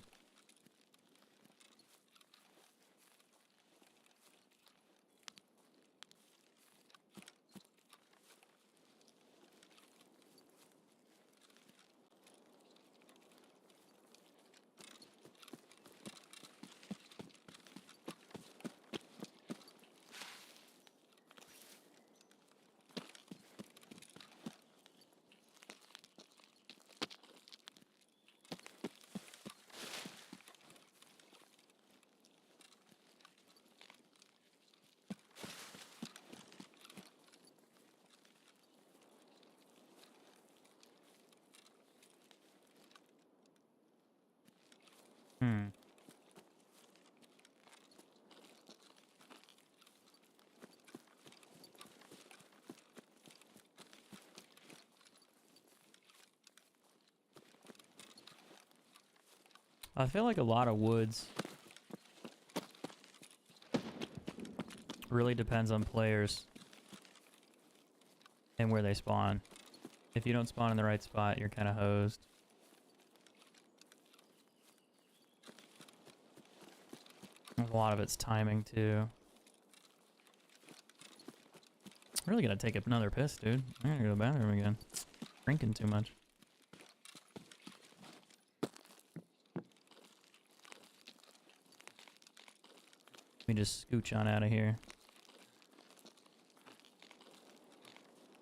I feel like a lot of woods really depends on players and where they spawn. If you don't spawn in the right spot, you're kind of hosed. A lot of it's timing too. I'm really gonna take another piss, dude. I'm gonna go to the bathroom again. Drinking too much. Let me just scooch on out of here.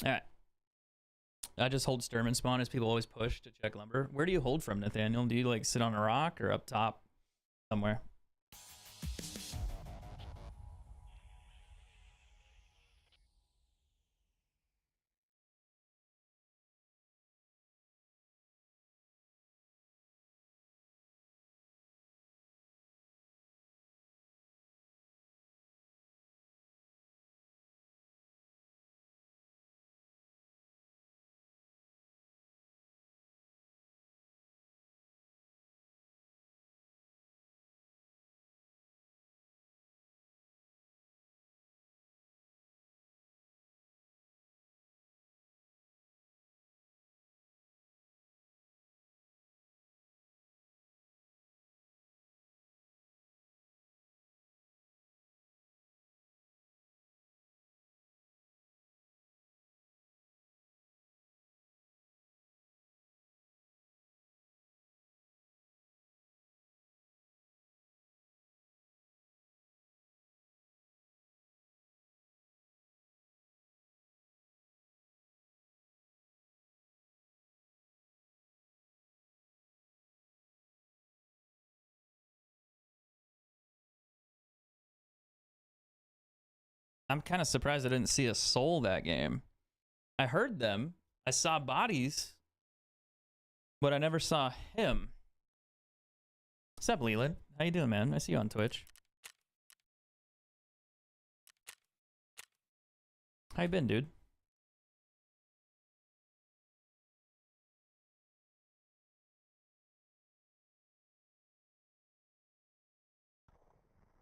Alright. I just hold sturm and spawn as people always push to check lumber. Where do you hold from, Nathaniel? Do you like sit on a rock or up top somewhere? I'm kind of surprised I didn't see a soul that game. I heard them. I saw bodies. But I never saw him. What's up, Leland? How you doing, man? I see you on Twitch. How you been, dude?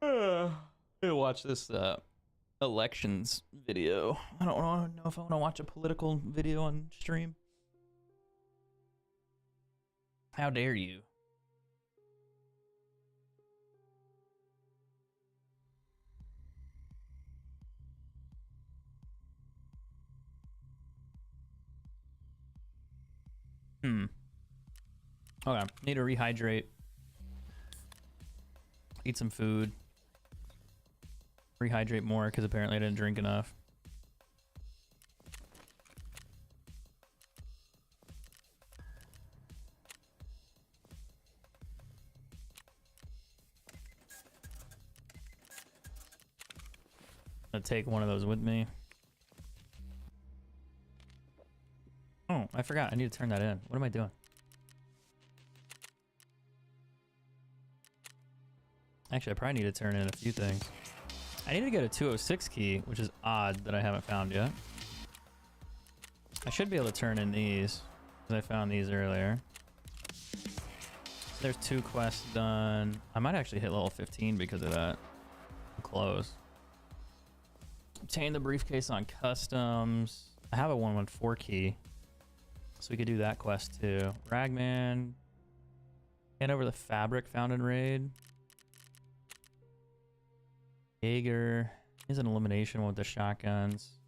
I'm gonna watch this elections video. I don't know if I want to watch a political video on stream. How dare you? Okay, need to rehydrate. Eat some food. Rehydrate more because apparently I didn't drink enough. I'm gonna take one of those with me. Oh, I forgot. I need to turn that in. What am I doing? Actually, I probably need to turn in a few things. I need to get a 206 key, which is odd that I haven't found yet. I should be able to turn in these, because I found these earlier. There's 2 quests done. I might actually hit level 15 because of that. I'm close. Obtain the briefcase on customs. I have a 114 key, so we could do that quest too. Ragman. Hand over the fabric found in raid. Jaeger is an elimination with the shotguns.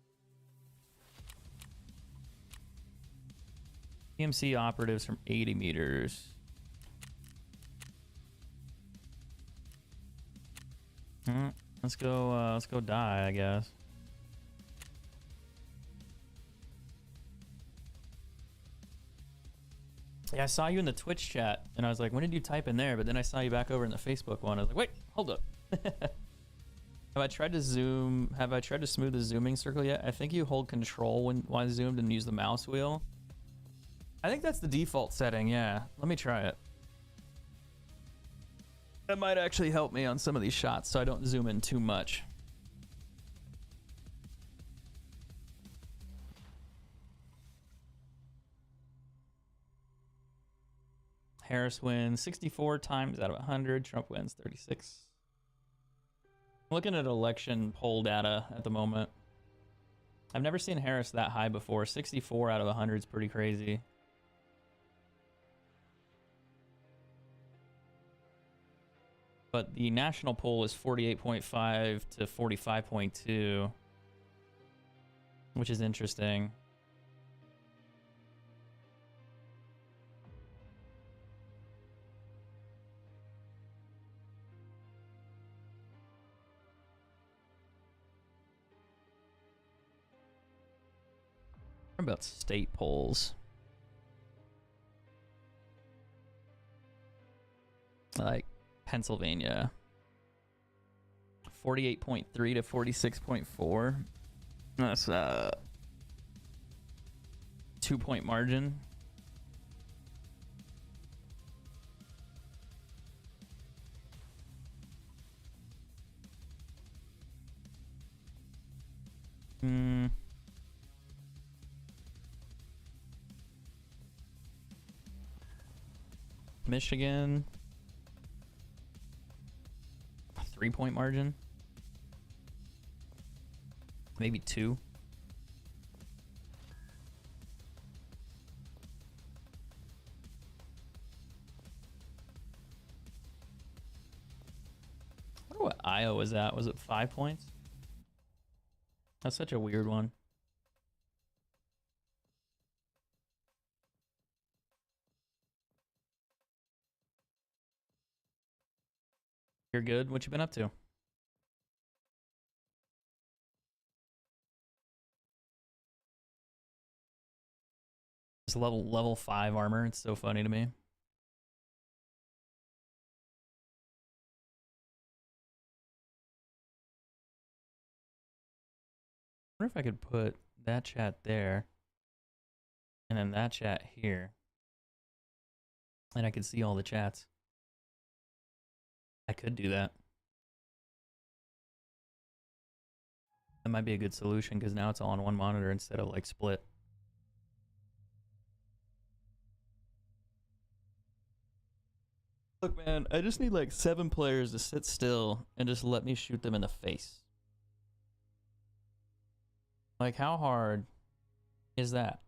PMC operatives from 80 meters. Let's go die, I guess. Yeah, I saw you in the Twitch chat, and I was like, when did you type in there? But then I saw you back over in the Facebook one. I was like, wait, hold up. Have I tried to zoom? Have I tried to smooth the zooming circle yet? I think you hold control while zoomed and use the mouse wheel. I think that's the default setting, yeah. Let me try it. That might actually help me on some of these shots so I don't zoom in too much. Harris wins 64 times out of 100. Trump wins 36. I'm looking at election poll data at the moment. I've never seen Harris that high before. 64 out of 100 is pretty crazy. But the national poll is 48.5 to 45.2, which is interesting. What about state polls? Like Pennsylvania. 48.3 to 46.4. That's a 2-point margin. Michigan. 3-point margin. Maybe 2. I wonder what Iowa was at. Was it 5 points? That's such a weird one. You're good? What you been up to? It's level 5 armor. It's so funny to me. I wonder if I could put that chat there and then that chat here, and I could see all the chats. I could do that. That might be a good solution because now it's all on one monitor instead of like split. Look, man, I just need like 7 players to sit still and just let me shoot them in the face. Like, how hard is that?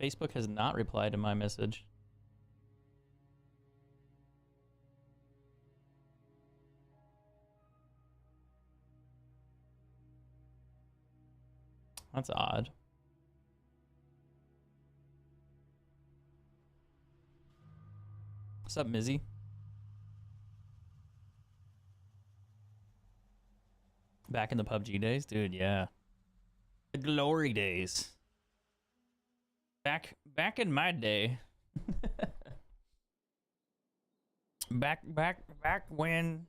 Facebook has not replied to my message. That's odd. What's up, Mizzy? Back in the PUBG days? Dude, yeah. The glory days. Back in my day. back when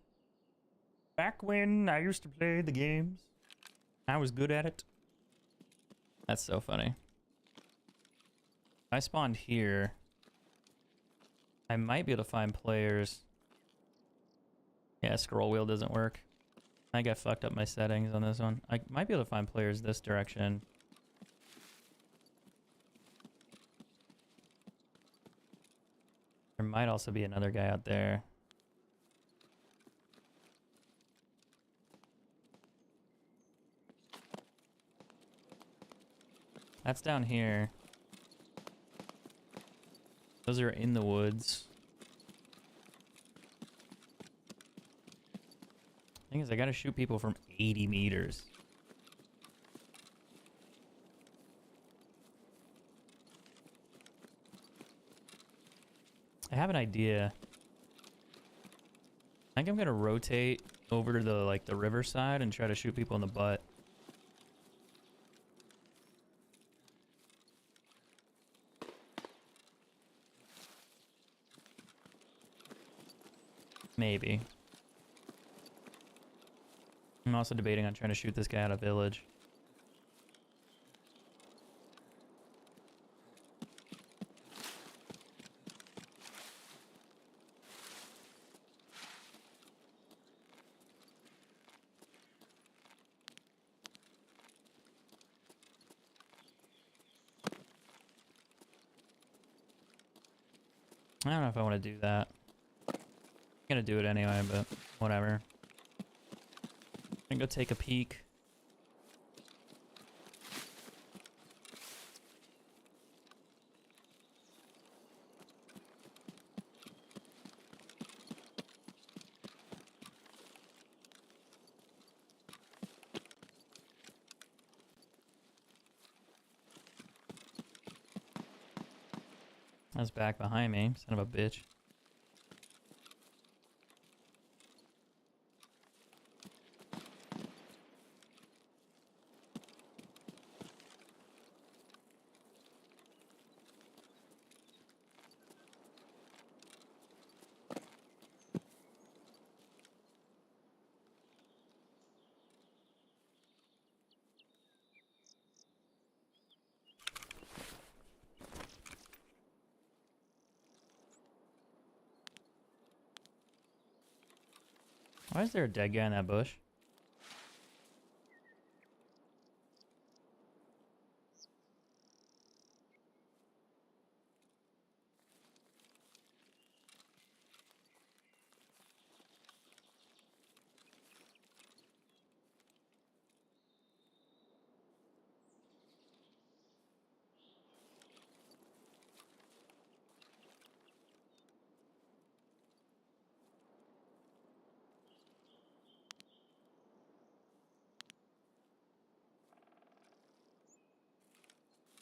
I used to play the games. I was good at it. That's so funny. I spawned here. I might be able to find players. Yeah, scroll wheel doesn't work. I think I fucked up my settings on this one. I might be able to find players this direction. There might also be another guy out there. That's down here. Those are in the woods. Thing is, I gotta shoot people from 80 meters. I have an idea. I think I'm gonna rotate over to the riverside and try to shoot people in the butt. Maybe. I'm also debating on trying to shoot this guy out of village. I don't know if I want to do that. I'm gonna do it anyway, but whatever. I'm gonna go take a peek. That's back behind me, son of a bitch. Why is there a dead guy in that bush?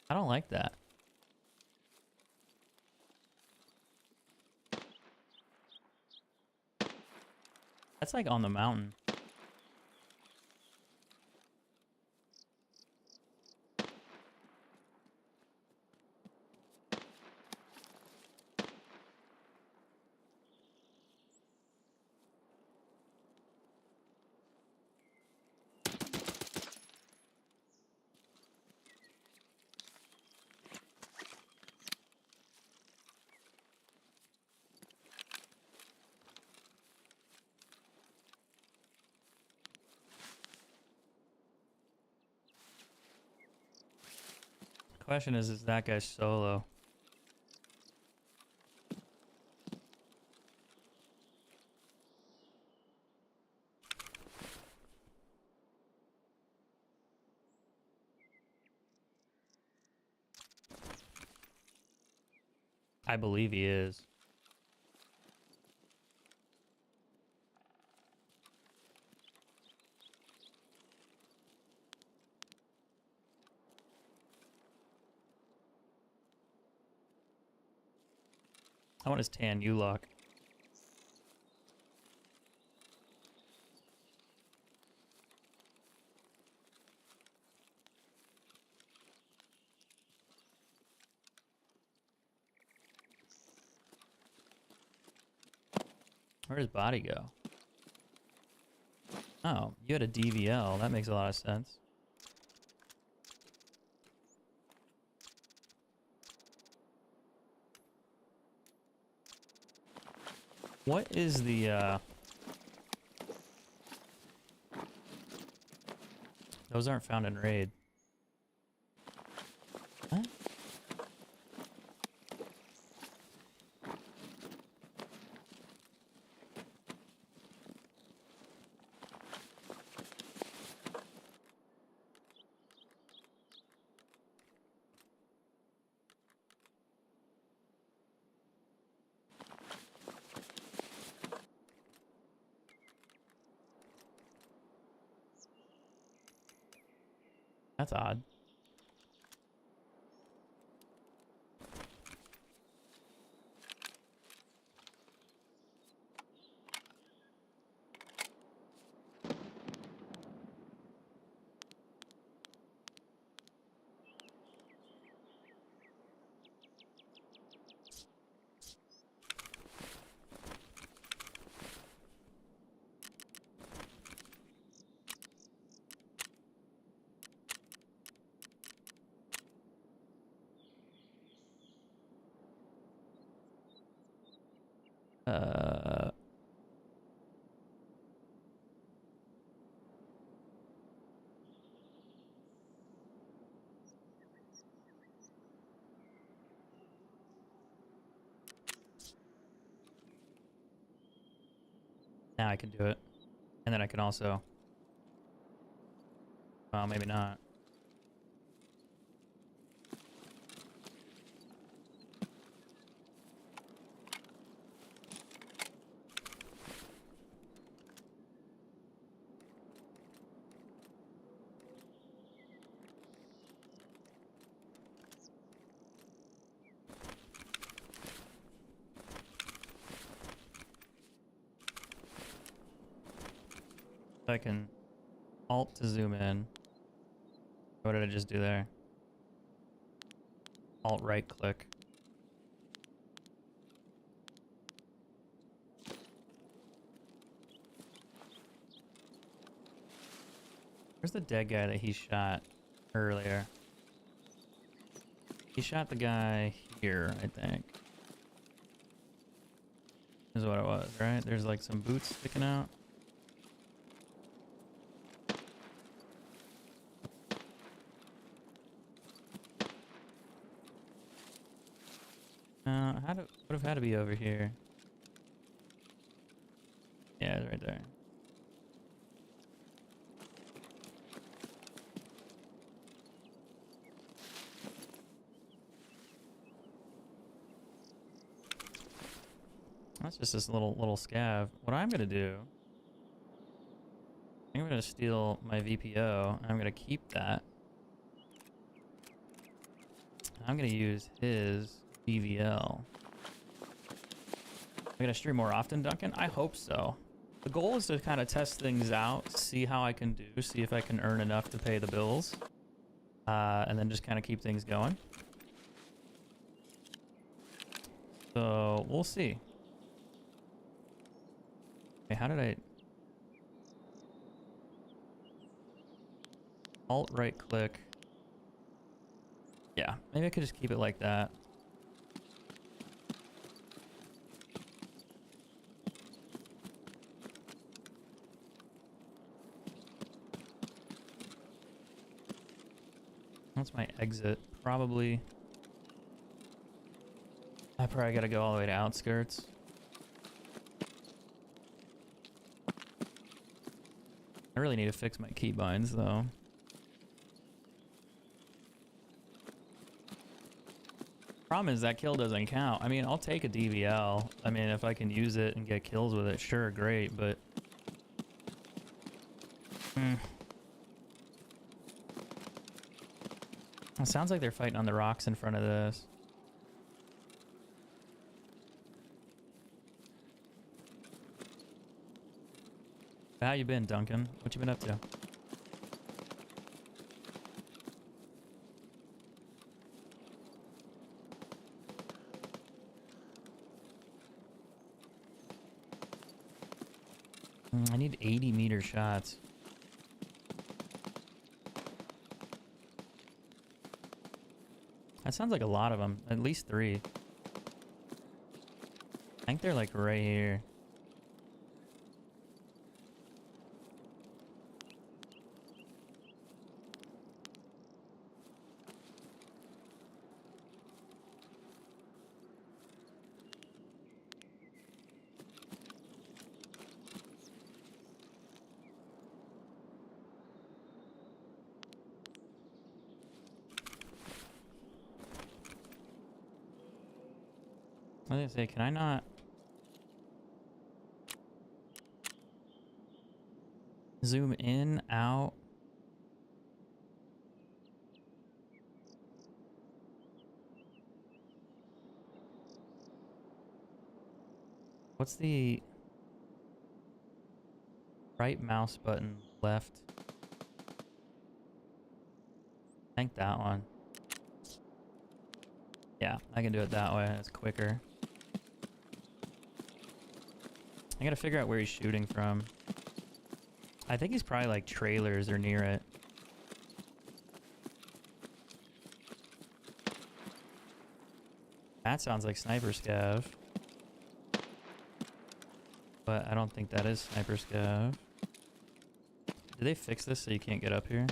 I don't like that. That's like on the mountain. question is that guy solo? I believe he is. I want his tan U-lock. Where'd his body go? Oh, you had a DVL. That makes a lot of sense. What is the, those aren't found in raid. What? That's odd. Now I can do it. And then I can also... Well, maybe not. I can alt to zoom in. What did I just do there? Alt right click. Where's the dead guy that he shot earlier? He shot the guy here, I think. Is what it was, right? There's like some boots sticking out. Would have had to be over here. Yeah, it's right there. That's just this little scav. What I'm gonna do, I'm gonna steal my VPO. I'm gonna keep that. I'm gonna use his DVL. I'm gonna stream more often, Duncan. I hope so. The goal is to kind of test things out, see how I can do, see if I can earn enough to pay the bills, and then just kind of keep things going. So we'll see. Okay, how did I... Alt right click. Yeah, maybe I could just keep it like that. What's my exit? Probably... I probably gotta go all the way to outskirts. I really need to fix my keybinds though. Problem is that kill doesn't count. I mean, I'll take a DVL. I mean, if I can use it and get kills with it, sure, great, but... It sounds like they're fighting on the rocks in front of this. How you been, Duncan? What you been up to? I need 80-meter shots. That sounds like a lot of them. At least 3. I think they're like right here. I was gonna say, can I not zoom in, out? What's the right mouse button, left? I think that one. Yeah, I can do it that way. It's quicker. I gotta figure out where he's shooting from. I think he's probably like trailers or near it. That sounds like Sniper Scav. But I don't think that is Sniper Scav. Did they fix this so you can't get up here?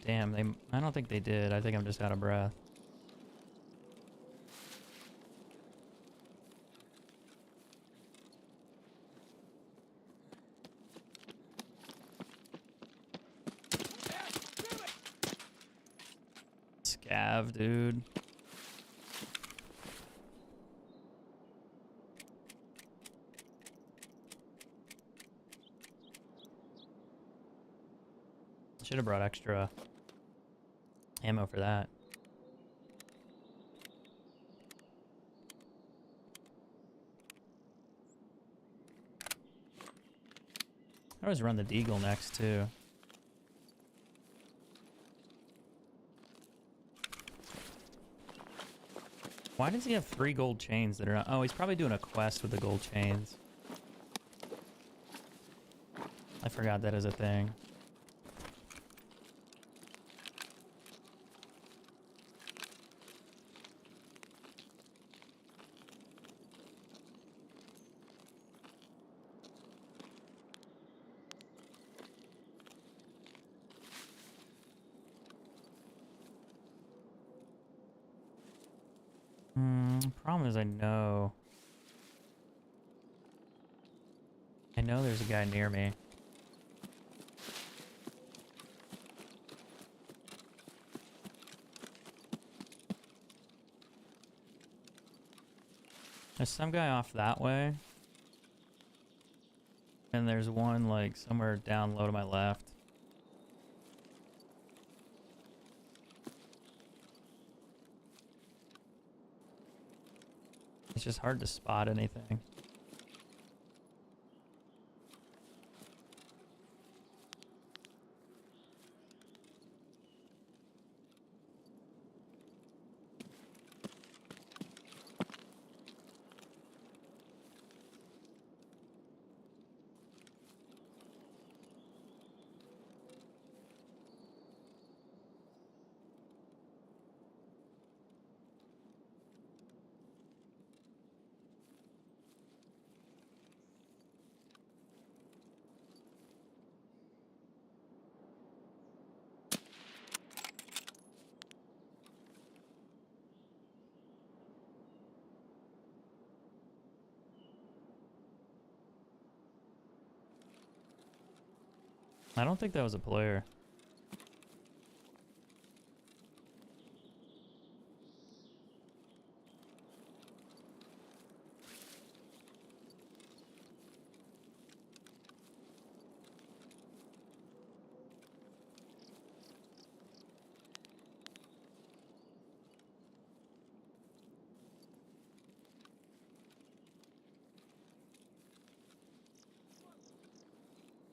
Damn, I don't think they did. I think I'm just out of breath. Scav, dude. Should have brought extra ammo for that. I always run the Deagle next too. Why does he have 3 gold chains that are not... Oh, he's probably doing a quest with the gold chains. I forgot that is a thing. Problem is I know there's a guy near me. There's some guy off that way. And there's one like somewhere down low to my left. It's just hard to spot anything. I don't think that was a player.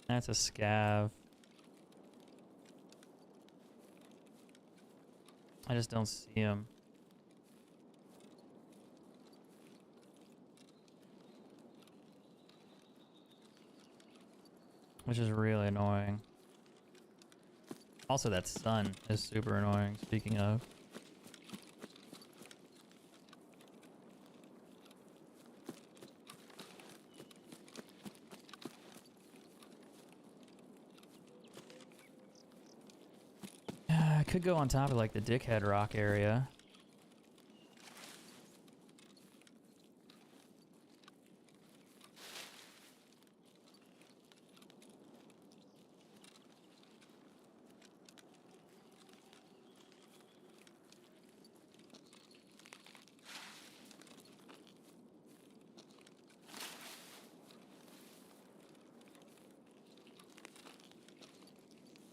That's a scav. I just don't see him. Which is really annoying. Also, that sun is super annoying, speaking of. I could go on top of like the Dickhead Rock area.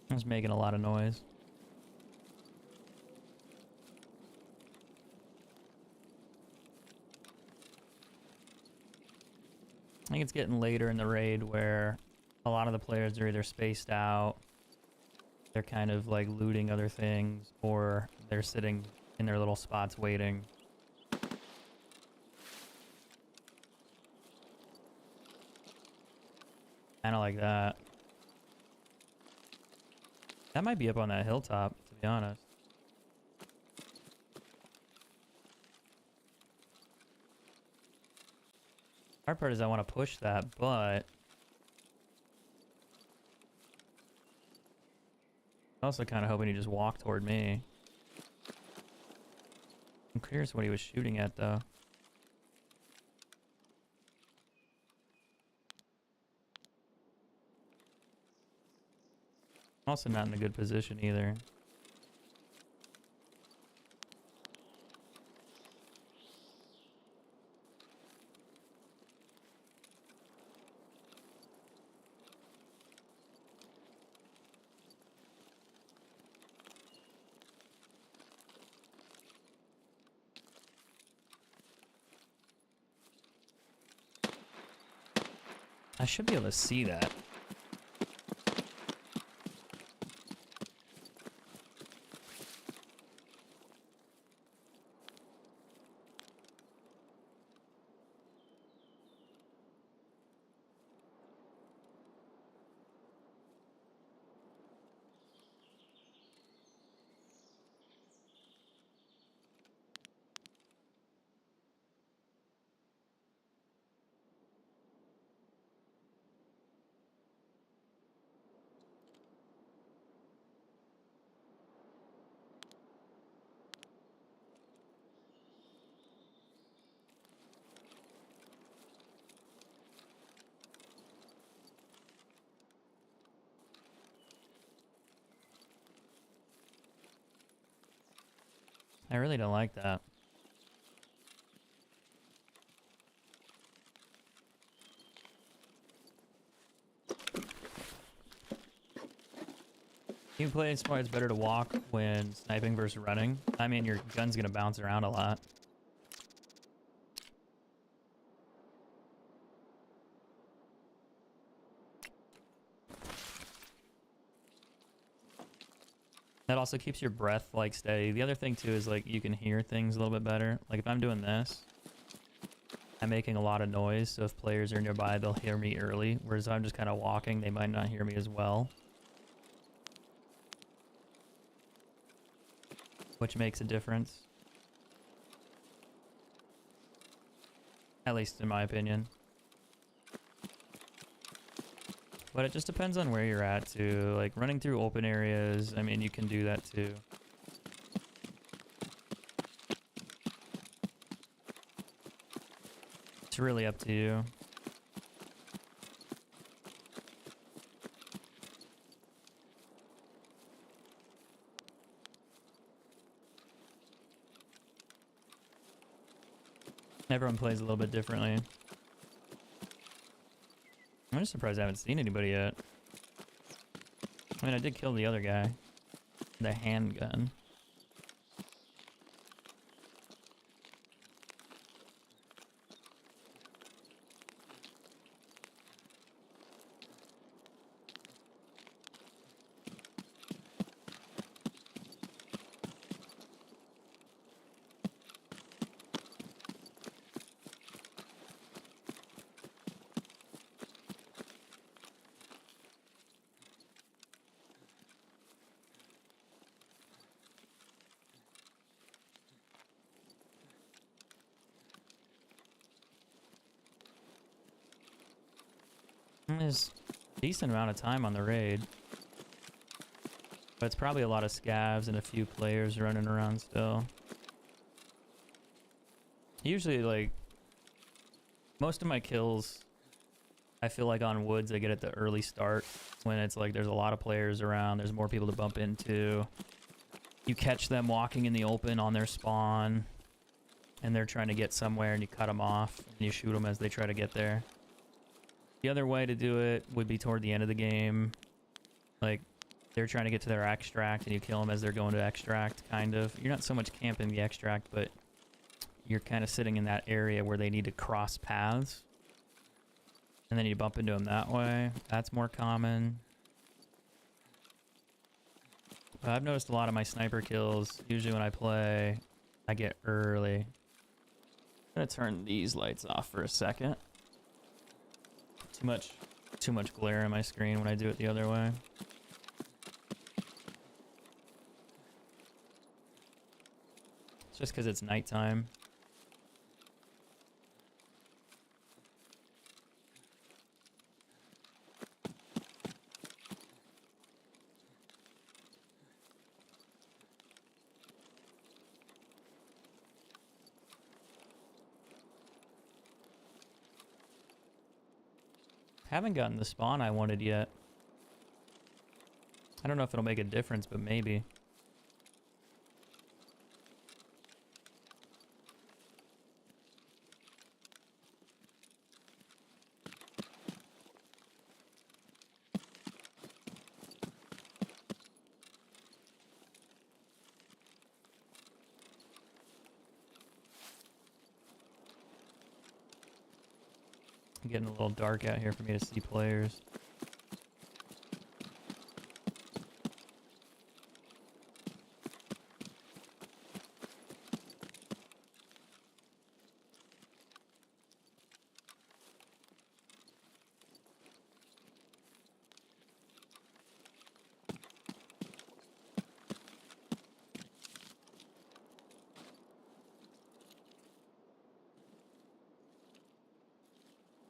It's making a lot of noise. I think it's getting later in the raid where a lot of the players are either spaced out, they're kind of like looting other things, or they're sitting in their little spots waiting. Kinda like that. That might be up on that hilltop, to be honest. Hard part is I want to push that, but I'm also kind of hoping he just walked toward me. I'm curious what he was shooting at, though. I'm also not in a good position either. I should be able to see that. I really don't like that. You play smart, it's better to walk when sniping versus running. I mean, your gun's gonna bounce around a lot. That also keeps your breath like steady. The other thing too is like you can hear things a little bit better. Like if I'm doing this, I'm making a lot of noise, so if players are nearby, they'll hear me early. Whereas if I'm just kind of walking, they might not hear me as well. Which makes a difference. At least in my opinion. But it just depends on where you're at too. Like running through open areas, I mean, you can do that too. It's really up to you. Everyone plays a little bit differently. I'm just surprised I haven't seen anybody yet. I mean, I did kill the other guy. The handgun. There's a decent amount of time on the raid. But it's probably a lot of scavs and a few players running around still. Usually, like, most of my kills, I feel like on woods, I get at the early start when it's like there's a lot of players around, there's more people to bump into. You catch them walking in the open on their spawn, and they're trying to get somewhere, and you cut them off, and you shoot them as they try to get there. The other way to do it would be toward the end of the game. Like, they're trying to get to their extract, and you kill them as they're going to extract, kind of. You're not so much camping the extract, but you're kind of sitting in that area where they need to cross paths. And then you bump into them that way. That's more common. But I've noticed a lot of my sniper kills, usually when I play, I get early. I'm gonna turn these lights off for a second. Too much glare on my screen when I do it the other way. It's just because it's nighttime. Haven't gotten the spawn I wanted yet. I don't know if it'll make a difference, but maybe. Getting a little dark out here for me to see players.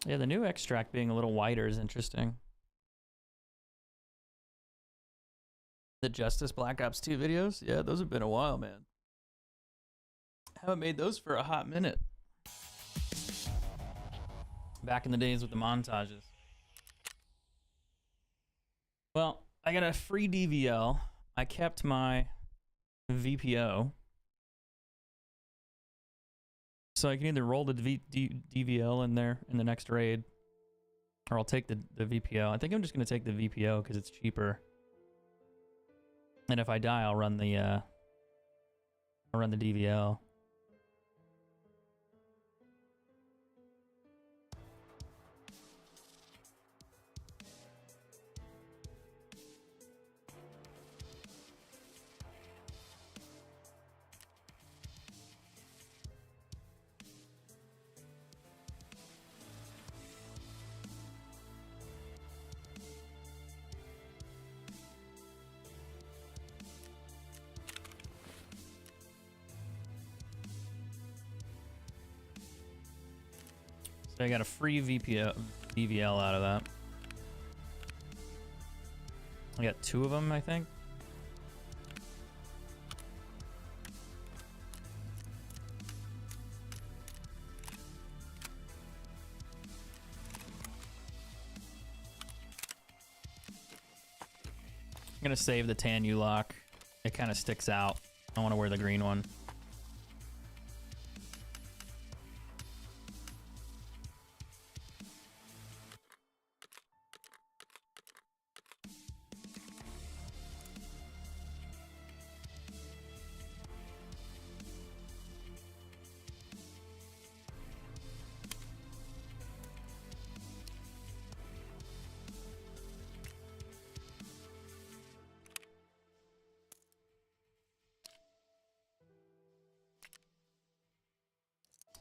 Yeah, the new extract being a little wider is interesting. The Justice Black Ops 2 videos? Yeah, those have been a while, man. Haven't made those for a hot minute. Back in the days with the montages. Well, I got a free DVL. I kept my VPO. So I can either roll the DVL in there in the next raid, or I'll take the VPO. I think I'm just going to take the VPO because it's cheaper. And if I die, I'll run the DVL. So I got a free VVL out of that. I got 2 of them, I think. I'm gonna save the tan U-lock. It kind of sticks out. I want to wear the green one.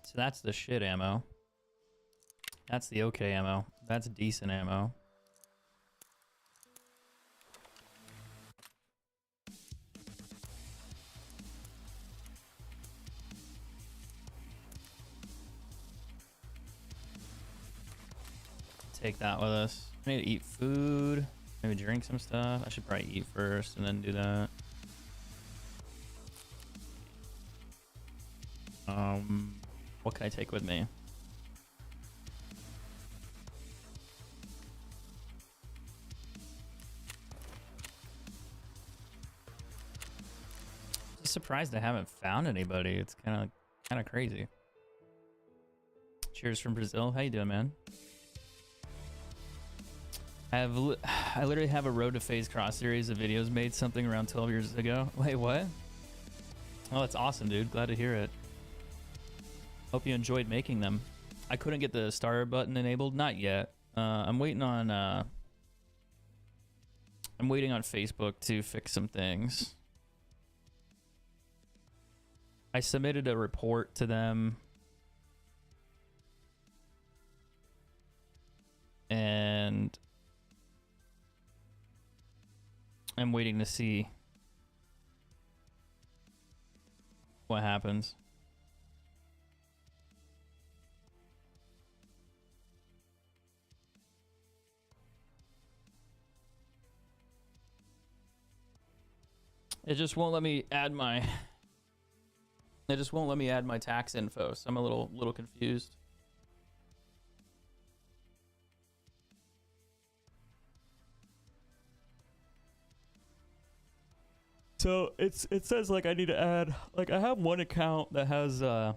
So that's the shit ammo. That's the okay ammo. That's decent ammo. Take that with us. I need to eat food. Maybe drink some stuff. I should probably eat first and then do that. What can I take with me? Just surprised I haven't found anybody. It's kind of crazy. Cheers from Brazil. How you doing, man? I literally have a Road to Phase Cross series of videos made something around 12 years ago. Wait, what? Oh, that's awesome, dude. Glad to hear it. Hope you enjoyed making them. I couldn't get the star button enabled. Not yet. I'm waiting on Facebook to fix some things. I submitted a report to them. And I'm waiting to see what happens. It just won't let me add my tax info, so I'm a little confused. So it says like I need to add, like I have one account that has all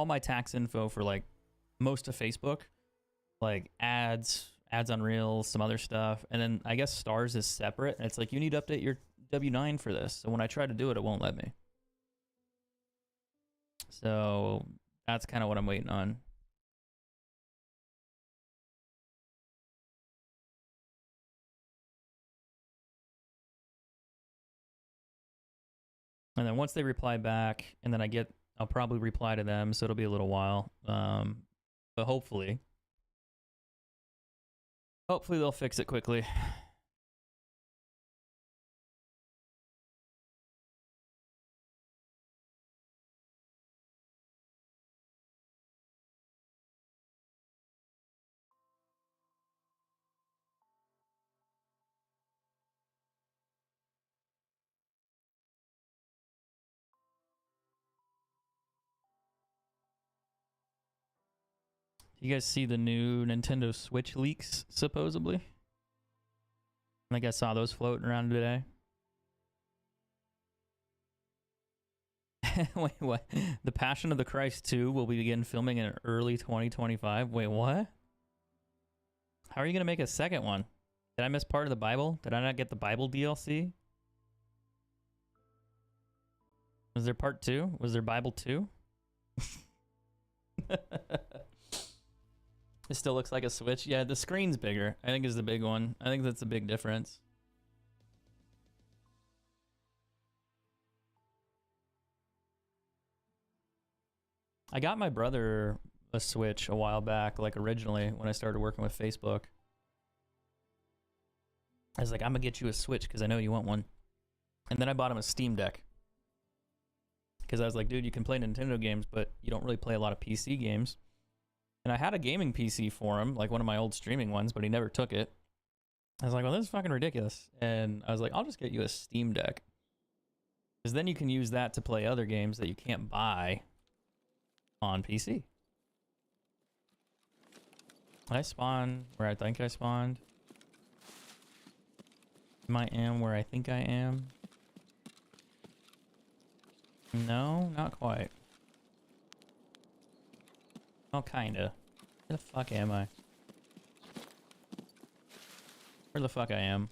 my tax info for like most of Facebook, like ads on Reels, some other stuff, and then I guess stars is separate, and it's like you need to update your W9 for this. So when I try to do it, it won't let me. So that's kind of what I'm waiting on. And then once they reply back, and then I'll probably reply to them, so it'll be a little while. But hopefully they'll fix it quickly. You guys see the new Nintendo Switch leaks, supposedly? I think I saw those floating around today. Wait, what? The Passion of the Christ 2 will begin filming in early 2025. Wait, what? How are you going to make a second one? Did I miss part of the Bible? Did I not get the Bible DLC? Was there part 2? Was there Bible 2? It still looks like a Switch. Yeah, the screen's bigger, I think, is the big one. I think that's a big difference. I got my brother a Switch a while back, like originally when I started working with Facebook. I was like, I'm gonna get you a Switch because I know you want one. And then I bought him a Steam Deck. Because I was like, dude, you can play Nintendo games, but you don't really play a lot of PC games. And I had a gaming PC for him, like one of my old streaming ones, but he never took it. I was like, well, this is fucking ridiculous. And I was like, I'll just get you a Steam Deck. Because then you can use that to play other games that you can't buy on PC. Did I spawn where I think I spawned? Am I where I think I am? No, not quite. Oh, kinda. Where the fuck am I? Where the fuck I am?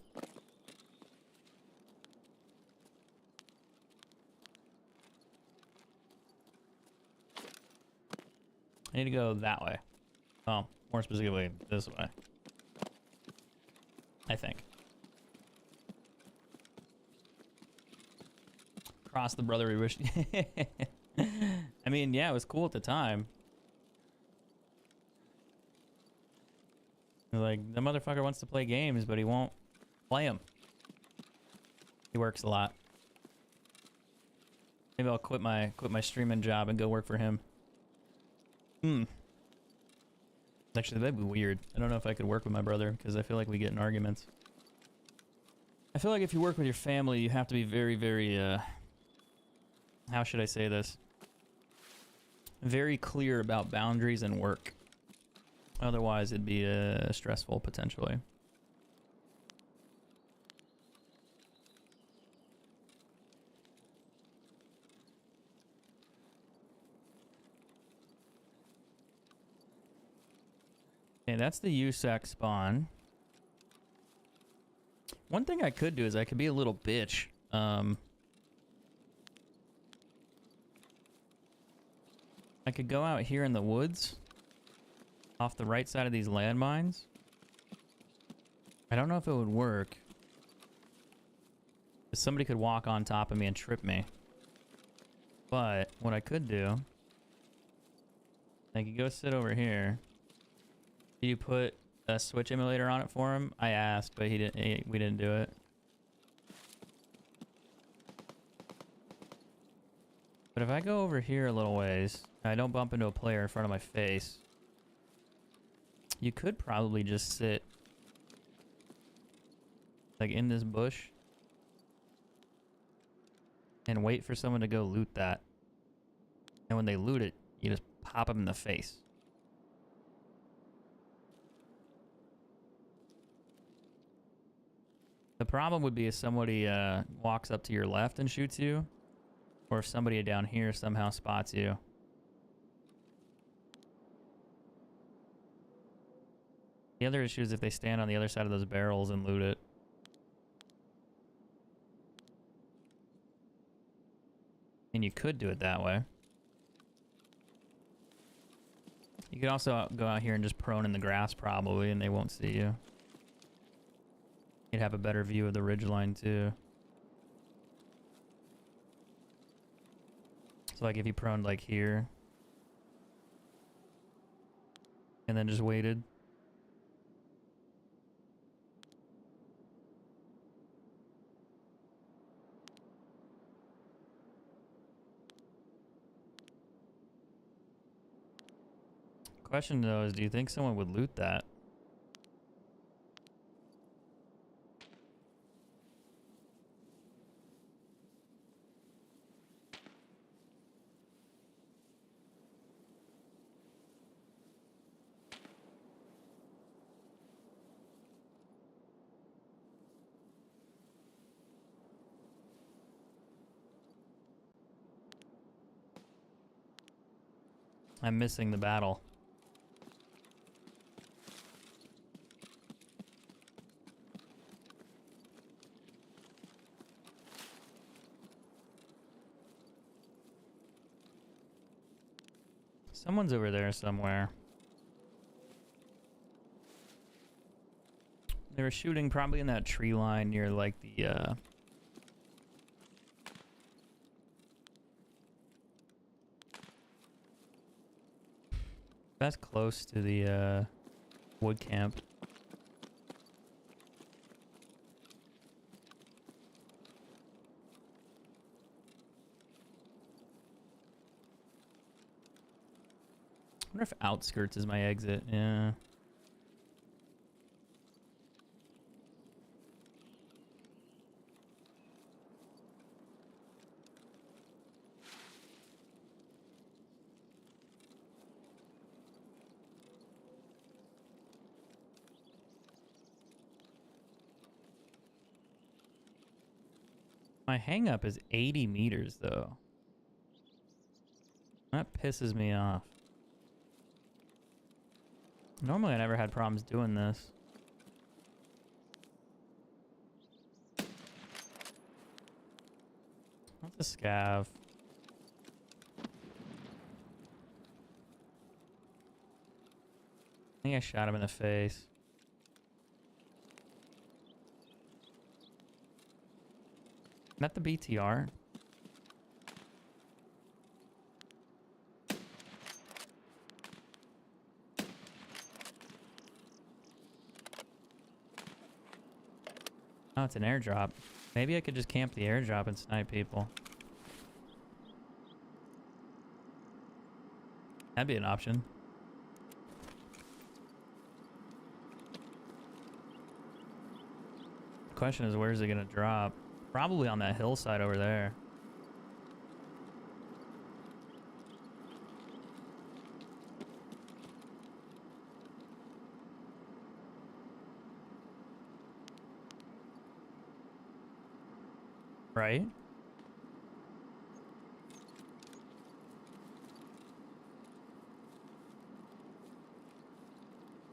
I need to go that way. Oh, more specifically, this way. I think. Cross the brotherly wish. I mean, yeah, it was cool at the time. Like, the motherfucker wants to play games, but he won't play them. He works a lot. Maybe I'll quit my streaming job and go work for him. Actually, that'd be weird. I don't know if I could work with my brother because I feel like we get in arguments. I feel like if you work with your family, you have to be very, very, how should I say this? Very clear about boundaries and work. Otherwise, it'd be stressful, potentially. Okay, that's the USAC spawn. One thing I could do is I could be a little bitch. I could go out here in the woods off the right side of these landmines. I don't know if it would work. Somebody could walk on top of me and trip me. But what I could do, I could go sit over here. Did you put a switch emulator on it for him? I asked, but he didn't. We didn't do it. But if I go over here a little ways, and I don't bump into a player in front of my face, you could probably just sit like in this bush and wait for someone to go loot that. And when they loot it, you just pop them in the face. The problem would be if somebody walks up to your left and shoots you, or if somebody down here somehow spots you. The other issue is if they stand on the other side of those barrels and loot it. And you could do it that way. You could also go out here and just prone in the grass probably, and they won't see you. You'd have a better view of the ridgeline too. So like if you proned like here, and then just waited. Question though is, do you think someone would loot that? I'm missing the battle. Someone's over there somewhere. They were shooting probably in that tree line near like the that's close to the wood camp. I wonder if outskirts is my exit. Yeah. My hang up is 80 meters though. That pisses me off. Normally I never had problems doing this. That's a scav. I think I shot him in the face. Is that the BTR? Oh, it's an airdrop. Maybe I could just camp the airdrop and snipe people. That'd be an option. The question is, where's it gonna drop? Probably on that hillside over there. Right?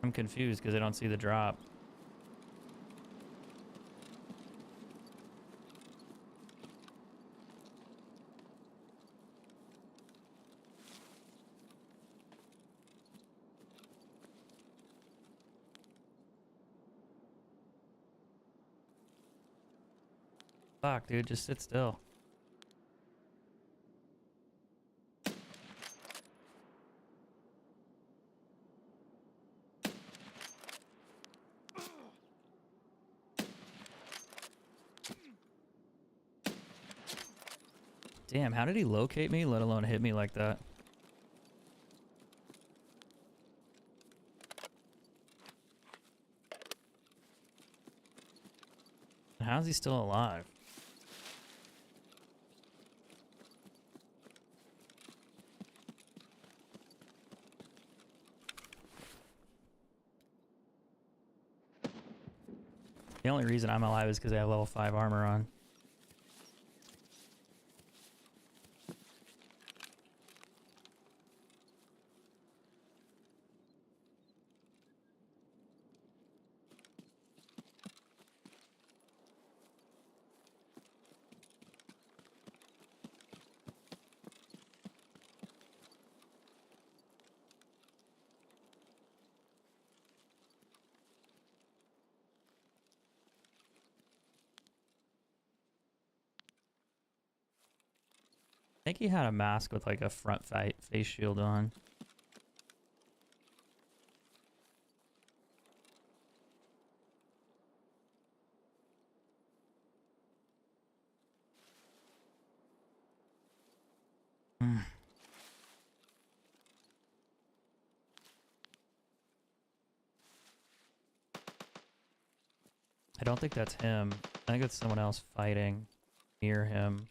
I'm confused because I don't see the drop. Fuck, dude, just sit still. Damn, how did he locate me, let alone hit me like that? How's he still alive? The only reason I'm alive is because I have level 5 armor on. I think he had a mask with like a front face shield on. I don't think that's him. I think it's someone else fighting near him.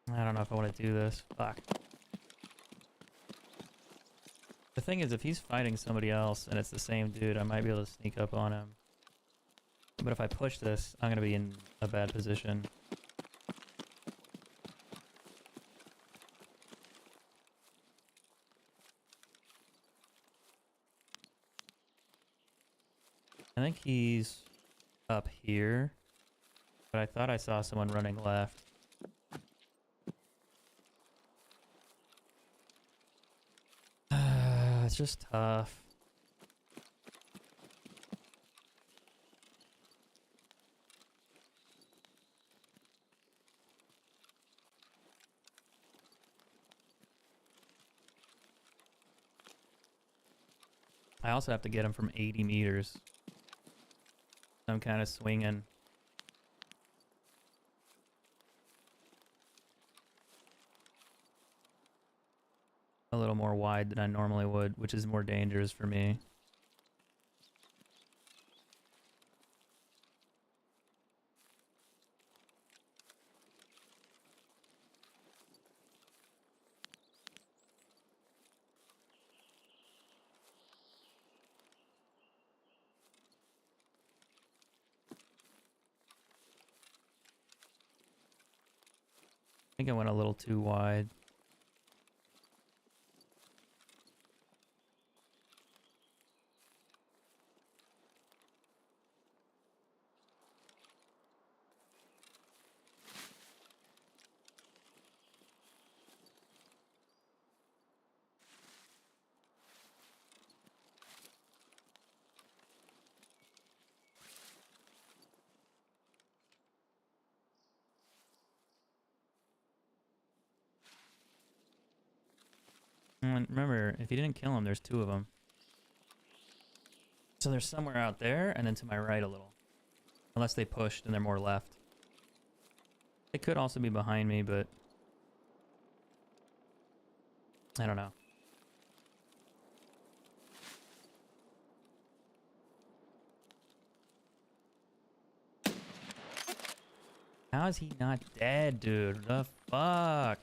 I don't know if I want to do this. Fuck. The thing is, if he's fighting somebody else and it's the same dude, I might be able to sneak up on him. But if I push this, I'm going to be in a bad position. I think he's up here, but I thought I saw someone running left. It's just tough. I also have to get him from 80 meters. I'm kind of swinging. a little more wide than I normally would, which is more dangerous for me. I think I went a little too wide. And remember, if you didn't kill him, there's two of them. So there's somewhere out there, and then to my right a little. Unless they pushed and they're more left. They could also be behind me, but I don't know. How is he not dead, dude? The fuck?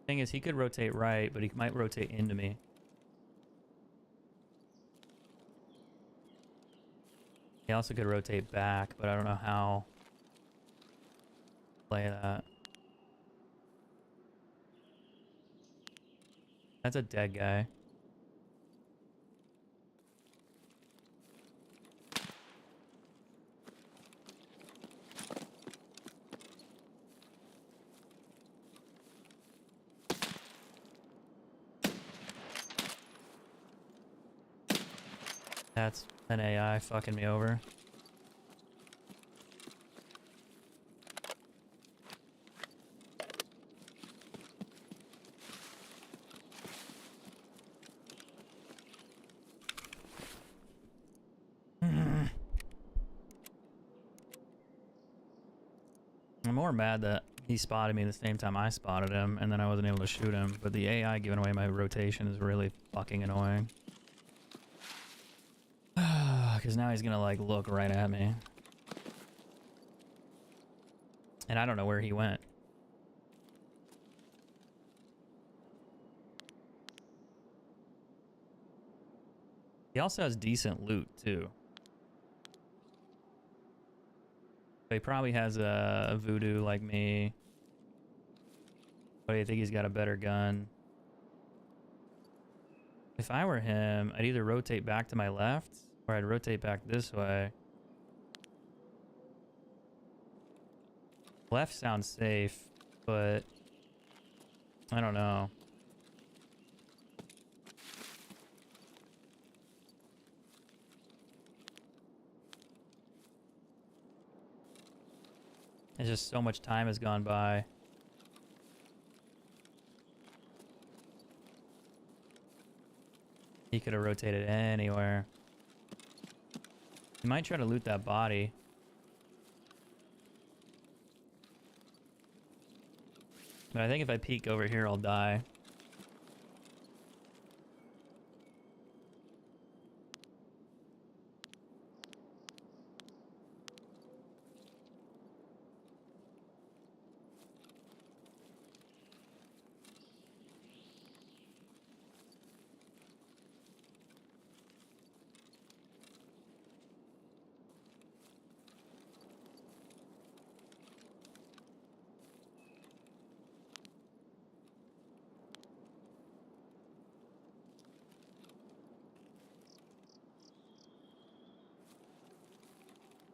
Thing is, he could rotate right, but he might rotate into me. He also could rotate back, but I don't know how to play that. That's a dead guy. That's an AI fucking me over. I'm more mad that he spotted me the same time I spotted him, and then I wasn't able to shoot him. But the AI giving away my rotation is really fucking annoying. Because now he's gonna like look right at me. And I don't know where he went. He also has decent loot too. So he probably has a voodoo like me. But I think he's got a better gun. If I were him, I'd either rotate back to my left or I'd rotate back this way. Left sounds safe, but I don't know. It's just so much time has gone by. He could have rotated anywhere. He might try to loot that body. But I think if I peek over here, I'll die.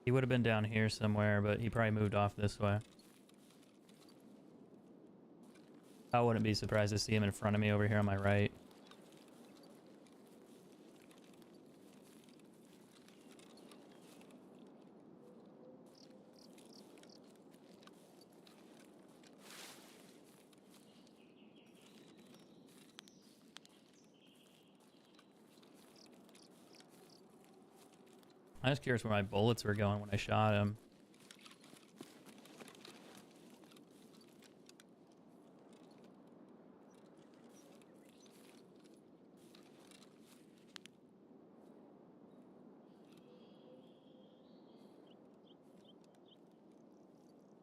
He would have been down here somewhere, but he probably moved off this way. I wouldn't be surprised to see him in front of me over here on my right. I was curious where my bullets were going when I shot him.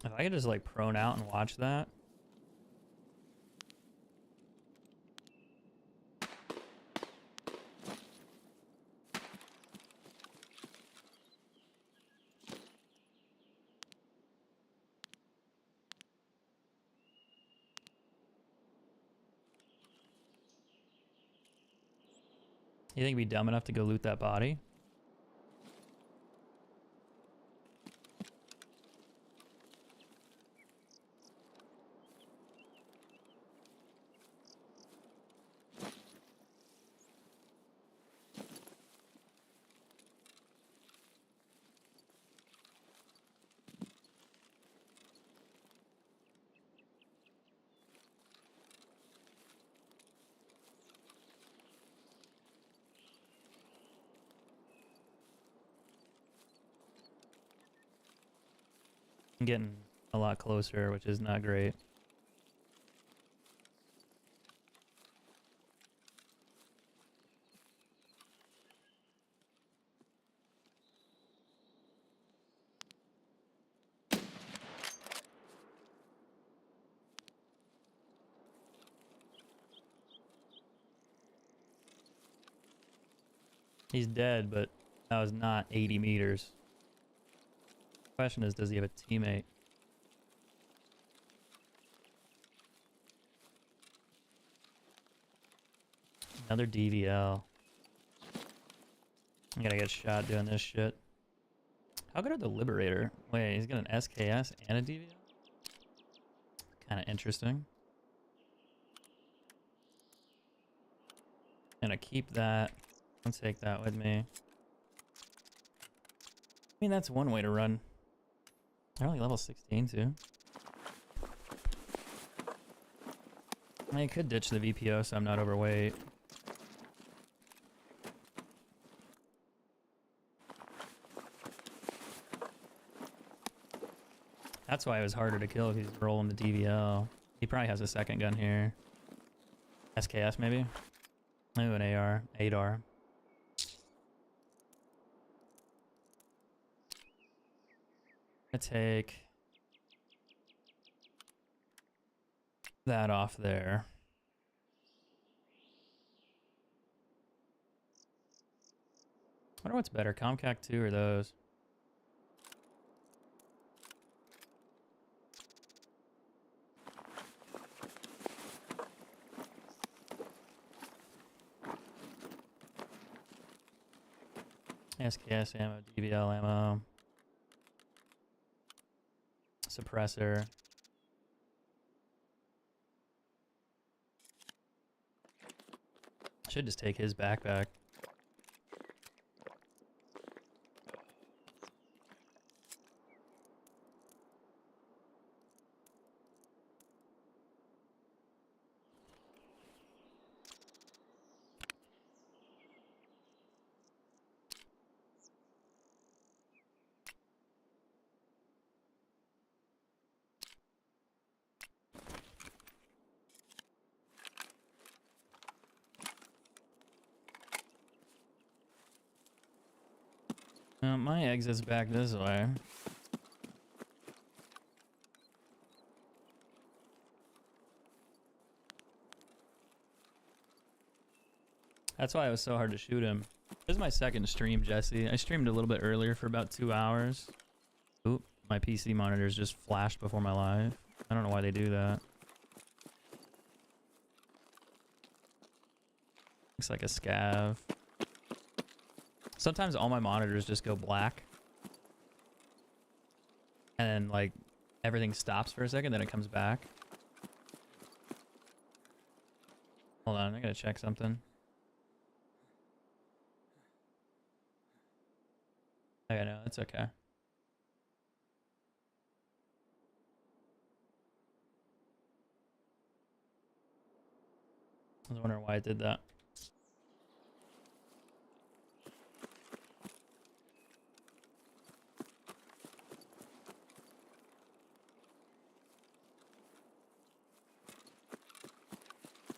If I could just like prone out and watch that. You think he'd be dumb enough to go loot that body? I'm getting a lot closer, which is not great. He's dead, but that was not 80 meters. Question is, does he have a teammate? Another DVL. I gotta get shot doing this shit. How good are the Liberator? Wait, he's got an SKS and a DVL? Kind of interesting. Gonna keep that. I'll take that with me. I mean, that's one way to run. They're only level 16 too. I could ditch the VPO so I'm not overweight. That's why it was harder to kill, because he's rolling the DVL. He probably has a second gun here. SKS maybe? Ooh, an AR. 8R. I take that off there. I wonder what's better, Comcac 2 or those? SKS ammo, DVL ammo. Suppressor. Should just take his backpack. My exit's back this way. That's why it was so hard to shoot him. This is my second stream, Jesse. I streamed a little bit earlier for about 2 hours. Oop, my PC monitors just flashed before my live. I don't know why they do that. Looks like a scav. Sometimes all my monitors just go black. and then like everything stops for a second, then it comes back. Hold on, I gotta check something. Okay, no, it's okay. I was wondering why it did that.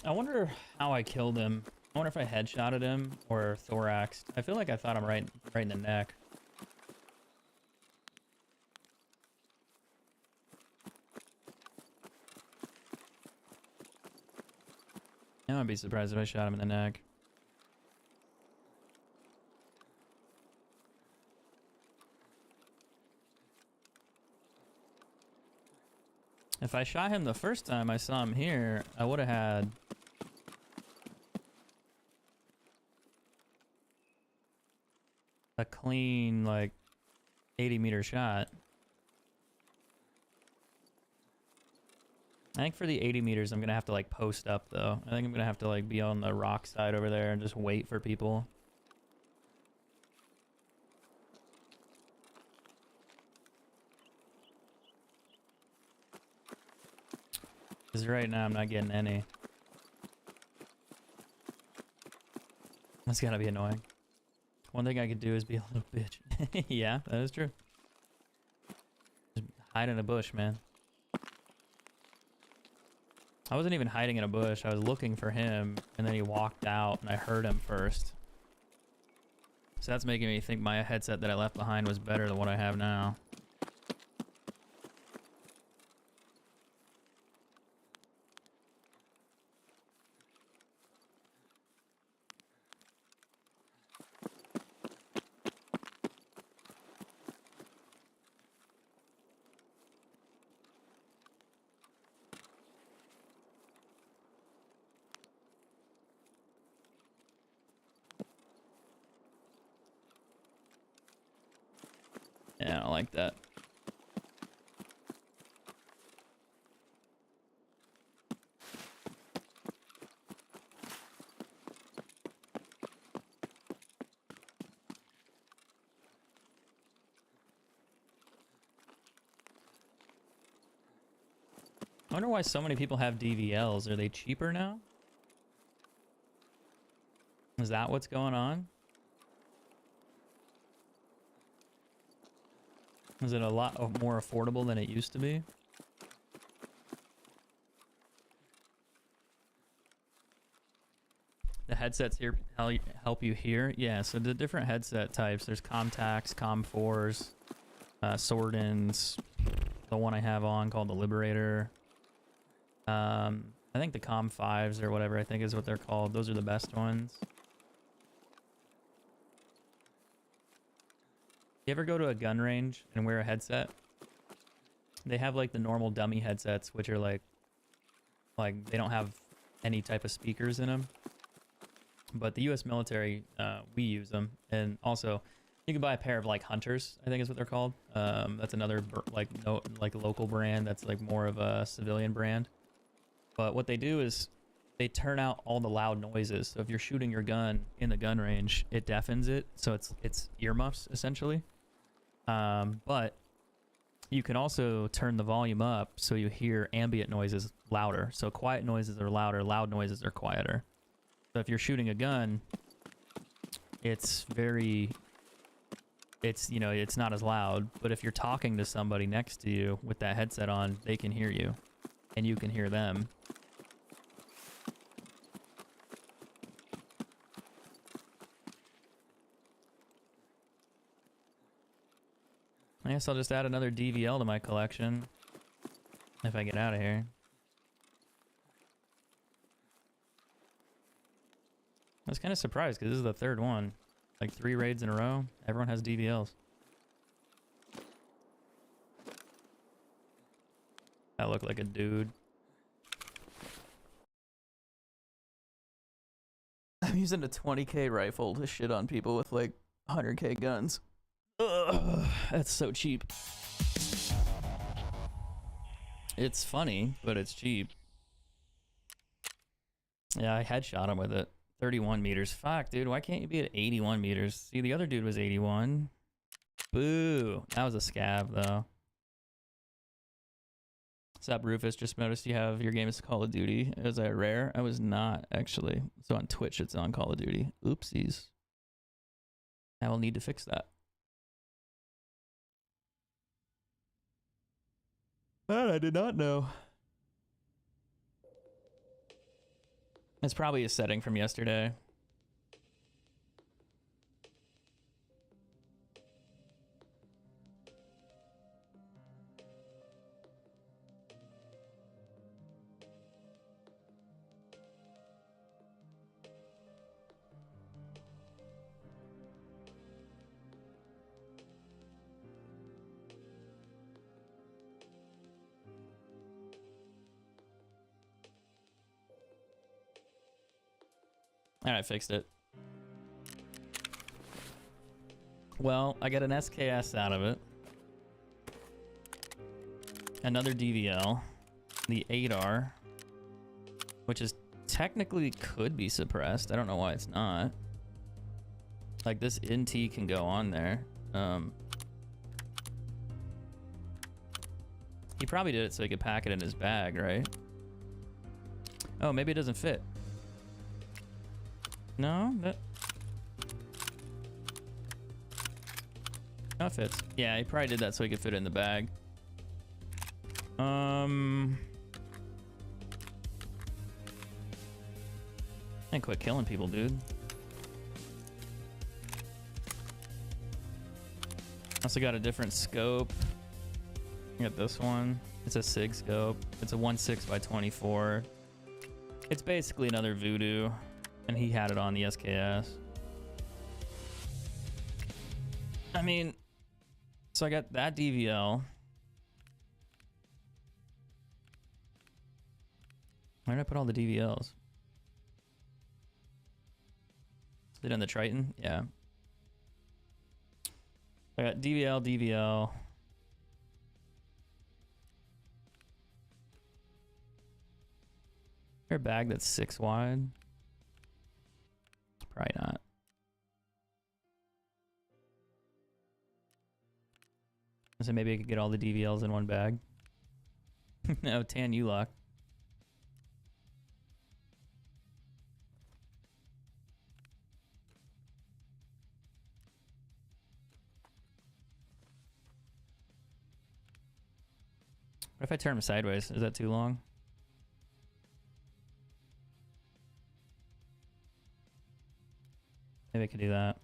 I wonder how I killed him. I wonder if I headshotted him or thoraxed. I feel like I thought him right in the neck. I would be surprised if I shot him in the neck. If I shot him the first time I saw him here, I would have had a clean, like, 80-meter shot. I think for the 80 meters, I'm going to have to, like, post up, though. I think I'm going to have to, like, be on the rock side over there and just wait for people. Because right now, I'm not getting any. That's got to be annoying. One thing I could do is be a little bitch. Yeah, that is true. Just hide in a bush, man. I wasn't even hiding in a bush. I was looking for him, and then he walked out, and I heard him first. So that's making me think my headset that I left behind was better than what I have now. Yeah, I don't like that. I wonder why so many people have DVLs. Are they cheaper now? Is that what's going on? Is it a lot more affordable than it used to be? The headsets here help you hear? Yeah, so the different headset types. There's Comtacs, Com4s, Sword-ins. The one I have on called the Liberator. I think the Com5s or whatever I think is what they're called. Those are the best ones. You ever go to a gun range and wear a headset? They have like the normal dummy headsets, which are like they don't have any type of speakers in them. But the U.S. military, we use them, and also you can buy a pair of like Hunters, I think is what they're called. That's another like local brand that's like more of a civilian brand. But what they do is they turn out all the loud noises. So if you're shooting your gun in the gun range, it deafens it, so it's earmuffs essentially. But you can also turn the volume up so you hear ambient noises louder. So quiet noises are louder, loud noises are quieter. So if you're shooting a gun, it's not as loud. But if you're talking to somebody next to you with that headset on, they can hear you, and you can hear them. I guess I'll just add another DVL to my collection if I get out of here. I was kind of surprised because this is the third one. Like 3 raids in a row, everyone has DVLs. I look like a dude. I'm using a 20k rifle to shit on people with like 100k guns. Ugh, that's so cheap. It's funny, but it's cheap. Yeah, I headshot him with it. 31 meters. Fuck, dude. Why can't you be at 81 meters? See, the other dude was 81. Boo. That was a scav, though. What's up, Rufus? Just noticed you have your game is Call of Duty. Was that rare? I was not, actually. So on Twitch, it's on Call of Duty. Oopsies. I will need to fix that. That I did not know. It's probably a setting from yesterday. Alright, fixed it. Well, I got an SKS out of it. Another DVL. The 8R. Which is technically could be suppressed. I don't know why it's not. Like, this NT can go on there. He probably did it so he could pack it in his bag, right? Oh, maybe it doesn't fit. No, that... No, it fits. Yeah, he probably did that so he could fit it in the bag. And quit killing people, dude. Also got a different scope. I got this one. It's a SIG scope. It's a 1.6 by 24. It's basically another Voodoo. And he had it on the SKS. I mean, so I got that DVL. Where did I put all the DVLs? Is it in the Triton? Yeah. I got DVL, DVL. Is there a bag that's 6 wide? Probably not. So maybe I could get all the DVLs in one bag. No, tan U-lock. What if I turn them sideways? Is that too long? Maybe I could do that.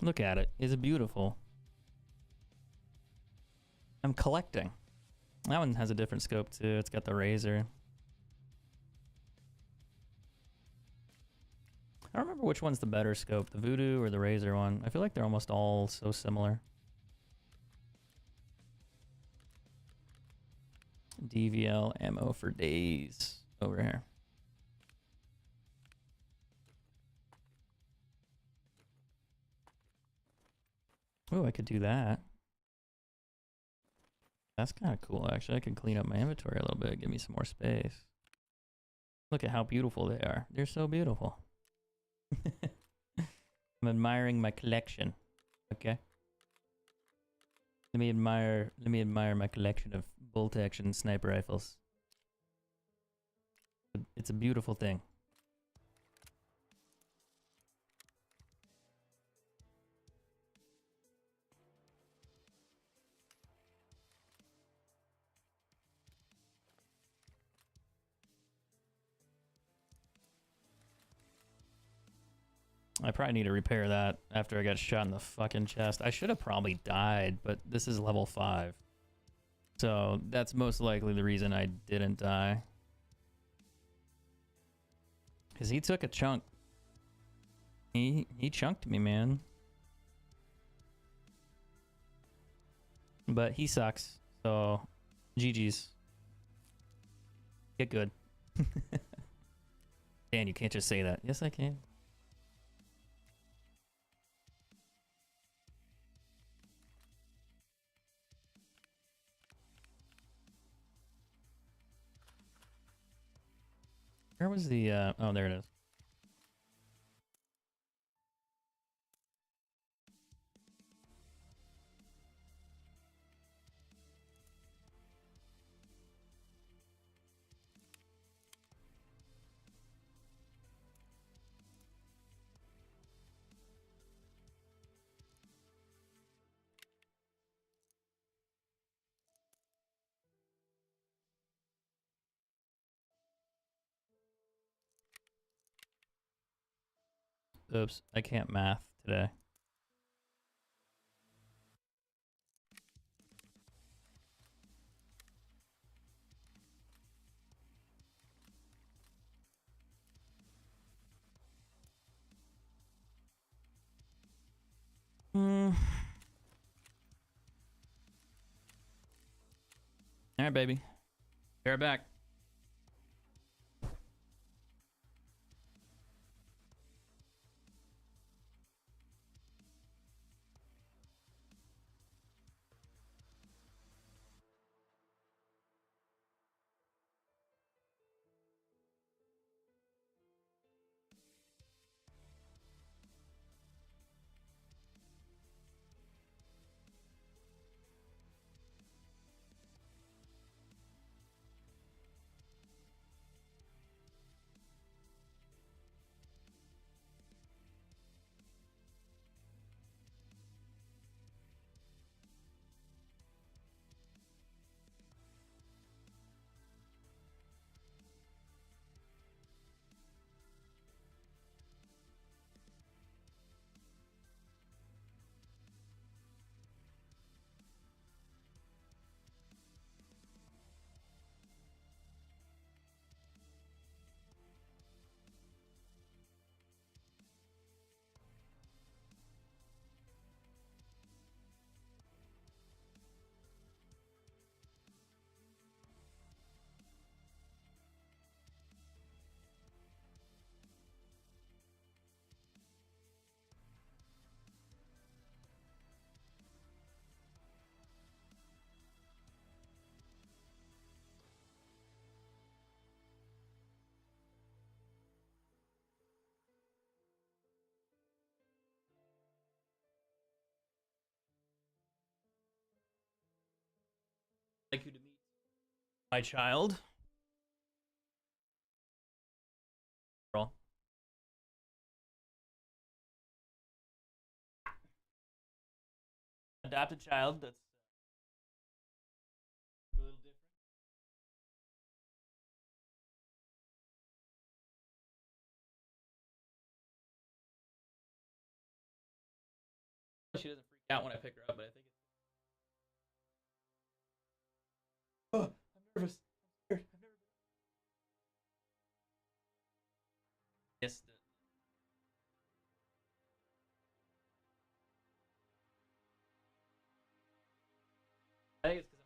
Look at it. Is it beautiful? I'm collecting. That one has a different scope too. It's got the razor. I don't remember which one's the better scope, the Voodoo or the razor one. I feel like they're almost all so similar. DVL ammo for days over here. Oh, I could do that. That's kind of cool, actually. I can clean up my inventory a little bit, give me some more space. Look at how beautiful they are. They're so beautiful. I'm admiring my collection. Okay. Let me admire my collection of bolt action sniper rifles. It's a beautiful thing. I probably need to repair that after I got shot in the fucking chest. I should have probably died, but this is level 5. So that's most likely the reason I didn't die. Because he took a chunk. He chunked me, man. But he sucks. So GG's. Get good. Dan, you can't just say that. Yes, I can. Where was the, oh, there it is. Oops, I can't math today. All right, baby. Be right back. Like you to meet my child. Girl. Adopted child that's a little different. She doesn't freak out when I pick her up, but I think it's. Oh, I'm nervous. I'm scared. I've never been. Yes. I think it's because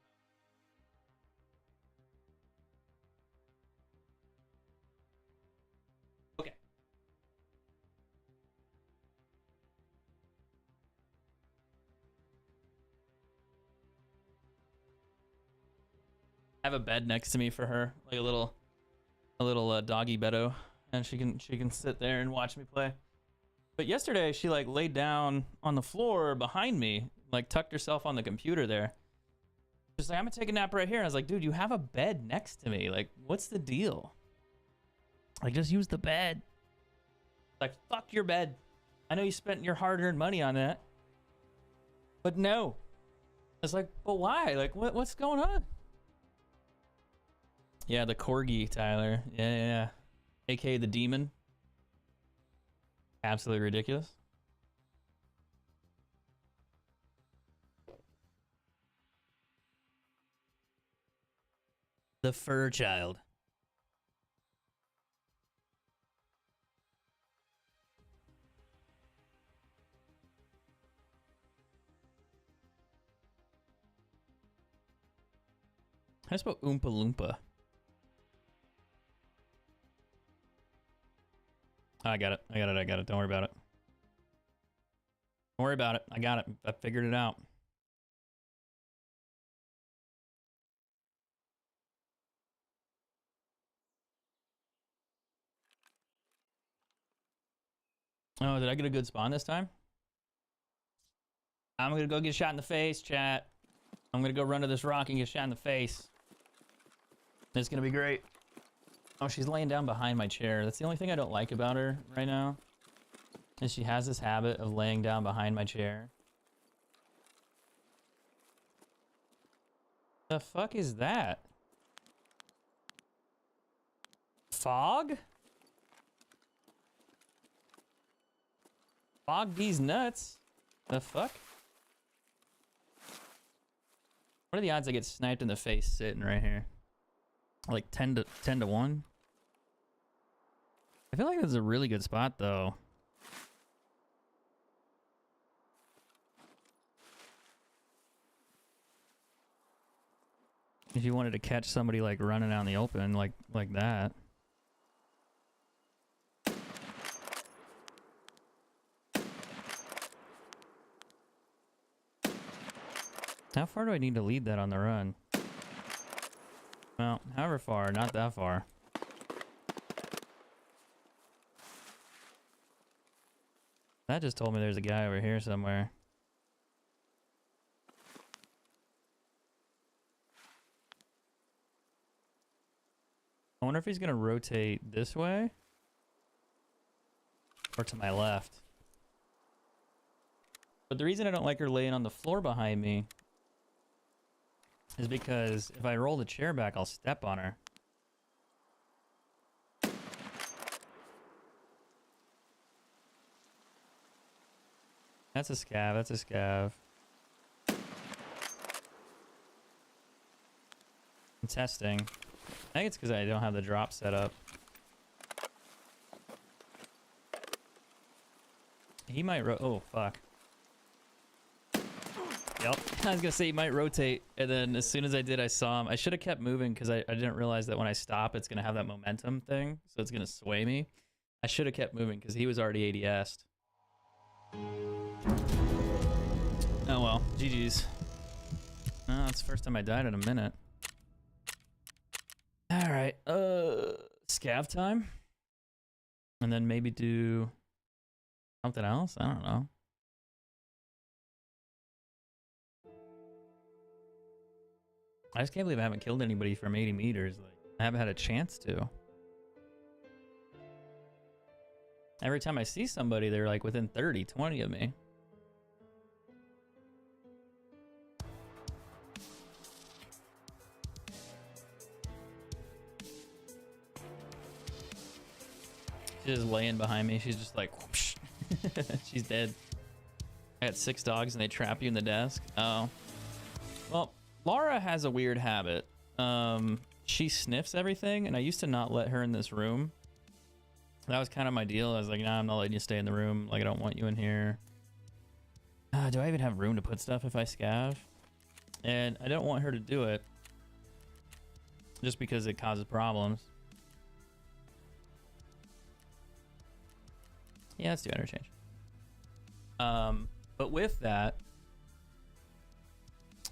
I'm. Okay. I have a bed next to me for her, like a little doggy beddo, and she can sit there and watch me play. But yesterday she like laid down on the floor behind me, like tucked herself on the computer there. She's like, I'm gonna take a nap right here. And I was like, dude, you have a bed next to me. Like, what's the deal? Like, just use the bed. Like, fuck your bed. I know you spent your hard-earned money on that, but no. It's like, but why? Like, what's going on? Yeah, the corgi, Tyler. Yeah. AKA the demon. Absolutely ridiculous. The fur child. How do you spell Oompa Loompa? I got it. I got it. I got it. Don't worry about it. Don't worry about it. I got it. I figured it out. Oh, did I get a good spawn this time? I'm gonna go get shot in the face, chat. I'm gonna go run to this rock and get shot in the face. It's gonna be great. Oh, she's laying down behind my chair. That's the only thing I don't like about her right now. Is she has this habit of laying down behind my chair. The fuck is that? Fog? Fog these nuts. The fuck? What are the odds I get sniped in the face sitting right here? Like 10 to 1? I feel like this is a really good spot though. If you wanted to catch somebody like running out in the open like that. How far do I need to lead that on the run? Well, however far, not that far. That just told me there's a guy over here somewhere. I wonder if he's gonna rotate this way or to my left. But the reason I don't like her laying on the floor behind me is because if I roll the chair back, I'll step on her. That's a scav, that's a scav. I'm testing. I think it's because I don't have the drop set up. He might oh, fuck. Yep. I was gonna say he might rotate, and then as soon as I did, I saw him. I should have kept moving because I didn't realize that when I stop, it's gonna have that momentum thing, so it's gonna sway me. I should have kept moving because he was already ADS'd. Oh well, GG's. Oh, it's the first time I died in a minute. Alright, scav time? And then maybe do something else? I don't know. I just can't believe I haven't killed anybody from 80 meters. Like, I haven't had a chance to. Every time I see somebody, they're like within 30, 20 of me. She's just laying behind me. She's just like, whoosh. She's dead. I got 6 dogs and they trap you in the desk. Oh. Well, Laura has a weird habit. She sniffs everything, and I used to not let her in this room. That was kind of my deal. I was like, nah, I'm not letting you stay in the room. Like, I don't want you in here. Do I even have room to put stuff if I scav? And I don't want her to do it. Just because it causes problems. Yeah, let's do interchange. But with that,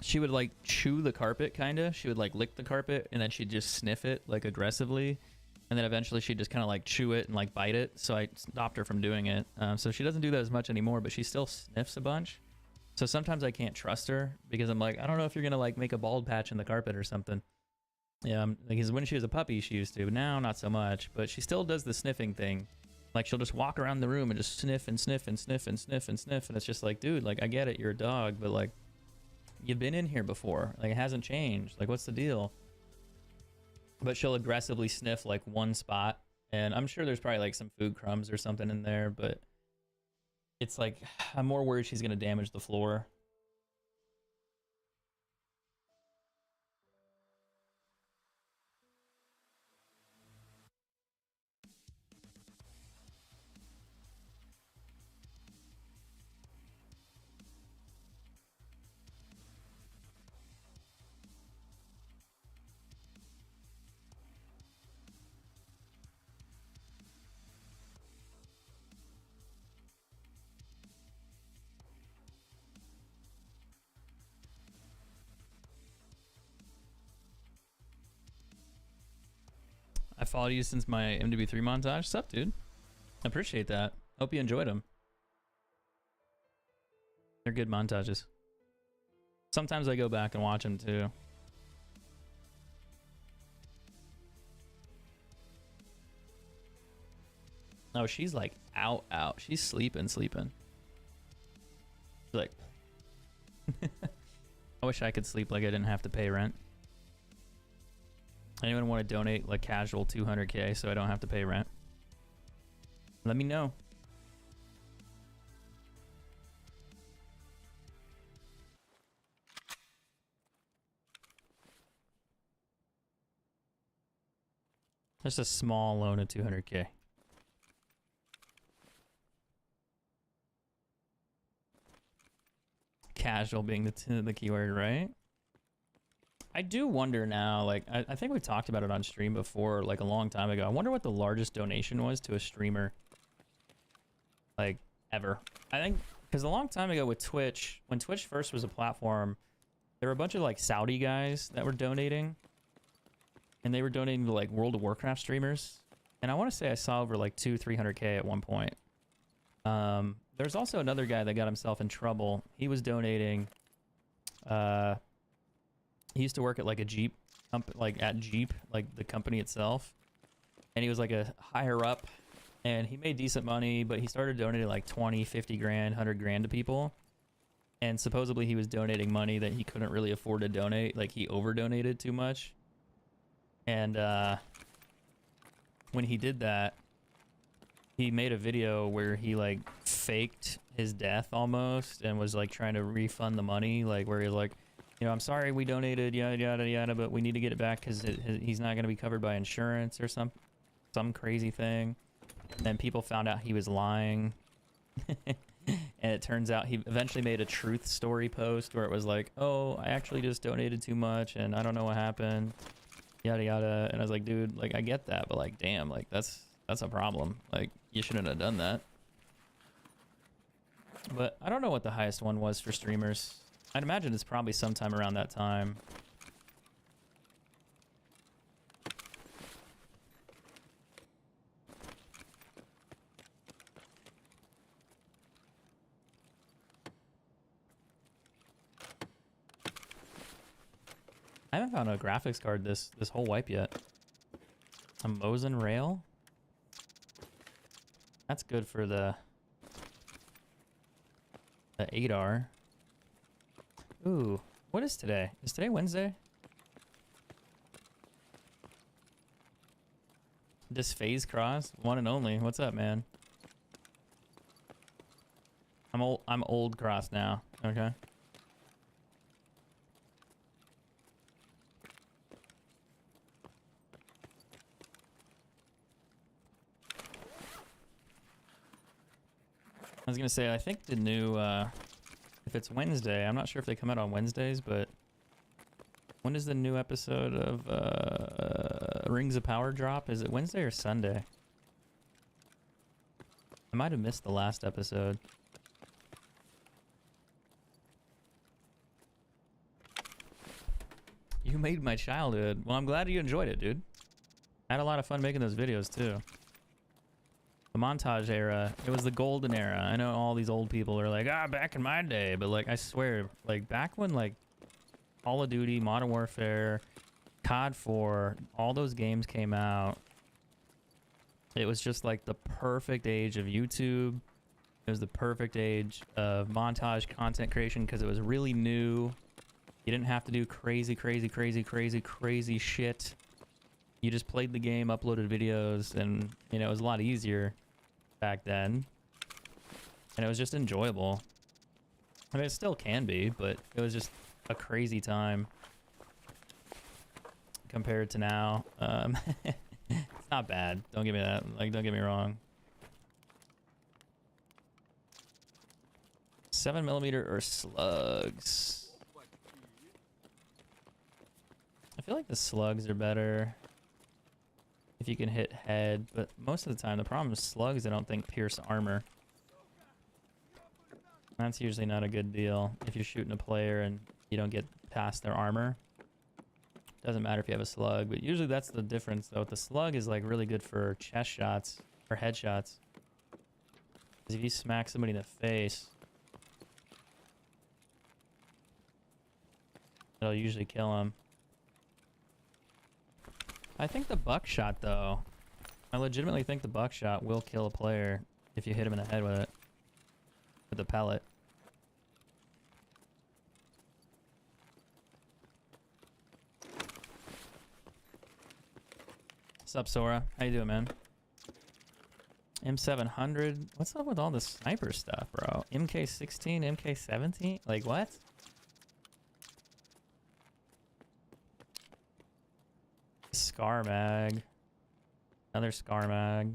she would like chew the carpet, kind of. She would like lick the carpet and then she'd just sniff it like aggressively. And then eventually she'd just kind of like chew it and like bite it. So I stopped her from doing it. So she doesn't do that as much anymore, but she still sniffs a bunch. So sometimes I can't trust her because I'm like, I don't know if you're going to like make a bald patch in the carpet or something. Yeah, because when she was a puppy, she used to, but now not so much. But she still does the sniffing thing. Like she'll just walk around the room and just sniff and sniff and sniff and sniff and sniff. And it's just like, dude, like I get it, you're a dog, but like you've been in here before. Like it hasn't changed. Like what's the deal? But she'll aggressively sniff like one spot. And I'm sure there's probably like some food crumbs or something in there, but it's like, I'm more worried she's going to damage the floor. I followed you since my MW3 montage. What's up, dude? I appreciate that. Hope you enjoyed them. They're good montages. Sometimes I go back and watch them too. Oh, she's like out. She's sleeping. She's like, I wish I could sleep like I didn't have to pay rent. Anyone want to donate like casual 200K so I don't have to pay rent? Let me know. Just a small loan of 200K. Casual being the keyword, right? I do wonder now, like, I think we talked about it on stream before, like a long time ago. I wonder what the largest donation was to a streamer, like, ever. I think, because a long time ago with Twitch, when Twitch first was a platform, there were a bunch of, like, Saudi guys that were donating. And they were donating to, like, World of Warcraft streamers. And I want to say I saw over, like, 200-300K at one point. There's also another guy that got himself in trouble. He was donating, he used to work at like a Jeep, at Jeep, like the company itself. And he was like a higher up and he made decent money, but he started donating like 20, 50 grand, 100 grand to people. And supposedly he was donating money that he couldn't really afford to donate. Like he over donated too much. And, when he did that, he made a video where he like faked his death almost and was like trying to refund the money, like where he was like, you know, I'm sorry we donated yada yada yada, but we need to get it back because he's not going to be covered by insurance or some crazy thing. And people found out he was lying. And it turns out he eventually made a truth story post where it was like, oh, I actually just donated too much and I don't know what happened, yada yada. And I was like, dude, like I get that, but like damn, like that's a problem. Like you shouldn't have done that. But I don't know what the highest one was for streamers. I'd imagine it's probably sometime around that time. I haven't found a graphics card this whole wipe yet. A Mosin rail? That's good for the 8R. Ooh, what is today? Is today Wednesday? This phase cross, one and only. What's up, man? I'm old cross now. Okay. I was gonna say, I think the new, if it's Wednesday, I'm not sure if they come out on Wednesdays, but when does the new episode of Rings of Power drop? Is it Wednesday or Sunday? I might have missed the last episode. You made my childhood. Well, I'm glad you enjoyed it, dude. I had a lot of fun making those videos, too. The montage era, it was the golden era. I know all these old people are like, ah, back in my day. But, like, I swear, like, back when, like, Call of Duty, Modern Warfare, COD 4, all those games came out, it was just, like, the perfect age of YouTube. It was the perfect age of montage content creation because it was really new. You didn't have to do crazy shit. You just played the game, uploaded videos, and, you know, it was a lot easier back then. And it was just enjoyable. I mean, it still can be, but it was just a crazy time compared to now. It's not bad. Don't get me that. Like, don't get me wrong. 7mm or slugs? I feel like the slugs are better if you can hit head, but most of the time the problem with slugs, I don't think pierce armor. That's usually not a good deal if you're shooting a player and you don't get past their armor. Doesn't matter if you have a slug, but usually that's the difference though. The slug is like really good for chest shots or headshots. Because if you smack somebody in the face, it'll usually kill them. I think the buckshot though, I legitimately think the buckshot will kill a player if you hit him in the head with it. With the pellet. What's up, Sora? How you doing, man? M700. What's up with all this sniper stuff, bro? MK16, MK17? Like, what? Scar mag. Another scar mag.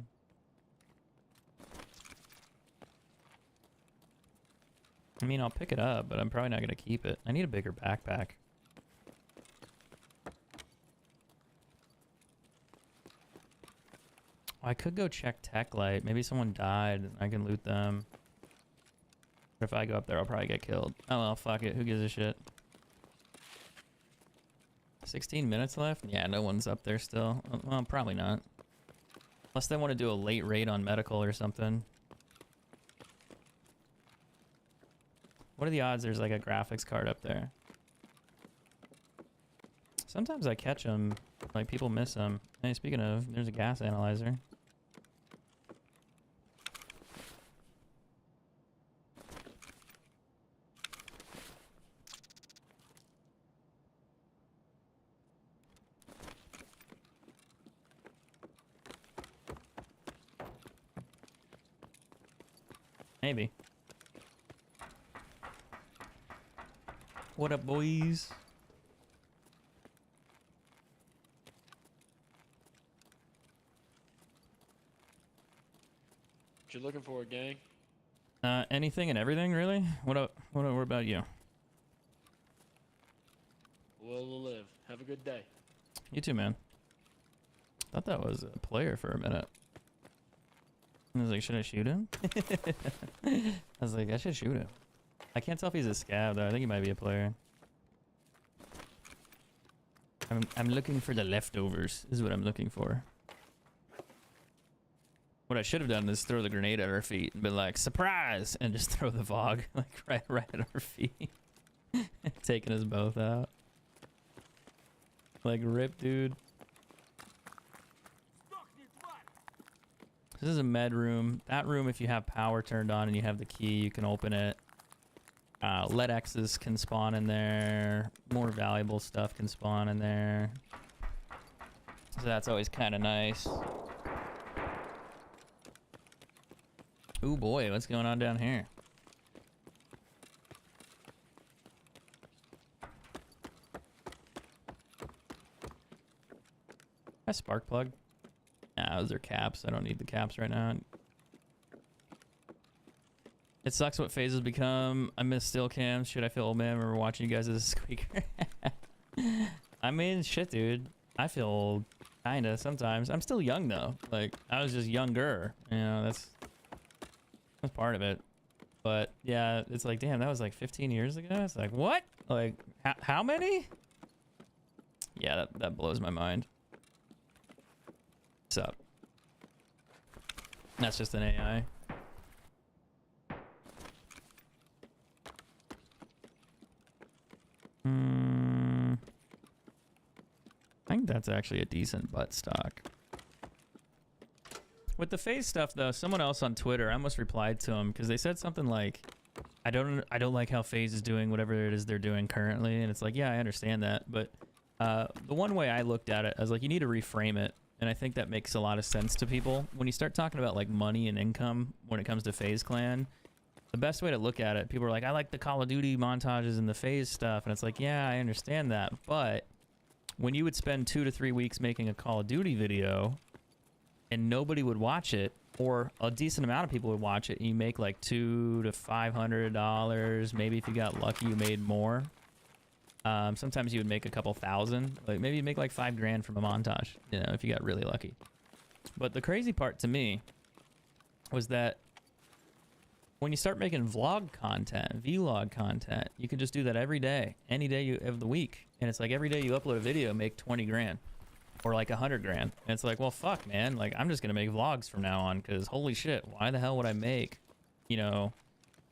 I mean, I'll pick it up, but I'm probably not going to keep it. I need a bigger backpack. I could go check tech light. Maybe someone died and I can loot them. But if I go up there, I'll probably get killed. Oh well, fuck it. Who gives a shit? 16 minutes left? Yeah, no one's up there still. Well, probably not. Unless they want to do a late raid on medical or something. What are the odds there's like a graphics card up there? Sometimes I catch them. Like, people miss them. Hey, speaking of, there's a gas analyzer. Maybe. What up, boys? What you looking for, gang? Anything and everything, really? What about you? Will live. Have a good day. You too, man. Thought that was a player for a minute. I was like, should I shoot him? I was like, I should shoot him. I can't tell if he's a scav though. I think he might be a player. I'm looking for the leftovers, is what I'm looking for. What I should have done is throw the grenade at our feet and be like, surprise! And just throw the VOG like right at our feet. Taking us both out. Like, rip, dude. This is a med room. That room, if you have power turned on and you have the key, you can open it. Lead X's can spawn in there. More valuable stuff can spawn in there. So that's always kind of nice. Ooh boy, what's going on down here? A spark plug? Nah, those are caps. I don't need the caps right now. It sucks what phases become. I miss still cams. Should I feel old man? I remember watching you guys as a squeaker. I mean, shit, dude. I feel old. Kinda, sometimes. I'm still young, though. Like, I was just younger. You know, that's part of it. But, yeah, it's like, damn, that was like 15 years ago? It's like, what? Like, how many? Yeah, that blows my mind. What's up? That's just an AI. I think that's actually a decent butt stock. With the phase stuff though, someone else on Twitter, I almost replied to him because they said something like, I don't like how phase is doing whatever it is they're doing currently, and it's like, yeah, I understand that, but the one way I looked at it, I was like, you need to reframe it. And I think that makes a lot of sense to people. When you start talking about like money and income when it comes to FaZe Clan, the best way to look at it, people are like, I like the Call of Duty montages and the FaZe stuff. And it's like, yeah, I understand that. But when you would spend 2 to 3 weeks making a Call of Duty video and nobody would watch it, or a decent amount of people would watch it, and you make like $200 to $500, maybe if you got lucky, you made more. Sometimes you would make a couple thousand, like maybe you'd make like $5 grand from a montage, you know, if you got really lucky. But the crazy part to me was that when you start making vlog content, vlog content, you can just do that every day, any day of the week. And it's like every day you upload a video, make 20 grand or like 100 grand. And it's like, well, fuck, man. Like, I'm just going to make vlogs from now on because holy shit, why the hell would I make, you know,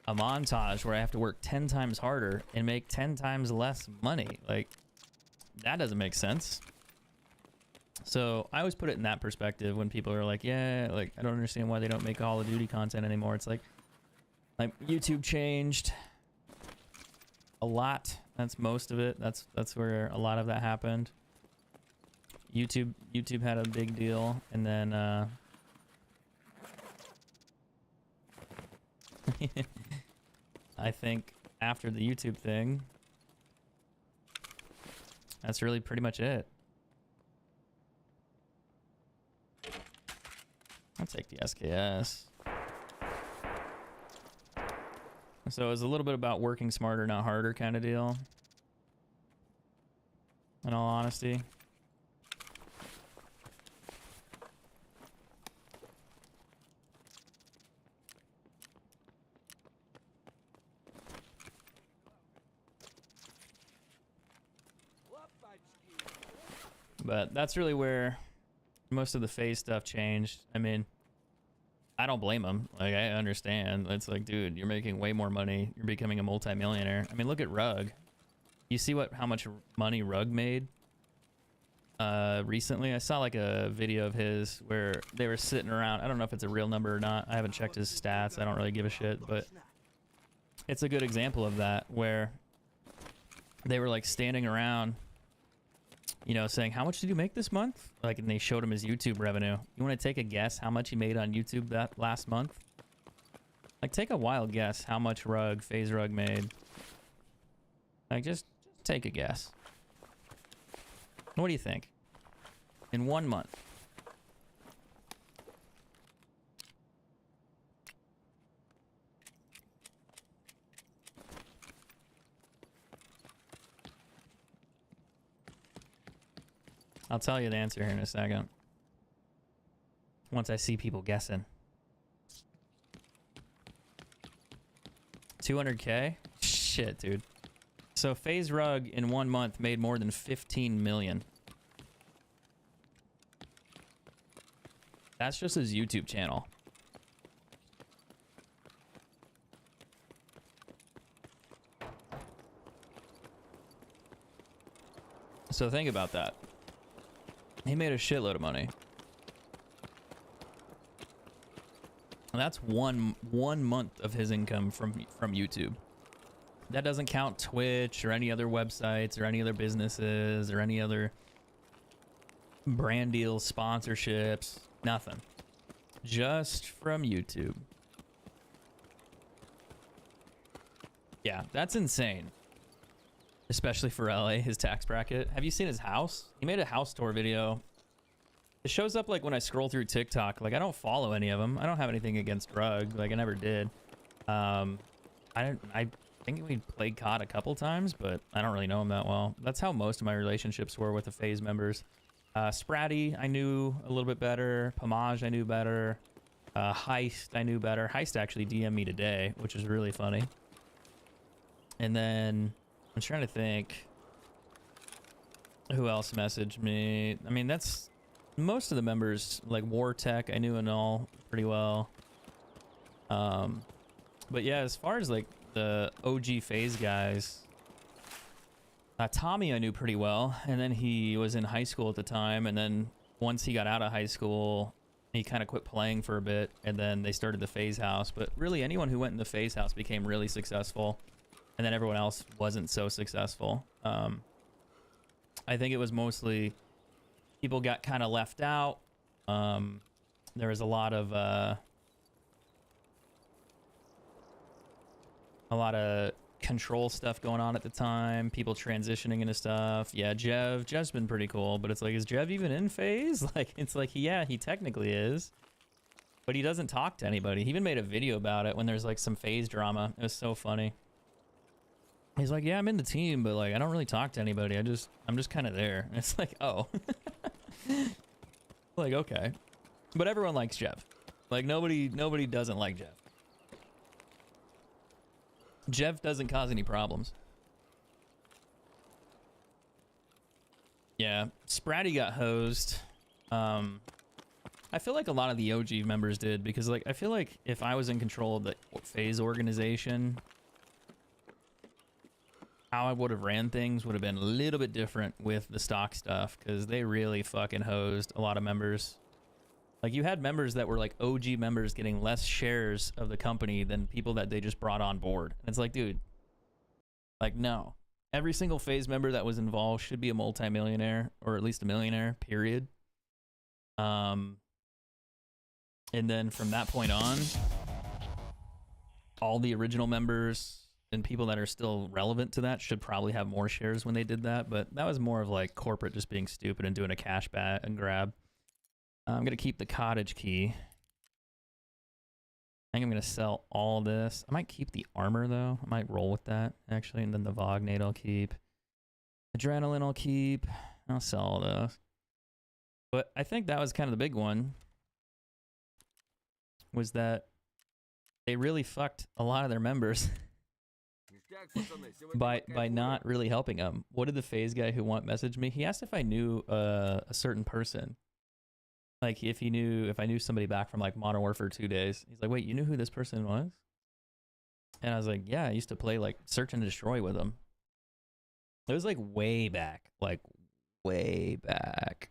a montage where I have to work 10 times harder and make 10 times less money? Like, that doesn't make sense. So I always put it in that perspective when people are like, yeah, like, I don't understand why they don't make Call of Duty content anymore. It's like YouTube changed a lot. That's most of it. That's where a lot of that happened. YouTube had a big deal, and then I think after the YouTube thing, that's really pretty much it. I'll take the SKS. So it was a little bit about working smarter, not harder kind of deal. In all honesty. But that's really where most of the phase stuff changed. I mean, I don't blame them. Like, I understand. It's like, dude, you're making way more money. You're becoming a multi-millionaire. I mean, look at Rug. You see how much money Rug made recently? I saw like a video of his where they were sitting around. I don't know if it's a real number or not. I haven't checked his stats. I don't really give a shit, but it's a good example of that where they were like standing around, you know, saying, how much did you make this month? Like, and they showed him his YouTube revenue. You want to take a guess how much he made on YouTube that last month? Like, take a wild guess how much FaZe Rug made. Like, just take a guess. What do you think? In 1 month. I'll tell you the answer here in a second. Once I see people guessing. 200K? Shit, dude. So FaZe Rug in 1 month made more than 15 million. That's just his YouTube channel. So think about that. He made a shitload of money. And that's one month of his income from YouTube. That doesn't count Twitch or any other websites or any other businesses or any other brand deals, sponsorships, nothing. Just from YouTube. Yeah, that's insane. Especially for LA, his tax bracket. Have you seen his house? He made a house tour video. It shows up like when I scroll through TikTok. Like, I don't follow any of them. I don't have anything against Rug. Like, I never did. I think we played COD a couple times, but I don't really know him that well. That's how most of my relationships were with the FaZe members. Spratty, I knew a little bit better. Pomage, I knew better. Heist, I knew better. Heist actually DM'd me today, which is really funny. And then I'm trying to think who else messaged me. I mean, that's most of the members. Like War Tech, I knew and all pretty well. But yeah, as far as like the OG FaZe guys, Tommy I knew pretty well, and then he was in high school at the time, and then once he got out of high school, he kind of quit playing for a bit, and then they started the FaZe house. But really, anyone who went in the FaZe house became really successful. And then everyone else wasn't so successful. I think it was mostly people got kind of left out. There was a lot of control stuff going on at the time. People transitioning into stuff. Yeah, Jev's been pretty cool, but it's like, is Jev even in FaZe? Like, it's like, yeah, he technically is, but he doesn't talk to anybody. He even made a video about it when there's like some FaZe drama. It was so funny. He's like, yeah, I'm in the team, but like, I don't really talk to anybody. I'm just kind of there. And it's like, oh, like, okay, but everyone likes Jeff. Like, nobody doesn't like Jeff. Jeff doesn't cause any problems. Yeah, Spratty got hosed. I feel like a lot of the OG members did, because like I feel like if I was in control of the FaZe organization, how I would have ran things would have been a little bit different with the stock stuff, because they really fucking hosed a lot of members. Like, you had members that were like OG members getting less shares of the company than people that they just brought on board. And it's like, dude, like, no. Every single FaZe member that was involved should be a multimillionaire, or at least a millionaire, period. And then from that point on, all the original members and people that are still relevant to that should probably have more shares when they did that. But that was more of like corporate just being stupid and doing a cash bat and grab. I'm going to keep the cottage key. I think I'm going to sell all this. I might keep the armor, though. I might roll with that, actually. And then the Vognate I'll keep. Adrenaline I'll keep. I'll sell all those. But I think that was kind of the big one. Was that they really fucked a lot of their members by not really helping them. What did the FaZe guy who messaged me? He asked if I knew a certain person. Like, if I knew somebody back from like Modern Warfare 2 days. He's like, wait, you knew who this person was? And I was like, yeah, I used to play like Search and Destroy with him. It was like way back. Like way back.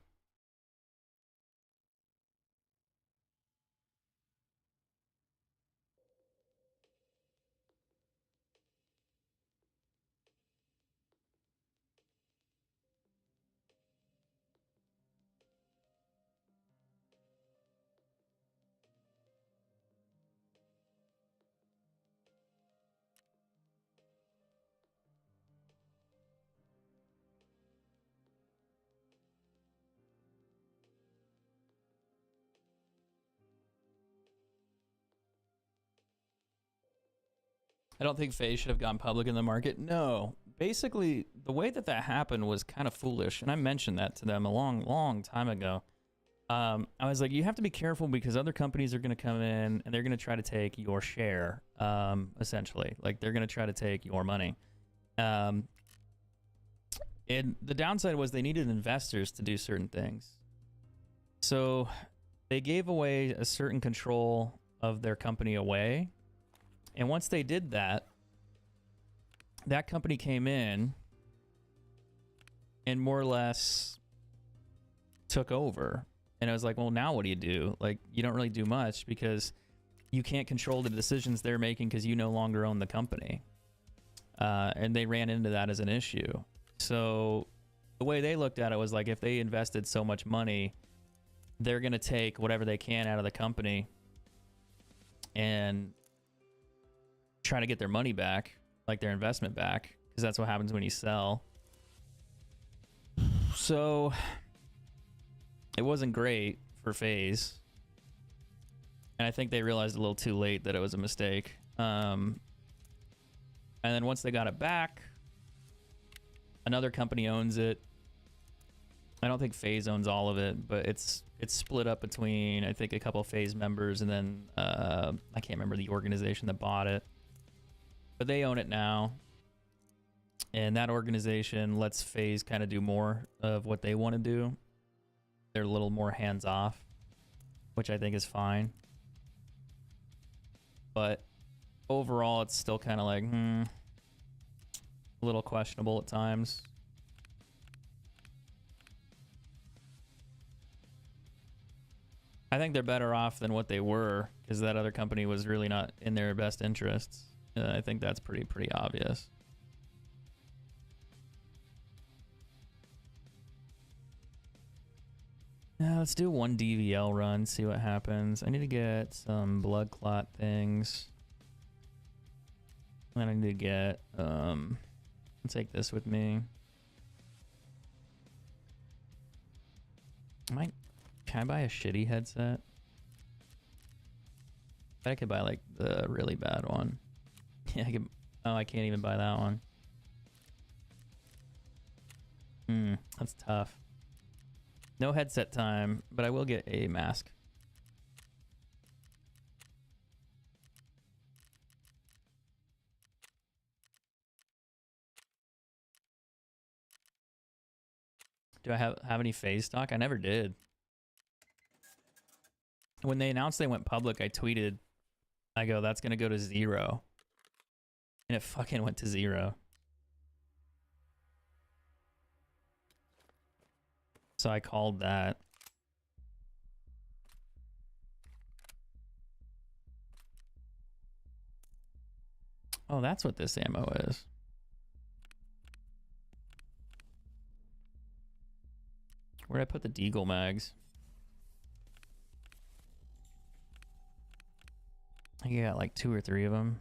I don't think FaZe should have gone public in the market. No. Basically, the way that happened was kind of foolish, and I mentioned that to them a long time ago. I was like, you have to be careful because other companies are going to come in and they're going to try to take your share, essentially. Like, they're going to try to take your money. And the downside was they needed investors to do certain things. So they gave away a certain control of their company away. And once they did that, that company came in and more or less took over. And I was like, well, now what do you do? Like, you don't really do much because you can't control the decisions they're making because you no longer own the company. And they ran into that as an issue. So the way they looked at it was like, if they invested so much money, they're going to take whatever they can out of the company and try to get their money back, like their investment back, because that's what happens when you sell. So it wasn't great for FaZe, and I think they realized a little too late that it was a mistake. And then once they got it back, another company owns it. I don't think FaZe owns all of it, but it's split up between, I think, a couple of FaZe members, and then I can't remember the organization that bought it. But they own it now, and that organization lets FaZe kind of do more of what they want to do. They're a little more hands-off, which I think is fine. But overall, it's still kind of like, a little questionable at times. I think they're better off than what they were, because that other company was really not in their best interests. I think that's pretty obvious. Now let's do one DVL run, see what happens. I need to get some blood clot things. And I need to get, I'll take this with me. Can I buy a shitty headset? I could buy like the really bad one. Yeah, I can't even buy that one. That's tough. No headset time, but I will get a mask. Do I have any FaZe stock? I never did. When they announced they went public, I tweeted, I go, that's gonna go to 0. And it fucking went to 0. So I called that. Oh, that's what this ammo is. Where'd I put the Deagle mags? I think I got like 2 or 3 of them.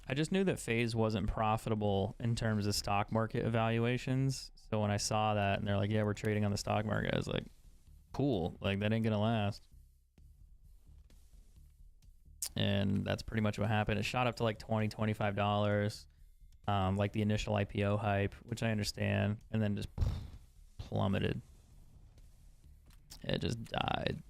I just knew that FaZe wasn't profitable in terms of stock market evaluations. So when I saw that and they're like, yeah, we're trading on the stock market, I was like, cool, like that ain't gonna last. And that's pretty much what happened. It shot up to like $20, $25, like the initial IPO hype, which I understand, and then just plummeted. It just died.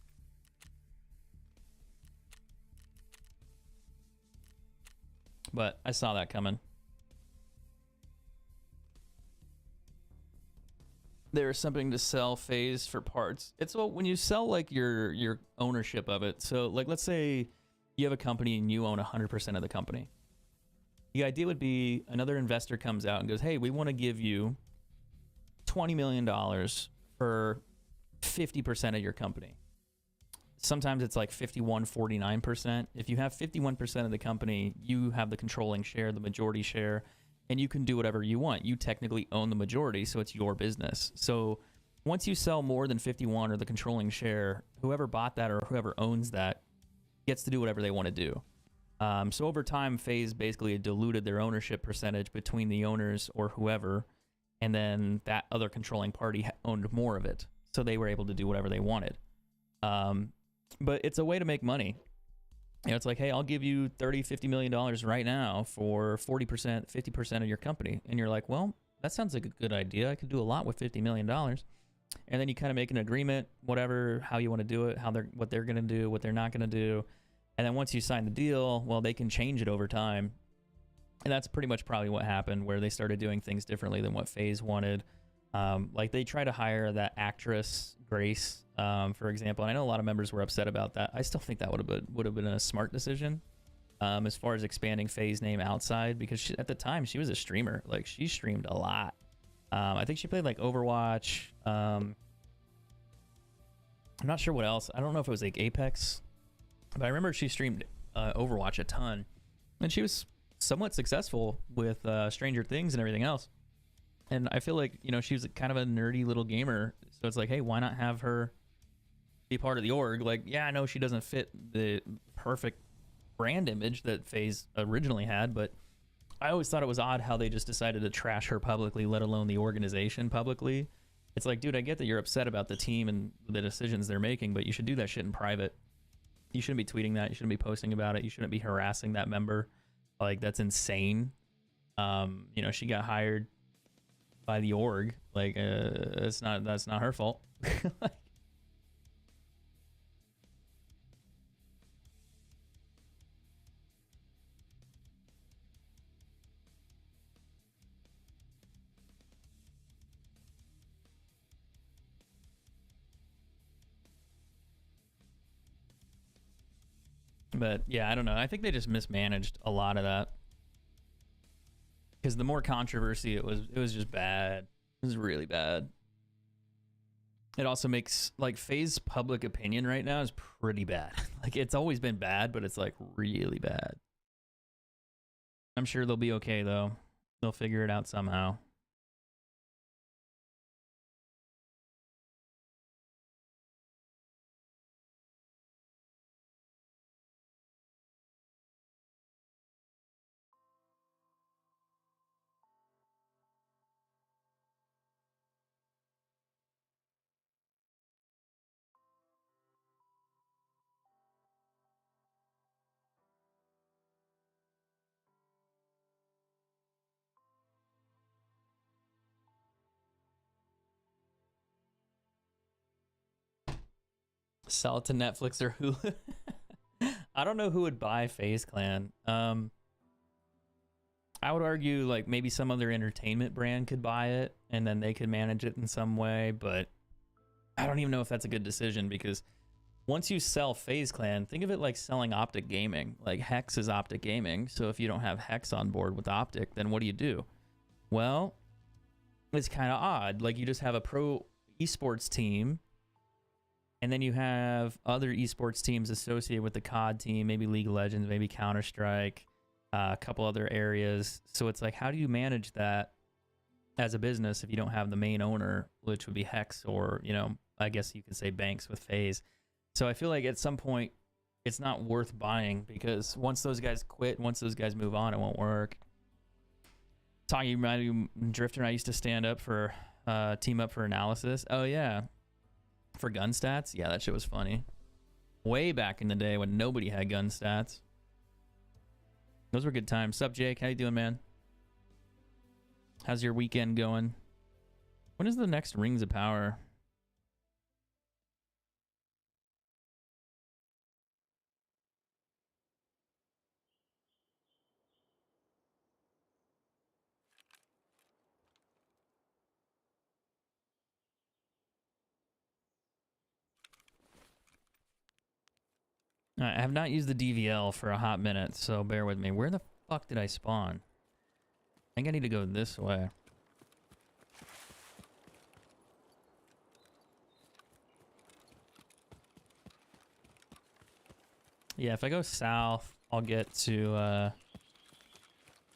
But I saw that coming. There's something to sell FaZe for parts. It's when you sell like your ownership of it. So like let's say you have a company and you own 100% of the company. The idea would be another investor comes out and goes, hey, we want to give you $20 million for 50% of your company. Sometimes it's like 51, 49%. If you have 51% of the company, you have the controlling share, the majority share, and you can do whatever you want. You technically own the majority, so it's your business. So once you sell more than 51 or the controlling share, whoever bought that or whoever owns that gets to do whatever they want to do. So over time, FaZe basically diluted their ownership percentage between the owners or whoever, and then that other controlling party owned more of it. So they were able to do whatever they wanted. But it's a way to make money. You know, it's like, hey, I'll give you $30, $50 million right now for 40%, 50% of your company. And you're like, well, that sounds like a good idea. I could do a lot with $50 million. And then you kind of make an agreement, whatever, how you want to do it, what they're going to do, what they're not going to do. And then once you sign the deal, well, they can change it over time. And that's pretty much probably what happened, where they started doing things differently than what FaZe wanted. Like they try to hire that actress Grace, for example, and I know a lot of members were upset about that. I still think that would have been a smart decision, as far as expanding FaZe name outside, because at the time she was a streamer. Like she streamed a lot. I think she played like Overwatch. I'm not sure what else. I don't know if it was like Apex, but I remember she streamed Overwatch a ton, and she was somewhat successful with Stranger Things and everything else. And I feel like, you know, she was kind of a nerdy little gamer. So it's like, hey, why not have her be part of the org? Like, yeah, I know she doesn't fit the perfect brand image that FaZe originally had, but I always thought it was odd how they just decided to trash her publicly, let alone the organization publicly. It's like, dude, I get that you're upset about the team and the decisions they're making, but you should do that shit in private. You shouldn't be tweeting that. You shouldn't be posting about it. You shouldn't be harassing that member. Like, that's insane. You know, she got hired by the org. Like, that's not her fault. But yeah, I don't know. I think they just mismanaged a lot of that. Because the more controversy it was just bad. It was really bad. It also makes, like, FaZe's public opinion right now is pretty bad. Like, it's always been bad, but it's, like, really bad. I'm sure they'll be okay, though. They'll figure it out somehow. Sell it to Netflix or Hulu. I don't know who would buy FaZe Clan. I would argue like maybe some other entertainment brand could buy it and then they could manage it in some way, but I don't even know if that's a good decision because once you sell FaZe Clan, think of it like selling Optic Gaming. Like Hex is Optic Gaming, so if you don't have Hex on board with Optic, then what do? Well, it's kind of odd. Like you just have a pro esports team and then you have other esports teams associated with the COD team, maybe League of Legends, maybe Counter-Strike, a couple other areas. So it's like, how do you manage that as a business if you don't have the main owner, which would be Hex or, you know, I guess you could say Banks with FaZe. So I feel like at some point it's not worth buying because once those guys quit, once those guys move on, it won't work. Talking about you, Drifter and I used to stand up for team up for analysis. Oh yeah. For gun stats? Yeah, that shit was funny. Way back in the day when nobody had gun stats. Those were good times. Sup, Jake? How you doing, man? How's your weekend going? When is the next Rings of Power? I have not used the DVL for a hot minute, so bear with me. Where the fuck did I spawn? I think I need to go this way. Yeah, if I go south, I'll get to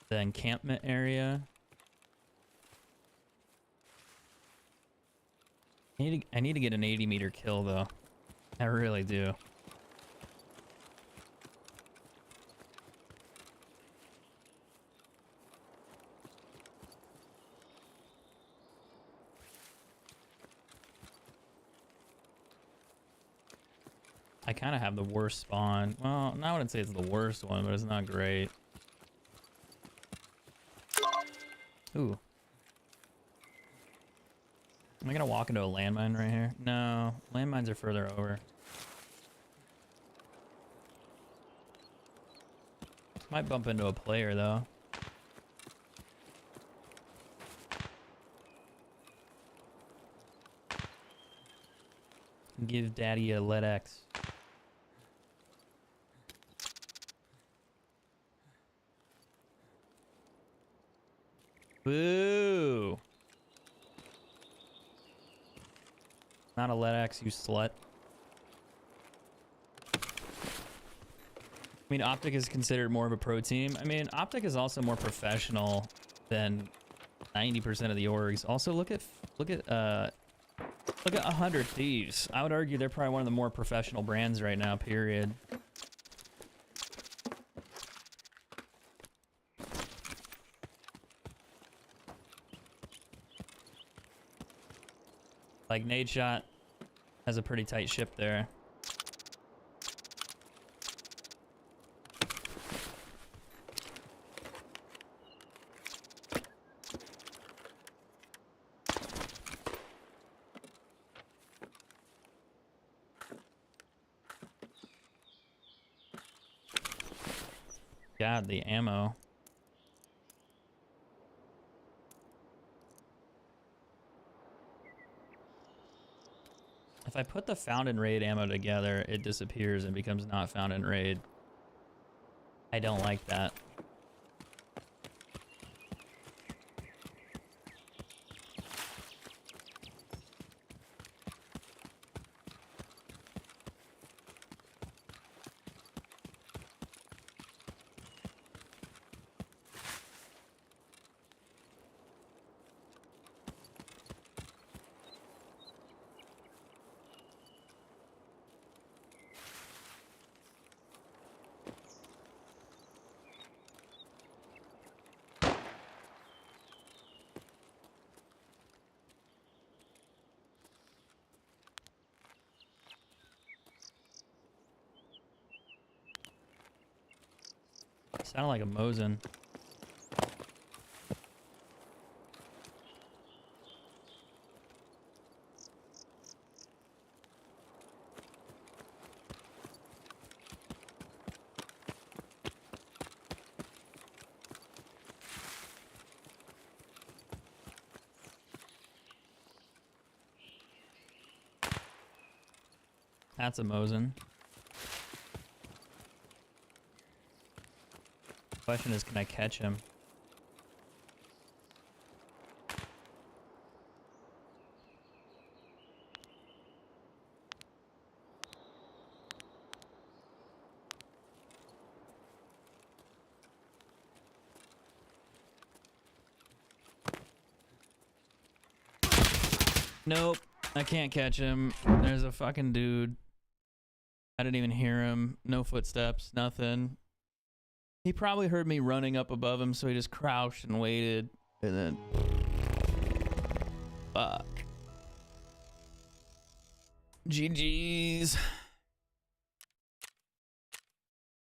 the encampment area. I need to get an 80-meter kill, though. I really do. I kind of have the worst spawn. Well, I wouldn't say it's the worst one, but it's not great. Ooh. Am I gonna walk into a landmine right here? No, landmines are further over. Might bump into a player though. Give daddy a lead X. Boo! Not a lead X, you slut. I mean, Optic is considered more of a pro team. I mean, Optic is also more professional than 90% of the orgs. Also, look at 100 Thieves. I would argue they're probably one of the more professional brands right now, period. Like, Nade Shot has a pretty tight ship there. God, the ammo. If I put the found in raid ammo together, it disappears and becomes not found in raid. I don't like that. Sounded like a Mosin. That's a Mosin. Question is, can I catch him? Nope, I can't catch him. There's a fucking dude. I didn't even hear him. No footsteps, nothing. He probably heard me running up above him, so he just crouched and waited, and then... Fuck. GG's.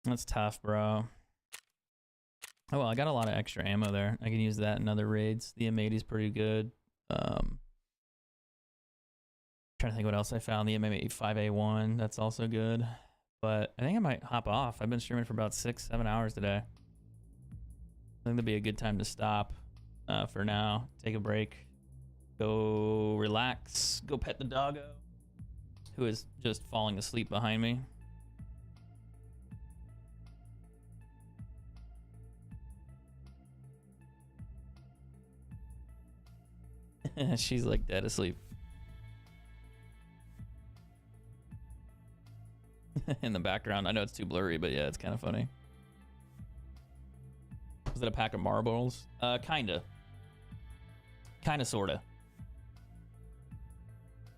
That's tough, bro. Oh, well, I got a lot of extra ammo there. I can use that in other raids. The M80 is pretty good. Trying to think what else I found. The M85A1, that's also good. But I think I might hop off. I've been streaming for about 6-7 hours today. I think that'd be a good time to stop for now. Take a break. Go relax. Go pet the doggo, who is just falling asleep behind me. She's like dead asleep. In the background. I know it's too blurry, but yeah, it's kind of funny. Was it a pack of marbles? Kinda. Kinda, sorta.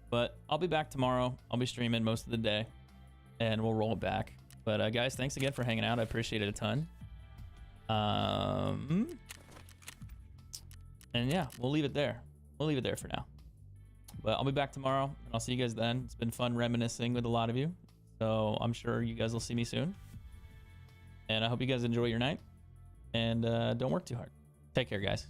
But I'll be back tomorrow. I'll be streaming most of the day, and we'll roll it back. But guys, thanks again for hanging out. I appreciate it a ton. And yeah, we'll leave it there. We'll leave it there for now. But I'll be back tomorrow, and I'll see you guys then. It's been fun reminiscing with a lot of you. So I'm sure you guys will see me soon. And I hope you guys enjoy your night. And don't work too hard. Take care, guys.